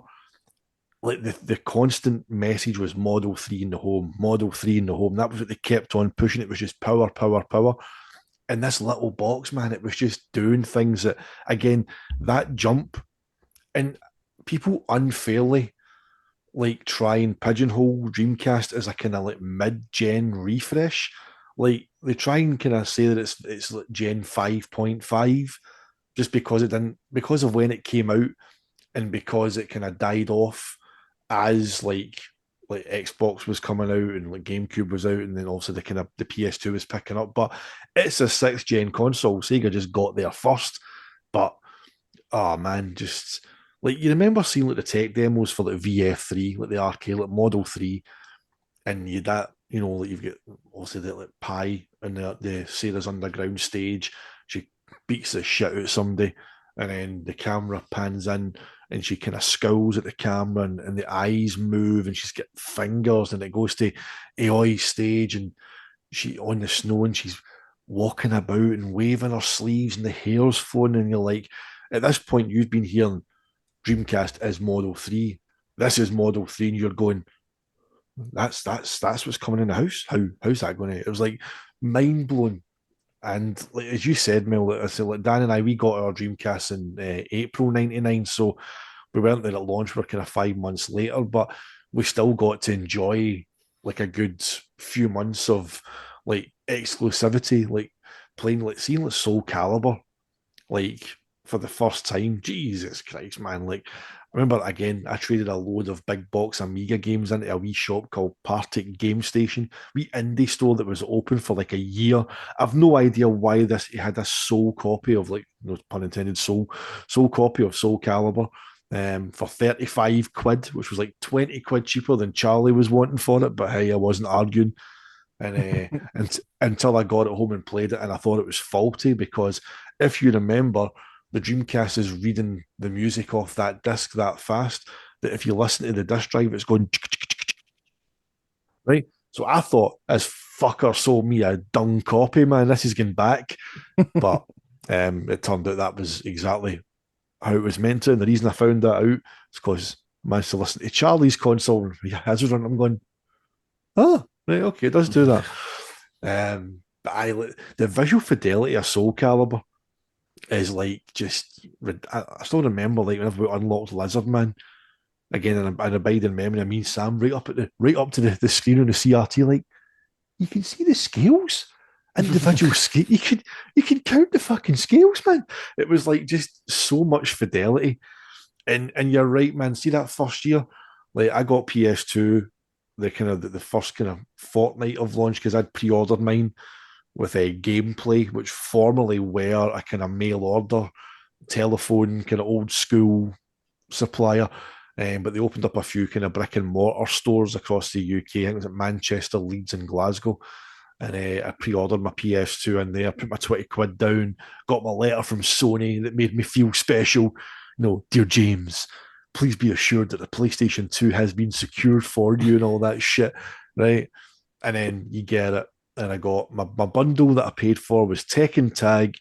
Like the constant message was Model 3 in the home, Model 3 in the home. That was what they kept on pushing. It was just power, power, power. In this little box, man, it was just doing things that, again, that jump, and people unfairly like try and pigeonhole Dreamcast as a kind of like mid-gen refresh. Like they try and kind of say that it's like Gen 5.5 just because it didn't, because of when it came out, and because it kind of died off as like Xbox was coming out and like GameCube was out, and then also the kind of the PS2 was picking up. But it's a 6th-gen console. Sega just got there first. But oh man, just like you remember seeing like the tech demos for like VF3, like the arcade, like Model 3, and you that, like you've got also the like Pi and the Sarah's Underground stage. She beats the shit out of somebody, and then the camera pans in and she kind of scowls at the camera, and the eyes move, and she's got fingers, and it goes to Aoi's stage, and she on the snow, and she's walking about and waving her sleeves, and the hair's flowing, and you're like, at this point you've been hearing Dreamcast is Model 3. This is Model 3, and you're going, that's what's coming in the house. How's that going to? It was like mind blowing. And like as you said, Mel, like I said, like Dan and I, we got our Dreamcast in April '99, so we weren't there at launch. We're kind of 5 months later, but we still got to enjoy like a good few months of like exclusivity, like playing, like seeing like Soul Calibur, like for the first time. Jesus Christ, man! Like I remember again, I traded a load of big box Amiga games into a wee shop called Partick Game Station, wee indie store that was open for like a year. I've no idea why it had a soul copy of, like, no pun intended, soul copy of Soul Calibur. For 35 quid, which was like 20 quid cheaper than Charlie was wanting for it. But hey, I wasn't arguing. And until I got it home and played it, and I thought it was faulty, because if you remember, the Dreamcast is reading the music off that disc that fast that if you listen to the disc drive, it's going right. So I thought, this fucker sold me a dung copy, man. This is going back. But it turned out that was exactly how it was meant to. And the reason I found that out is because I managed to listen to Charlie's console and I'm going, oh, right, okay, it does do that. But the visual fidelity of Soul Calibur is like just, I still remember like whenever we unlocked Lizardman again in a abiding memory. I mean, Sam right up to the screen on the CRT, like you can see the scales, individual scale. You can count the fucking scales, man. It was like just so much fidelity, and you're right, man. See that first year, like I got PS2, the kind of the first kind of fortnight of launch, because I'd pre-ordered mine with a gameplay, which formerly were a kind of mail order telephone kind of old school supplier. But they opened up a few kind of brick and mortar stores across the UK. I think it was at Manchester, Leeds, and Glasgow. And I pre-ordered my PS2 in there, put my 20 quid down, got my letter from Sony that made me feel special. Dear James, please be assured that the PlayStation 2 has been secured for you and all that shit, right? And then you get it. And I got my bundle that I paid for was Tekken Tag,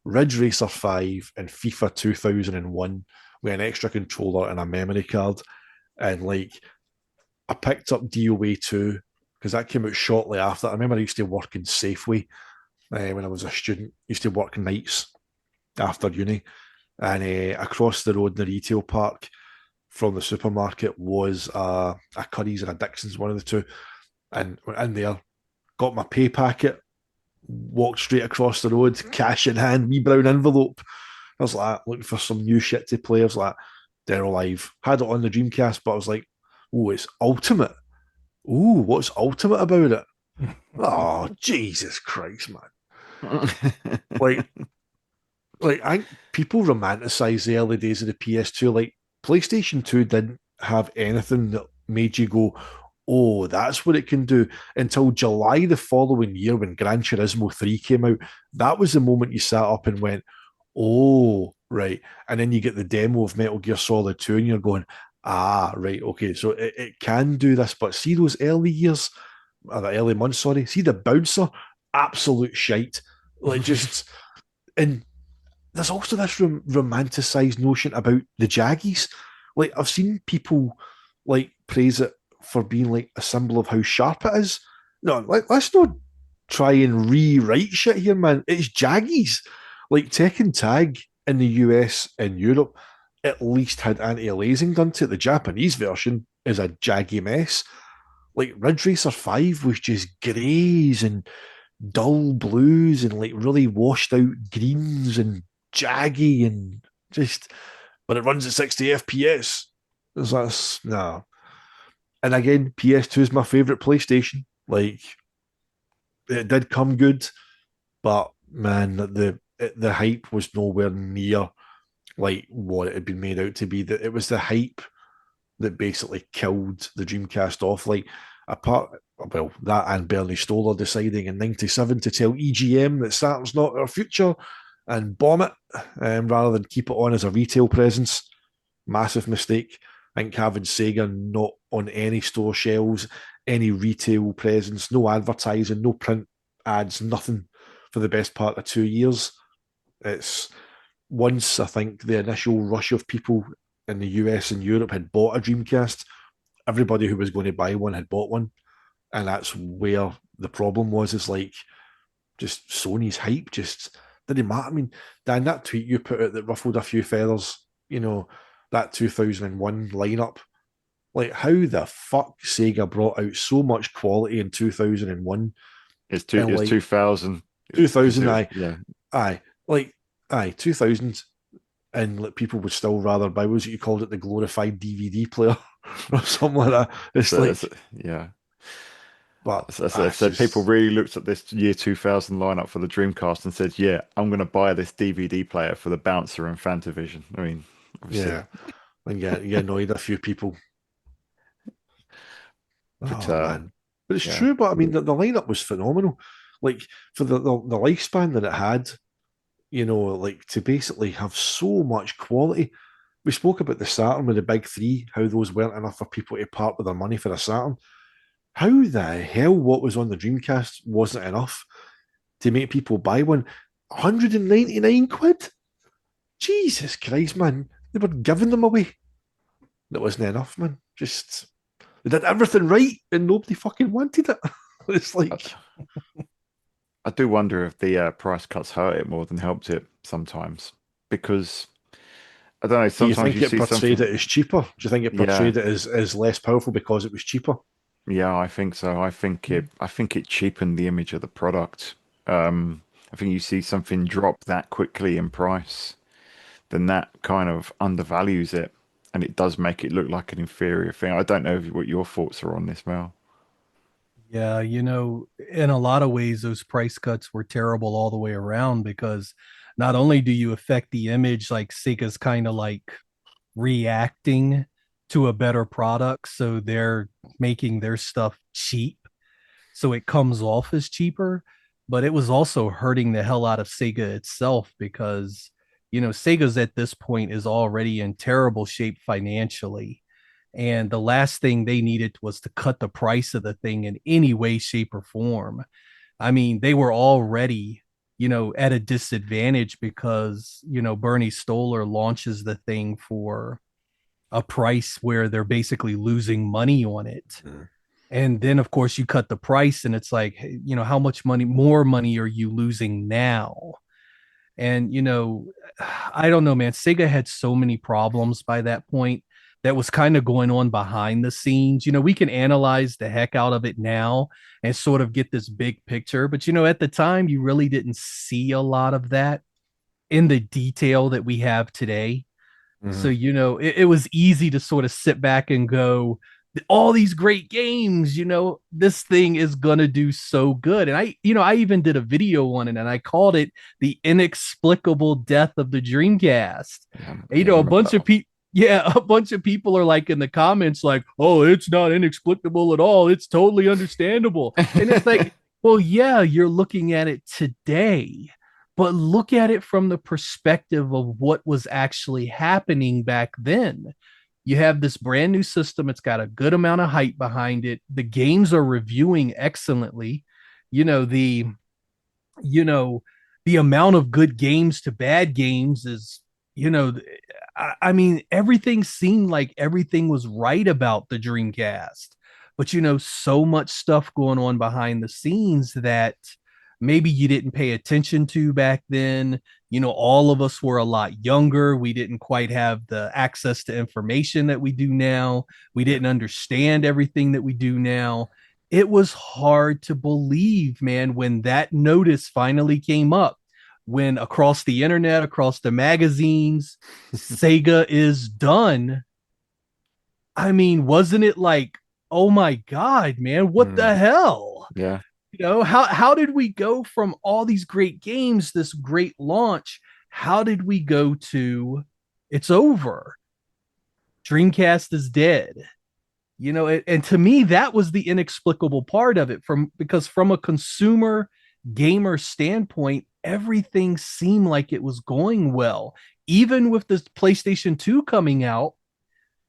Ridge Racer 5 and FIFA 2001 with an extra controller and a memory card. And like, I picked up DOA 2 because that came out shortly after. I remember I used to work in Safeway when I was a student. I used to work nights after uni. And across the road in the retail park from the supermarket was a Curry's and a Dixon's, one of the two. And went in there, got my pay packet, walked straight across the road, cash in hand, wee brown envelope. I was like, looking for some new shit to play. I was like, Dead or Alive. Had it on the Dreamcast, but I was like, oh, it's Ultimate. Ooh, what's Ultimate about it? Oh, Jesus Christ, man. like, I think people romanticize the early days of the PS2. Like, PlayStation 2 didn't have anything that made you go, oh, that's what it can do, until July the following year when Gran Turismo 3 came out. That was the moment you sat up and went, oh, right. And then you get the demo of Metal Gear Solid 2 and you're going, ah, right, okay, so it can do this. But see those early years, or the early months, sorry, see the bouncer, absolute shite. Like, just, and there's also this romanticized notion about the Jaggies. Like, I've seen people like praise it for being like a symbol of how sharp it is. No, like, let's not try and rewrite shit here, man. It's Jaggies. Like, Tekken Tag in the US and Europe at least had anti-aliasing done to it. The Japanese version is a jaggy mess. Like, Ridge Racer 5 was just greys and dull blues and like really washed out greens and jaggy and just, but it runs at 60 FPS. It's like, nah. And again, PS2 is my favorite PlayStation. Like, it did come good, but man, the hype was nowhere near like what it had been made out to be. That it was the hype that basically killed the Dreamcast off. Like, apart, well, that and Bernie Stoller deciding in '97 to tell EGM that Saturn's not our future and bomb it, rather than keep it on as a retail presence. Massive mistake. I think having Sega not on any store shelves, any retail presence, no advertising, no print ads, nothing for the best part of 2 years. It's once I think the initial rush of people in the US and Europe had bought a Dreamcast, everybody who was going to buy one had bought one. And that's where the problem was, is like, just Sony's hype just didn't matter. I mean, Dan, that tweet you put out that ruffled a few feathers, that 2001 lineup, like, how the fuck Sega brought out so much quality in 2001? It's 2000. 2000, aye. Yeah. Aye. Like, aye, 2000. And like, people would still rather buy, what was it you called it, the glorified DVD player or something like that. Yeah. But as I said, people really looked at this year 2000 lineup for the Dreamcast and said, yeah, I'm going to buy this DVD player for the Bouncer and Fantavision. I mean, obviously. Yeah. And you annoyed a few people. But, man. But it's true, but I mean, the lineup was phenomenal. Like, for the lifespan that it had, like, to basically have so much quality. We spoke about the Saturn with the big three, how those weren't enough for people to part with their money for a Saturn. How the hell what was on the Dreamcast wasn't enough to make people buy one? 199 quid? Jesus Christ, man. They were giving them away. That wasn't enough, man. Just, they did everything right and nobody fucking wanted it. It's like, I do wonder if the price cuts hurt it more than helped it sometimes, because I don't know. Sometimes do you think it portrayed it as cheaper? Do you think it portrayed it as less powerful because it was cheaper? Yeah, I think so. I think it cheapened the image of the product. I think you see something drop that quickly in price, then that kind of undervalues it, and it does make it look like an inferior thing. I don't know what your thoughts are on this, Mel. Yeah, in a lot of ways, those price cuts were terrible all the way around, because not only do you affect the image, like Sega's kind of like reacting to a better product, so they're making their stuff cheap, so it comes off as cheaper, but it was also hurting the hell out of Sega itself, because Sega's at this point is already in terrible shape financially, and the last thing they needed was to cut the price of the thing in any way, shape, or form. I mean, they were already at a disadvantage because, Bernie Stoller launches the thing for a price where they're basically losing money on it. Mm. And then, of course, you cut the price, and it's like, hey, how much more money are you losing now? And, I don't know, man. Sega had so many problems by that point that was kind of going on behind the scenes. We can analyze the heck out of it now and sort of get this big picture. But, at the time, you really didn't see a lot of that in the detail that we have today. So, Mhm. it was easy to sort of sit back and go, all these great games, this thing is going to do so good. And I even did a video on it and I called it the inexplicable death of the Dreamcast. Yeah, And, yeah, I a remember bunch that of one. people, yeah, a bunch of people are like in the comments, like, oh, it's not inexplicable at all. It's totally understandable. And it's like, well, yeah, you're looking at it today, but look at it from the perspective of what was actually happening back then. You have this brand new system. It's got a good amount of hype behind it. The games are reviewing excellently. You know, the you know, the amount of good games to bad games is, you know, I mean, everything seemed like everything was right about the Dreamcast, but so much stuff going on behind the scenes that maybe you didn't pay attention to back then. All of us were a lot younger. We didn't quite have the access to information that we do now. We didn't understand everything that we do now. It was hard to believe, man, when that notice finally came up, when across the internet, across the magazines, Sega is done. I mean, wasn't it like, oh my God, man, what Mm. the hell? Yeah. How did we go from all these great games, this great launch? How did we go to it's over? Dreamcast is dead. And to me, that was the inexplicable part of it, because from a consumer gamer standpoint, everything seemed like it was going well. Even with the PlayStation 2 coming out,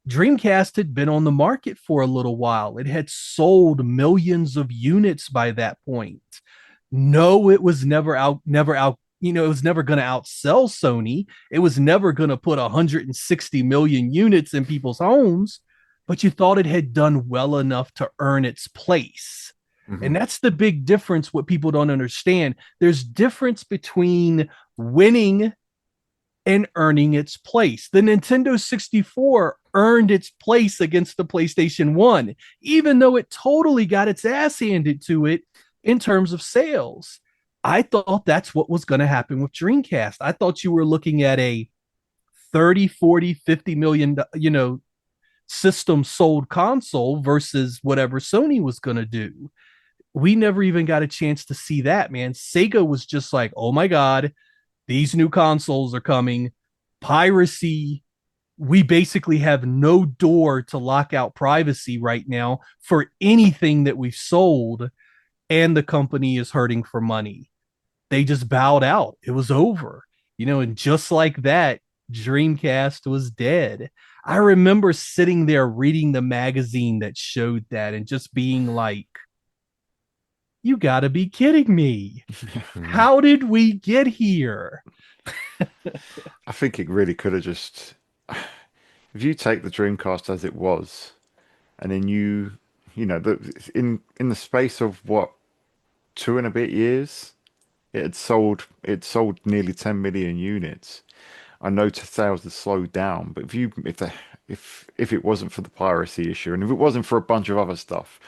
Dreamcast had been on the market for a little while. It had sold millions of units by that point. No, it was never out. It was never going to outsell Sony. It was never going to put 160 million units in people's homes, but you thought it had done well enough to earn its place. And Mhm. that's the big difference. What people don't understand, there's difference between winning and earning its place. The Nintendo 64 earned its place against the PlayStation 1, even though it totally got its ass handed to it in terms of sales. I thought that's what was going to happen with Dreamcast. I thought you were looking at a 30, 40, 50 million, system sold console versus whatever Sony was going to do. We never even got a chance to see that, man. Sega was just like, oh my God, these new consoles are coming. Piracy. We basically have no door to lock out privacy right now for anything that we've sold, and the company is hurting for money. They just bowed out. It was over, and just like that, Dreamcast was dead. I remember sitting there reading the magazine that showed that and just being like, you got to be kidding me. Mhm. How did we get here? I think it really could have just, if you take the Dreamcast as it was, and then in the space of what, 2 and a bit years, it sold nearly 10 million units. I know sales had slowed down, but if it wasn't for the piracy issue, and if it wasn't for a bunch of other stuff,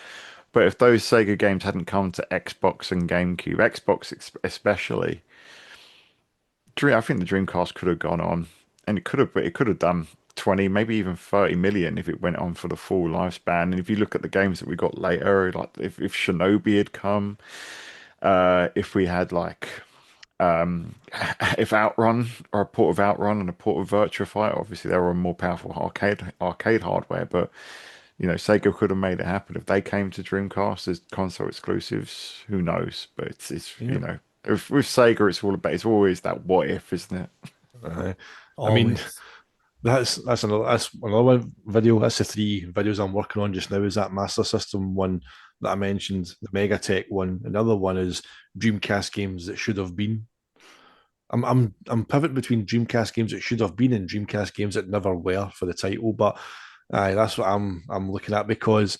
but if those Sega games hadn't come to Xbox and GameCube, Xbox especially, I think the Dreamcast could have gone on, and it could have done 20, maybe even 30 million if it went on for the full lifespan. And if you look at the games that we got later, like if Shinobi had come, if we had like if Outrun, or a port of Outrun and a port of Virtua Fighter, obviously they were on more powerful arcade hardware, but Sega could have made it happen if they came to Dreamcast as console exclusives. Who knows? But it's Yeah. with Sega, it's always that what if, isn't it? Uh, I mean, Always. That's another one video. That's the three videos I'm working on just now. Is that Master System one that I mentioned, the Megatech one. Another one is Dreamcast games that should have been. I'm pivoting between Dreamcast games that should have been and Dreamcast games that never were for the title, but that's what I'm looking at, because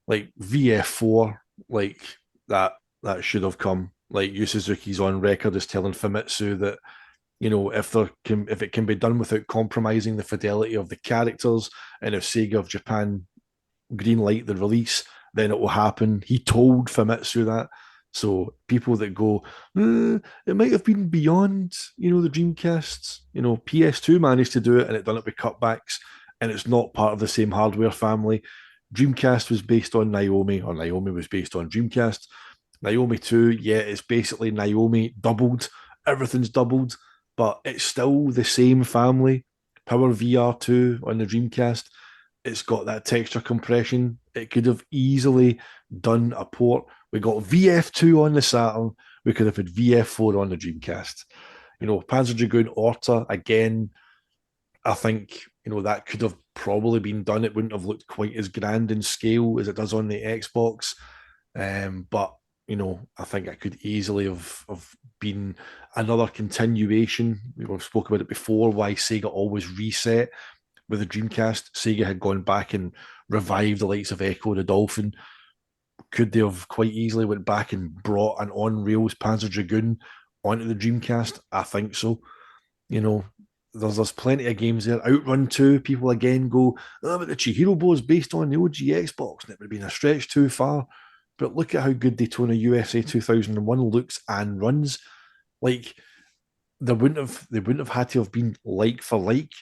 like VF4, like that should have come. Like Yu Suzuki's on record as telling Famitsu that, if it can be done without compromising the fidelity of the characters, and if Sega of Japan green light the release, then it will happen. He told Famitsu that. So people that go, it might have been beyond, the Dreamcasts. PS2 managed to do it and it done it with cutbacks, and it's not part of the same hardware family. Dreamcast was based on Naomi, or Naomi was based on Dreamcast. Naomi 2, yeah, it's basically Naomi doubled. Everything's doubled, but it's still the same family. Power VR2 on the Dreamcast, it's got that texture compression. It could have easily done a port. We got VF2 on the Saturn. We could have had VF4 on the Dreamcast. Panzer Dragoon Orta, again, I think, that could have probably been done. It wouldn't have looked quite as grand in scale as it does on the Xbox. But, I think it could easily have been another continuation. We've spoken about it before, why Sega always reset with the Dreamcast. Sega had gone back and revived the likes of Echo the Dolphin. Could they have quite easily went back and brought an on-rails Panzer Dragoon onto the Dreamcast? I think so. There's plenty of games there. Outrun 2, people again go, but the Chihiro is based on the OG Xbox, and it would have been a stretch too far. But look at how good Daytona USA 2001 looks and runs. Like, they wouldn't have had to have been like for like.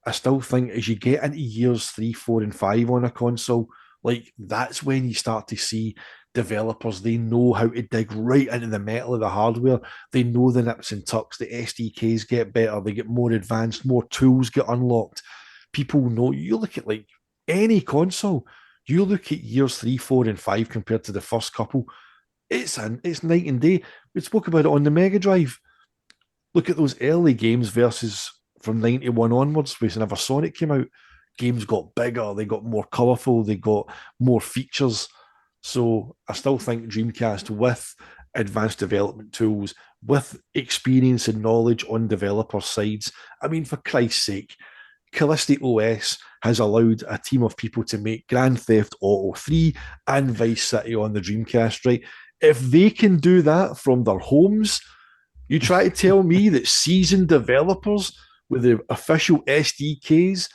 I still think as you get into years 3, 4, and 5 on a console, like, that's when you start to see developers, they know how to dig right into the metal of the hardware. They know the nips and tucks, the SDKs get better, they get more advanced, more tools get unlocked. People know, you look at like any console, you look at years 3, 4, and 5 compared to the first couple, it's night and day. We spoke about it on the Mega Drive. Look at those early games versus from 91 onwards, whenever Sonic came out. Games got bigger, they got more colourful, they got more features. So I still think Dreamcast, with advanced development tools, with experience and knowledge on developer sides, I mean, for Christ's sake, Callisti OS has allowed a team of people to make Grand Theft Auto 3 and Vice City on the Dreamcast, right? If they can do that from their homes, you try to tell me that seasoned developers with the official SDKs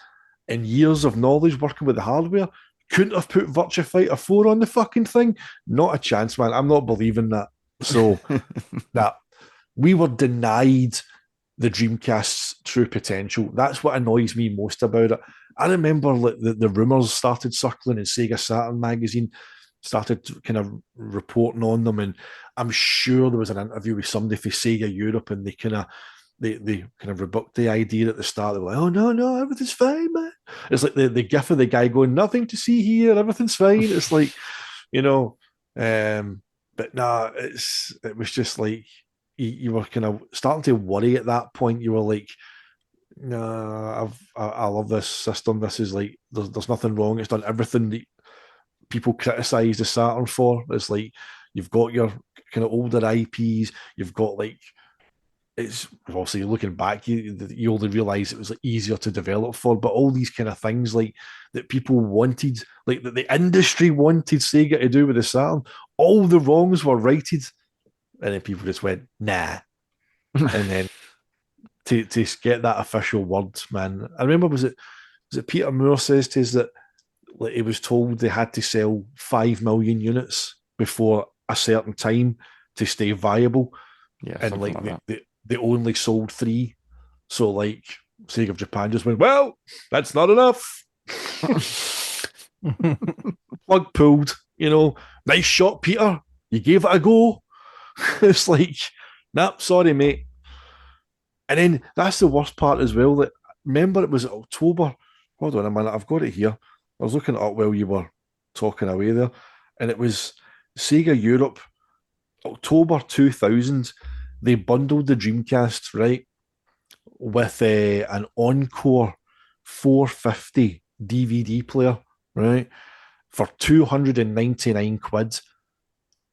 and years of knowledge working with the hardware couldn't have put Virtua Fighter 4 on the fucking thing? Not a chance, man. I'm not believing that. So that we were denied the Dreamcast's true potential. That's what annoys me most about it. I remember the rumors started circling in Sega Saturn magazine, started kind of reporting on them, and I'm sure there was an interview with somebody for Sega Europe, and they kind of rebuked the idea at the start. They were like, "Oh no, everything's fine, man." It's like the gif of the guy going, "Nothing to see here, everything's fine." It's like, but nah, it was just like you were kind of starting to worry at that point. You were like, "Nah, I love this system. This is like there's nothing wrong. It's done everything that people criticise the Saturn for." It's like you've got your kind of older IPs. You've got like, it's obviously looking back, you only realise it was like easier to develop for, but all these kind of things like that people wanted, like that the industry wanted Sega to do with the Saturn, all the wrongs were righted, and then people just went nah, and then to get that official word, man. I remember was it Peter Moore says to us that like he was told they had to sell 5 million units before a certain time to stay viable, and like they only sold 3. So like Sega of Japan just went, well, that's not enough. Plug pulled, nice shot, Peter. You gave it a go. It's like, nah, sorry, mate. And then that's the worst part as well. That remember it was October. Hold on a minute, I've got it here. I was looking it up while you were talking away there, and it was Sega Europe, October 2000. They bundled the Dreamcast, right? with an Encore 450 DVD player, right, for 299 quid,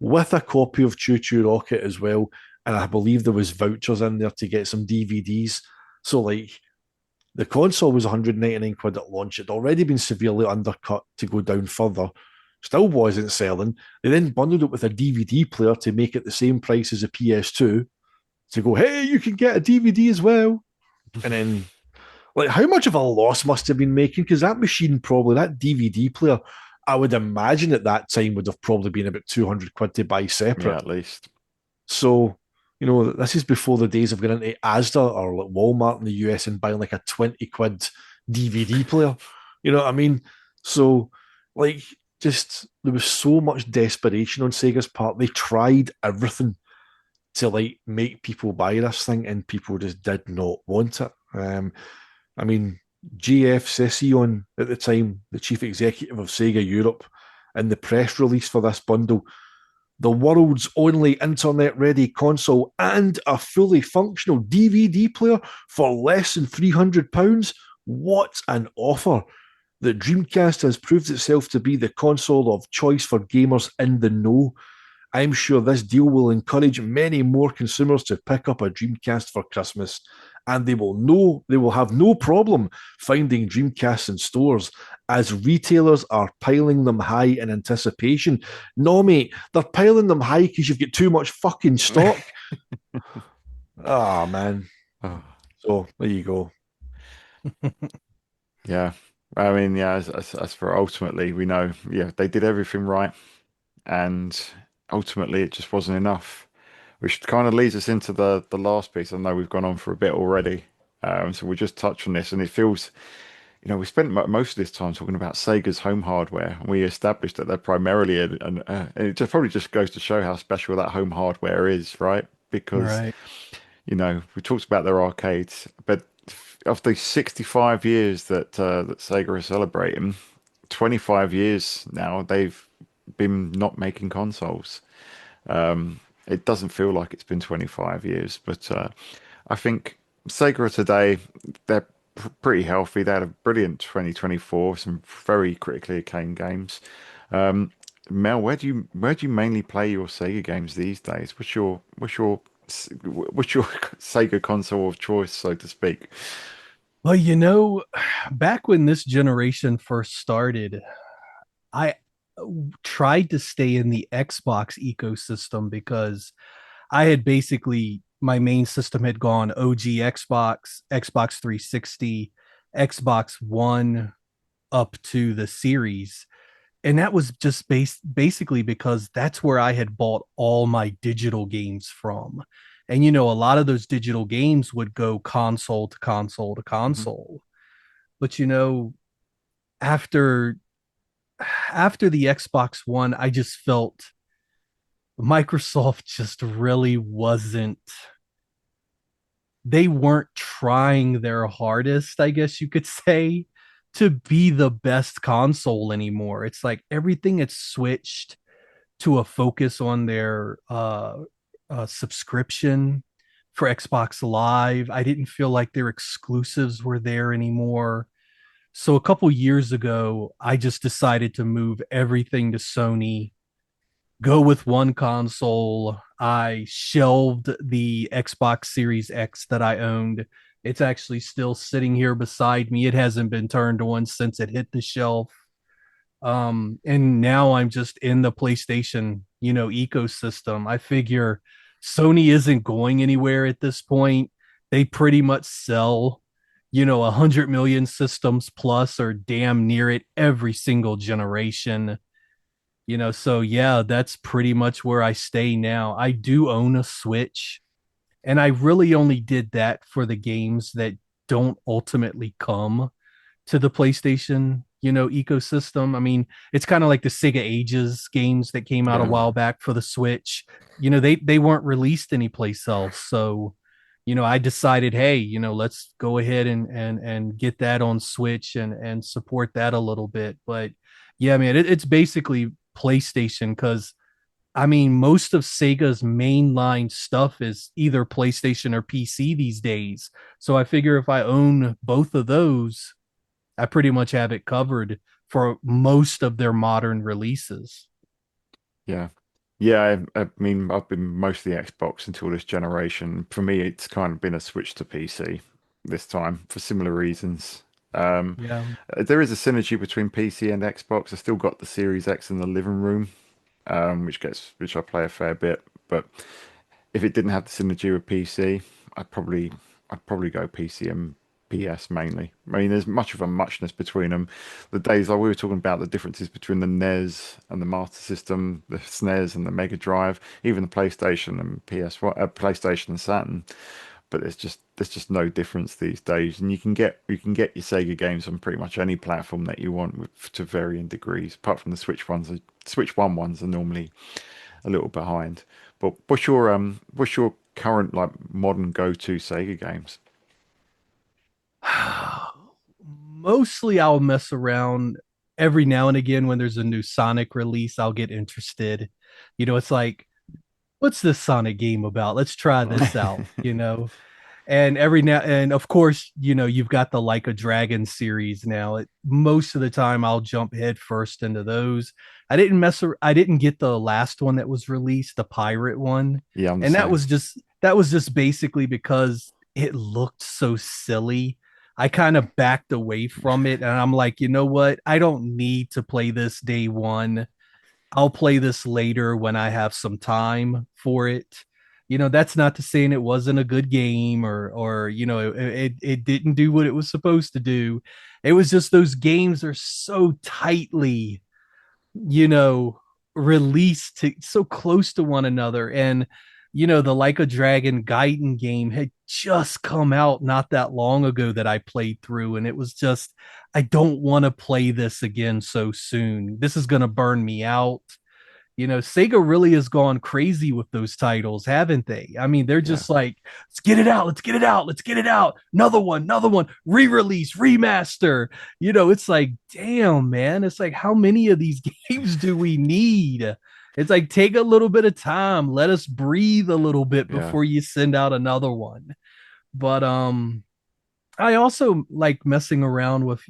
with a copy of Choo Choo Rocket as well. And I believe there was vouchers in there to get some DVDs. So like the console was 199 quid at launch. It'd already been severely undercut to go down further. Still wasn't selling. They then bundled it with a DVD player to make it the same price as a PS2 to go, hey, you can get a DVD as well. And then, like, how much of a loss must have been making? Because that machine, probably, that DVD player, I would imagine at that time would have probably been about 200 quid to buy separate. Yeah, at least. So, this is before the days of going into Asda or like Walmart in the US and buying like a 20 quid DVD player. You know what I mean? So, like, just there was so much desperation on Sega's part. They tried everything to like make people buy this thing, and people just did not want it. I mean, GF Session at the time, the chief executive of Sega Europe, in the press release for this bundle, the world's only internet-ready console and a fully functional DVD player for less than £300. What an offer! The Dreamcast has proved itself to be the console of choice for gamers in the know. I'm sure this deal will encourage many more consumers to pick up a Dreamcast for Christmas, and they will have no problem finding Dreamcasts in stores, as retailers are piling them high in anticipation. No, mate, they're piling them high because you've got too much fucking stock. Man. Oh. So there you go. Yeah. I mean, yeah, as for ultimately, we know, yeah, they did everything right, and ultimately it just wasn't enough, which kind of leads us into the last piece. I know we've gone on for a bit already, so we'll just touch on this. And it feels, we spent most of this time talking about Sega's home hardware, and we established that they're primarily and it just probably just goes to show how special that home hardware is, right? Because Right. we talked about their arcades, but of the 65 years that Sega is celebrating, 25 years now they've been not making consoles. It doesn't feel like it's been 25 years, but I think Sega today, they're pretty healthy. They had a brilliant 2024, some very critically acclaimed games. Mel, where do you mainly play your Sega games these days? What's your Sega console of choice, so to speak? Well, back when this generation first started, I tried to stay in the Xbox ecosystem because I had basically, my main system had gone OG Xbox, Xbox 360, Xbox One up to the series. And that was just basically because that's where I had bought all my digital games from. And a lot of those digital games would go console to console to Mhm. console. But after after the Xbox One, I just felt Microsoft just really wasn't, they weren't trying their hardest, I guess you could say, to be the best console anymore. It's like everything had switched to a focus on their subscription for Xbox Live. I didn't feel like their exclusives were there anymore. So a couple years ago, I just decided to move everything to Sony, go with one console. I shelved the Xbox Series X that I owned. It's actually still sitting here beside me. It hasn't been turned on since it hit the shelf. And now I'm just in the PlayStation, ecosystem. I figure Sony isn't going anywhere at this point. They pretty much sell, 100 million systems plus or damn near it every single generation. So yeah, that's pretty much where I stay now. I do own a Switch, and I really only did that for the games that don't ultimately come to the PlayStation, ecosystem. I mean, it's kind of like the Sega Ages games that came out a Yeah. while back for the Switch. They weren't released anyplace else. So, I decided, hey, let's go ahead and get that on Switch and support that a little bit. But yeah, man, it's basically PlayStation because I mean, most of Sega's mainline stuff is either PlayStation or PC these days. So I figure if I own both of those, I pretty much have it covered for most of their modern releases. Yeah. Yeah, I mean, I've been mostly Xbox until this generation. For me, it's kind of been a switch to PC this time for similar reasons. Um, Yeah. there is a synergy between PC and Xbox. I still got the Series X in the living room, which I play a fair bit. But if it didn't have the synergy with PC, I'd probably go PC and PS mainly. I mean, there's much of a muchness between them. The days like we were talking about the differences between the NES and the Master System, the SNES and the Mega Drive, even the PlayStation and PlayStation and Saturn. But there's just no difference these days, and you can get your Sega games on pretty much any platform that you want to varying degrees. Apart from the Switch ones, the Switch One ones are normally a little behind. But what's your current like modern go-to Sega games? Mostly I'll mess around every now and again when there's a new Sonic release, I'll get interested. It's like, what's this Sonic game about? Let's try this out. And every now and of course, you've got the Like a Dragon series now. Most of the time I'll jump head first into those. I didn't get the last one that was released, the pirate one. Yeah, I'm the And same. that was just basically because it looked so silly. I kind of backed away from it and I'm like, you know what? I don't need to play this day one. I'll play this later when I have some time for it. That's not to saying it wasn't a good game or it didn't do what it was supposed to do. It was just those games are so tightly, you know, released to so close to one another. And the Like a Dragon Gaiden game had just come out not that long ago that I played through, and it was just, I don't want to play this again so soon. This is gonna burn me out. Sega really has gone crazy with those titles, haven't they? I mean, they're Yeah, just like, let's get it out, let's get it out, let's get it out. Another one, re-release, remaster. It's like, damn, man. It's like, how many of these games do we need? It's like, take a little bit of time, let us breathe a little bit yeah, before you send out another one. But I also like messing around with,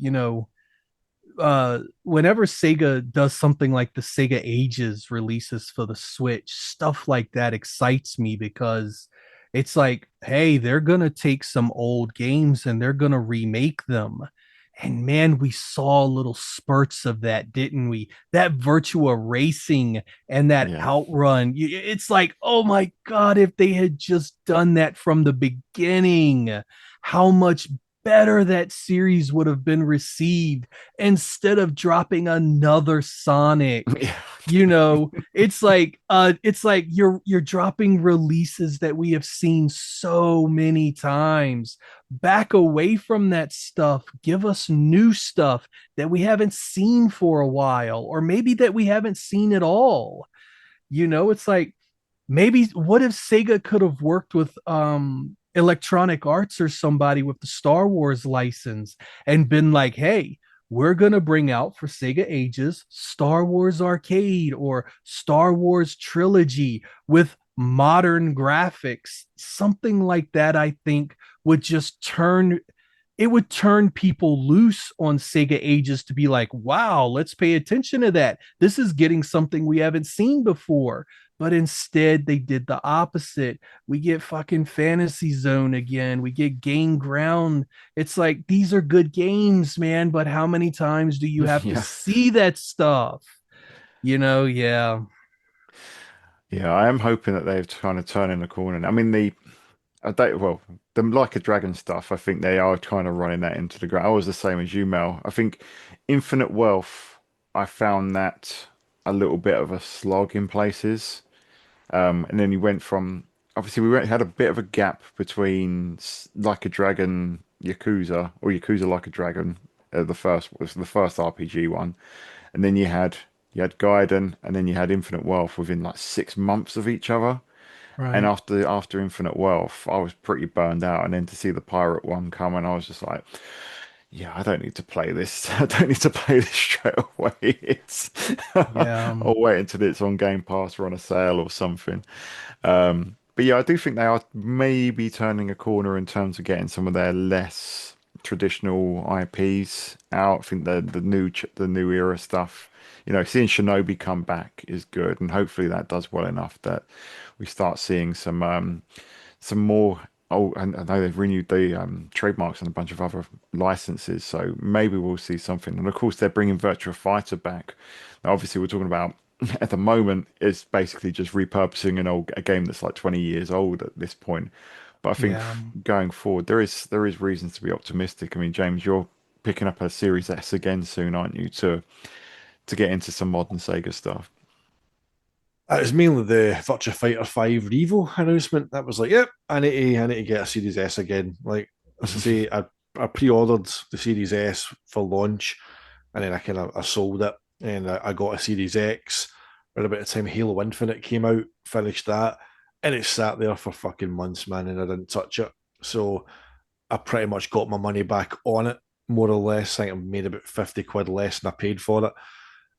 whenever Sega does something like the Sega Ages releases for the Switch, stuff like that excites me because it's like, hey, they're gonna take some old games and they're gonna remake them. And man, we saw little spurts of that, didn't we? That Virtua Racing and that yeah, Outrun. It's like, oh my God, if they had just done that from the beginning, how much better that series would have been received instead of dropping another Sonic. yeah, It's like you're dropping releases that we have seen so many times. Back away from that stuff. Give us new stuff that we haven't seen for a while, or maybe that we haven't seen at all. It's like, maybe what if Sega could have worked with Electronic Arts or somebody with the Star Wars license and been like, hey, we're going to bring out for Sega Ages Star Wars Arcade or Star Wars Trilogy with modern graphics. Something like that, I think, would just turn people loose on Sega Ages to be like, wow, let's pay attention to that. This is getting something we haven't seen before. But instead, they did the opposite. We get fucking Fantasy Zone again. We get Gain Ground. It's like, these are good games, man. But how many times do you have to yeah. see that stuff? Yeah. Yeah, I am hoping that they've kind of turning the corner. I mean, I don't, well, the Like a Dragon stuff, I think they are kind of running that into the ground. I was the same as you, Mel. I think Infinite Wealth, I found that a little bit of a slog in places. And then he went from, obviously, had a bit of a gap between Like a Dragon Yakuza or Yakuza Like a Dragon, the first was the first RPG one, and then you had Gaiden, and then you had Infinite Wealth within like 6 months of each other. And Right. after Infinite Wealth, I was pretty burned out. And then to see the pirate one come, and I was just like, yeah, I don't need to play this. I don't need to play this straight away. It's Yeah. I'll wait until it's on Game Pass or on a sale or something. But yeah, I do think they are maybe turning a corner in terms of getting some of their less traditional IPs out. I think the new era stuff, seeing Shinobi come back is good, and hopefully that does well enough that we start seeing some more. Oh, and I know they've renewed the trademarks and a bunch of other licenses, so maybe we'll see something. And of course, they're bringing Virtua Fighter back. Now, obviously, we're talking about at the moment it's basically just repurposing a game that's like 20 years old at this point. But I think Yeah. going forward, there is reasons to be optimistic. I mean, James, you're picking up a Series S again soon, aren't you, to get into some modern Sega stuff? It was mainly the Virtua Fighter 5 Revo announcement that was like, yep, I need to get a Series S again. Like, as I say, I pre-ordered the Series S for launch, and then I sold it, and I got a Series X around about the time Halo Infinite came out, finished that, and it sat there for fucking months, man, and I didn't touch it. So I pretty much got my money back on it, more or less. I think I made about 50 quid less than I paid for it.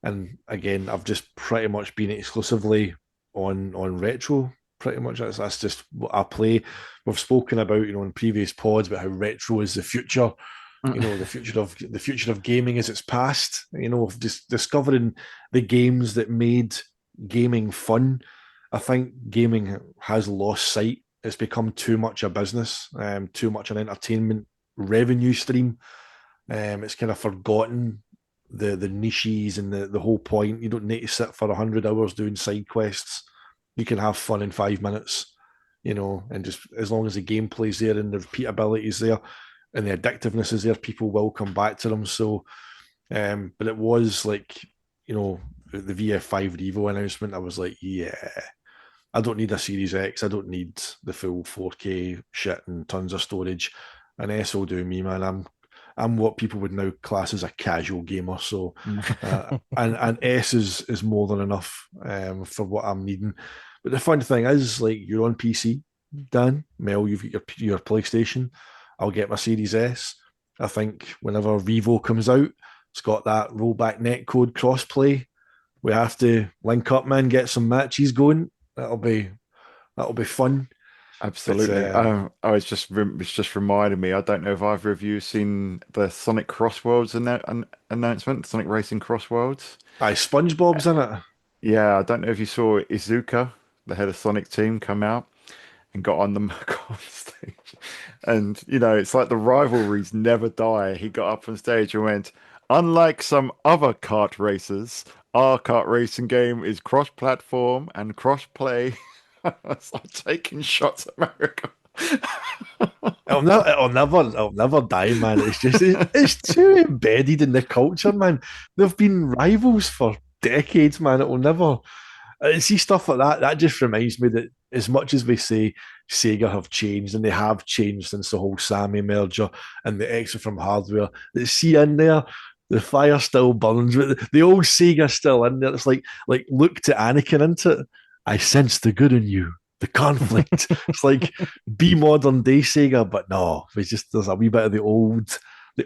And again, I've just pretty much been exclusively on retro. Pretty much that's just what I play. We've spoken about, in previous pods about how retro is the future. The future of gaming is its past. Of just discovering the games that made gaming fun. I think gaming has lost sight. It's become too much a business, too much an entertainment revenue stream. It's kind of forgotten the niches and the whole point. You don't need to sit for 100 hours doing side quests. You can have fun in 5 minutes, and just as long as the gameplay's there and the repeatability is there and the addictiveness is there, people will come back to them. So, but it was like, the VF5 Revo announcement. I was like, yeah, I don't need a Series X. I don't need the full 4K shit and tons of storage. An S will do me, man. I'm what people would now class as a casual gamer. So, and S is more than enough for what I'm needing. But the fun thing is, like, you're on PC, Dan, Mel, you've got your PlayStation. I'll get my Series S. I think whenever Revo comes out, it's got that rollback netcode crossplay. We have to link up, man, get some matches going. That'll be fun. But Absolutely. I was just reminding me. I don't know if either of you have seen the Sonic Crossworlds announcement, Sonic Racing Crossworlds. aye, SpongeBob's in it. Yeah, I don't know if you saw Izuka, the head of Sonic team, come out and got on the got on stage, and it's like the rivalries never die. He got up on stage and went, "Unlike some other kart racers, our kart racing game is cross-platform and cross-play." It's like taking shots at America. It'll never die, man. It's too embedded in the culture, man. They've been rivals for decades, man. It'll never. See stuff like that. That just reminds me that as much as we say Sega have changed, and they have changed since the whole Sammy merger and the exit from hardware, that see in there, the fire still burns. But the old Sega's still in there. It's like look to Anakin into it. I sense the good in you, the conflict. It's like be modern day Sega, but no, there's a wee bit of the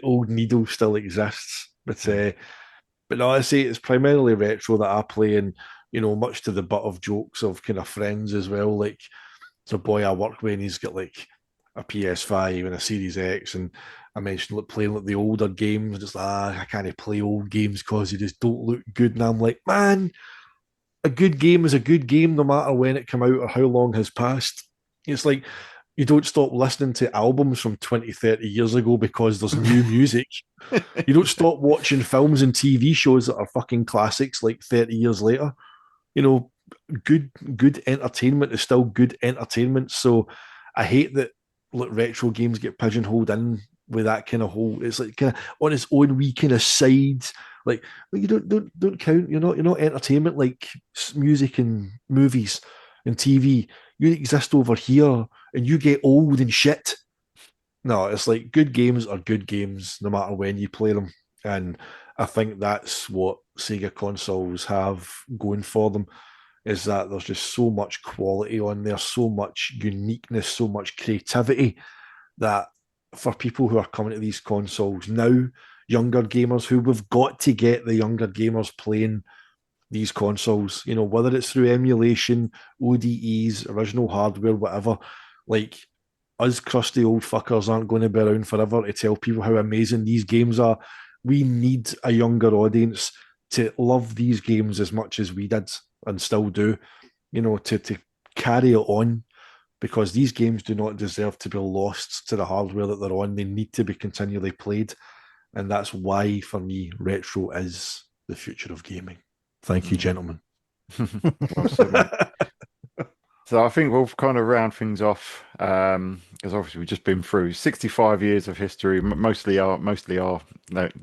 old needle still exists. But no, I say it's primarily retro that I play, and much to the butt of jokes of kind of friends as well. Like, there's a boy I work with, and he's got like a PS5 and a Series X, and I mentioned like playing like the older games. Just like, I can't play old games because they just don't look good. And I'm like, man, a good game is a good game no matter when it came out or how long has passed. It's like you don't stop listening to albums from 20, 30 years ago because there's new music. You don't stop watching films and TV shows that are fucking classics like 30 years later. You know, good entertainment is still good entertainment. So I hate that retro games get pigeonholed in with that kind of whole. It's like kind of on its own wee kind of side. Like, well, you don't count. You're not entertainment like music and movies and TV. You exist over here, and you get old and shit. No, it's like good games are good games no matter when you play them, and I think that's what Sega consoles have going for them, is that there's just so much quality on there, so much uniqueness, so much creativity that for people who are coming to these consoles now, younger gamers who we've got to get the younger gamers playing these consoles, whether it's through emulation, ODEs, original hardware, whatever. Like, us crusty old fuckers aren't going to be around forever to tell people how amazing these games are. We need a younger audience to love these games as much as we did and still do, to carry it on, because these games do not deserve to be lost to the hardware that they're on. They need to be continually played. And that's why, for me, retro is the future of gaming. Thank you, gentlemen. Well said, mate. So I think we'll kind of round things off, because obviously we've just been through 65 years of history, mostly our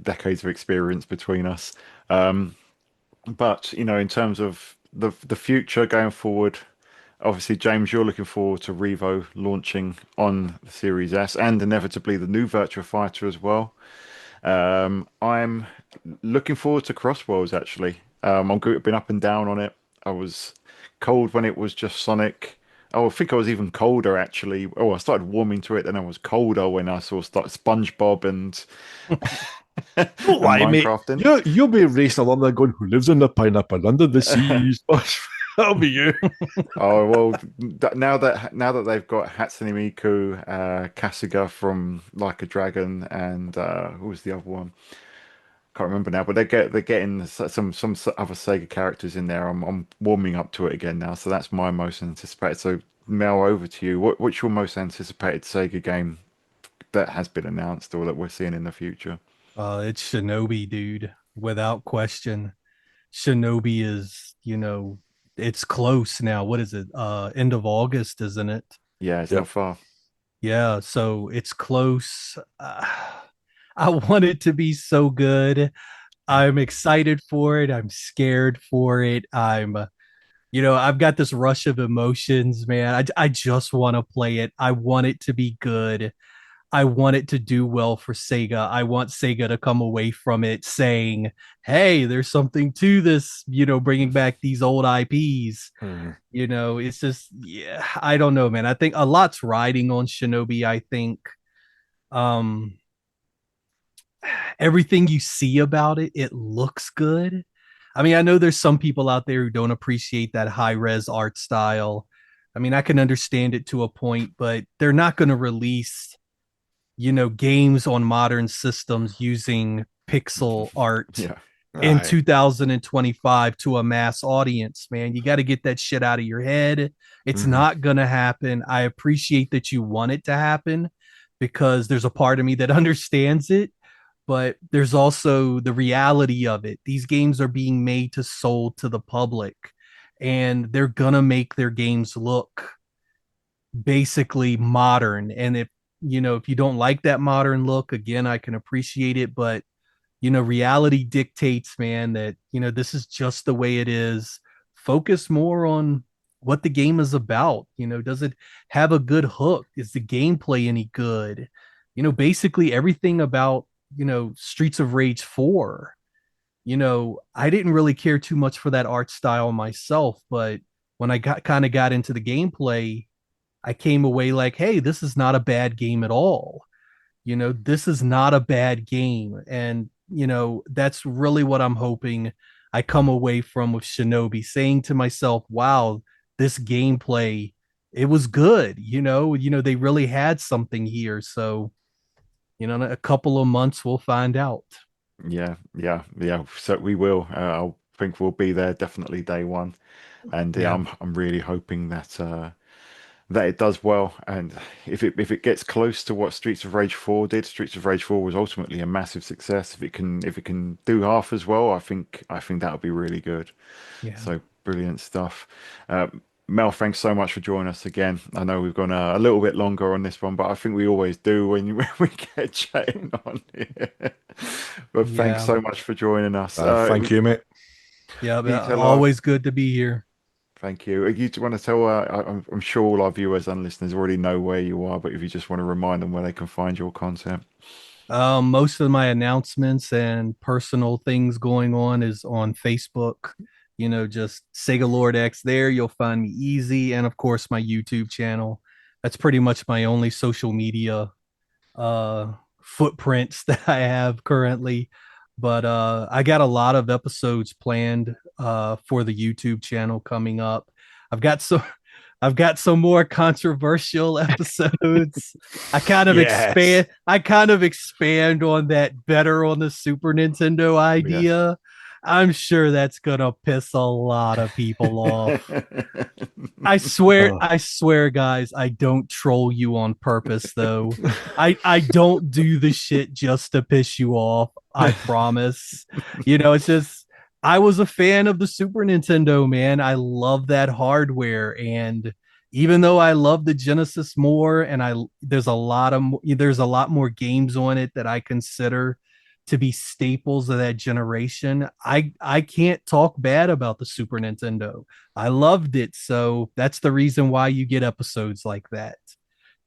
decades of experience between us. But in terms of the future going forward, obviously, James, you're looking forward to Revo launching on the Series S and inevitably the new Virtua Fighter as well. I'm looking forward to Crossworlds actually. I've been up and down on it. I was cold when it was just Sonic. Oh, I think I was even colder actually. Oh, I started warming to it, then I was colder when I saw SpongeBob and, and Don't lie, mate. Minecraft in. You'll be racing along there going, "Who lives in the pineapple under the sea?" That'll be you. Oh well, now that they've got Hatsune Miku, Kasuga from Like a Dragon, and who was the other one? Can't remember now, but they're getting some other Sega characters in there. I'm warming up to it again now, so that's my most anticipated. So Mel, over to you. What's your most anticipated Sega game that has been announced or that we're seeing in the future? It's Shinobi, dude, without question. Shinobi is, it's close now. What is it? End of August, isn't it? Yeah, it's Yep. not far. Yeah, so it's close. I want it to be so good. I'm excited for it. I'm scared for it. I've got this rush of emotions, man. I just want to play it. I want it to be good. I want it to do well for Sega. I want Sega to come away from it saying, hey, there's something to this, bringing back these old IPs. Mhm. It's just, yeah, I don't know, man. I think a lot's riding on Shinobi. I think um, everything you see about it, it looks good. I mean, I know there's some people out there who don't appreciate that high res art style. I mean, I can understand it to a point, but they're not going to release games on modern systems using pixel art Yeah. in Aye. 2025 to a mass audience, man. You got to get that shit out of your head. It's Mhm. not going to happen. I appreciate that you want it to happen because there's a part of me that understands it, but there's also the reality of it. These games are being made to sold to the public, and they're going to make their games look basically modern. And if you don't like that modern look, again, I can appreciate it, but reality dictates, man, that this is just the way it is. Focus more on what the game is about. Does it have a good hook? Is the gameplay any good? Basically everything about Streets of Rage 4. I didn't really care too much for that art style myself, but when I got into the gameplay, I came away like, hey, this is not a bad game at all. This is not a bad game. And, that's really what I'm hoping I come away from with Shinobi, saying to myself, wow, this gameplay, it was good. They really had something here. So, in a couple of months, we'll find out. Yeah. So we will. I think we'll be there definitely day one, and yeah, Yeah. I'm really hoping that it does well. And if it gets close to what Streets of Rage 4 did, Streets of Rage 4 was ultimately a massive success. If it can do half as well, I think that would be really good. Yeah. So brilliant stuff. Mel, thanks so much for joining us again. I know we've gone a little bit longer on this one, but I think we always do when we get chatting on here. But thanks Yeah. so much for joining us. Thank you, mate. Yeah. You tell our Always good to be here. Thank you. You want to tell? I'm sure all our viewers and listeners already know where you are, but if you just want to remind them where they can find your content. Most of my announcements and personal things going on is on Facebook. Just Sega Lord X there. You'll find me easy. And of course, my YouTube channel. That's pretty much my only social media footprints that I have currently. But I got a lot of episodes planned for the YouTube channel coming up. I've got so I've got some more controversial episodes. Yes. I kind of expand on that better on the Super Nintendo Yeah. idea. I'm sure that's gonna piss a lot of people off. Oh. I swear, guys, I don't troll you on purpose though. I don't do the shit just to piss you off. I promise. It's just I was a fan of the Super Nintendo, man. I love that hardware, and even though I love the Genesis more, and there's a lot more games on it that I consider to be staples of that generation. I can't talk bad about the Super Nintendo. I loved it, so that's the reason why you get episodes like that.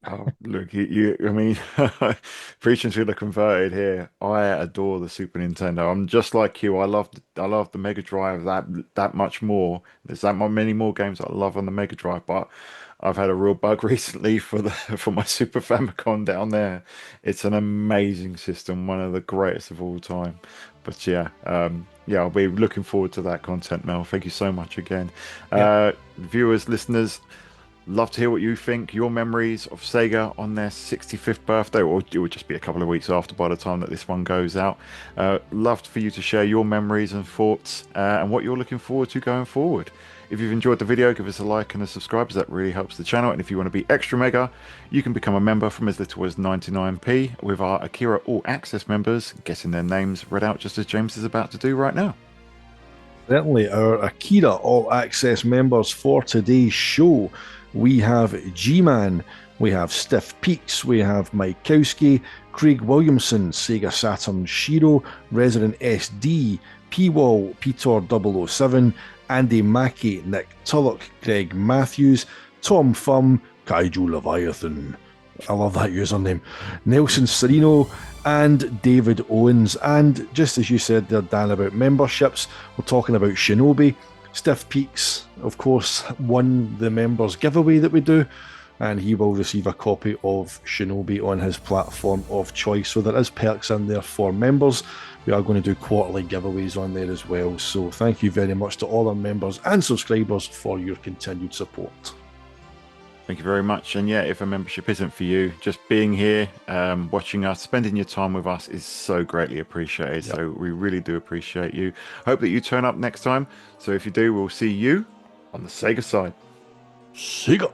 Oh, look, I mean, preaching to the converted here. I adore the Super Nintendo. I'm just like you. I love the Mega Drive that much more. There's many more games that I love on the Mega Drive, but I've had a real bug recently for my Super Famicom down there. It's an amazing system, one of the greatest of all time. But yeah, I'll be looking forward to that content, Mel. Thank you so much again. Yeah. Viewers, listeners. Love to hear what you think, your memories of Sega on their 65th birthday, or it would just be a couple of weeks after by the time that this one goes out. Love for you to share your memories and thoughts and what you're looking forward to going forward. If you've enjoyed the video, give us a like and a subscribe, as that really helps the channel. And if you want to be extra mega, you can become a member from as little as 99p with our Akira All Access members getting their names read out just as James is about to do right now. Certainly, our Akira All Access members for today's show. We have G-Man, we have Stiff Peaks, we have Mikowski, Craig Williamson, Sega Saturn Shiro, Resident SD, P-Wall, Peter 007, Andy Mackey, Nick Tulloch, Greg Matthews, Tom Fum, Kaiju Leviathan. I love that username. Nelson Serino and David Owens. And just as you said there, Dan, about memberships, we're talking about Shinobi. Stiff Peaks, of course, won the members giveaway that we do, and he will receive a copy of Shinobi on his platform of choice. So there is perks in there for members. We are going to do quarterly giveaways on there as well. So thank you very much to all our members and subscribers for your continued support. Thank you very much. And yeah, if a membership isn't for you, just being here, watching us, spending your time with us is so greatly appreciated. Yep. So we really do appreciate you. Hope that you turn up next time. So if you do, we'll see you on the Sega side. Sega!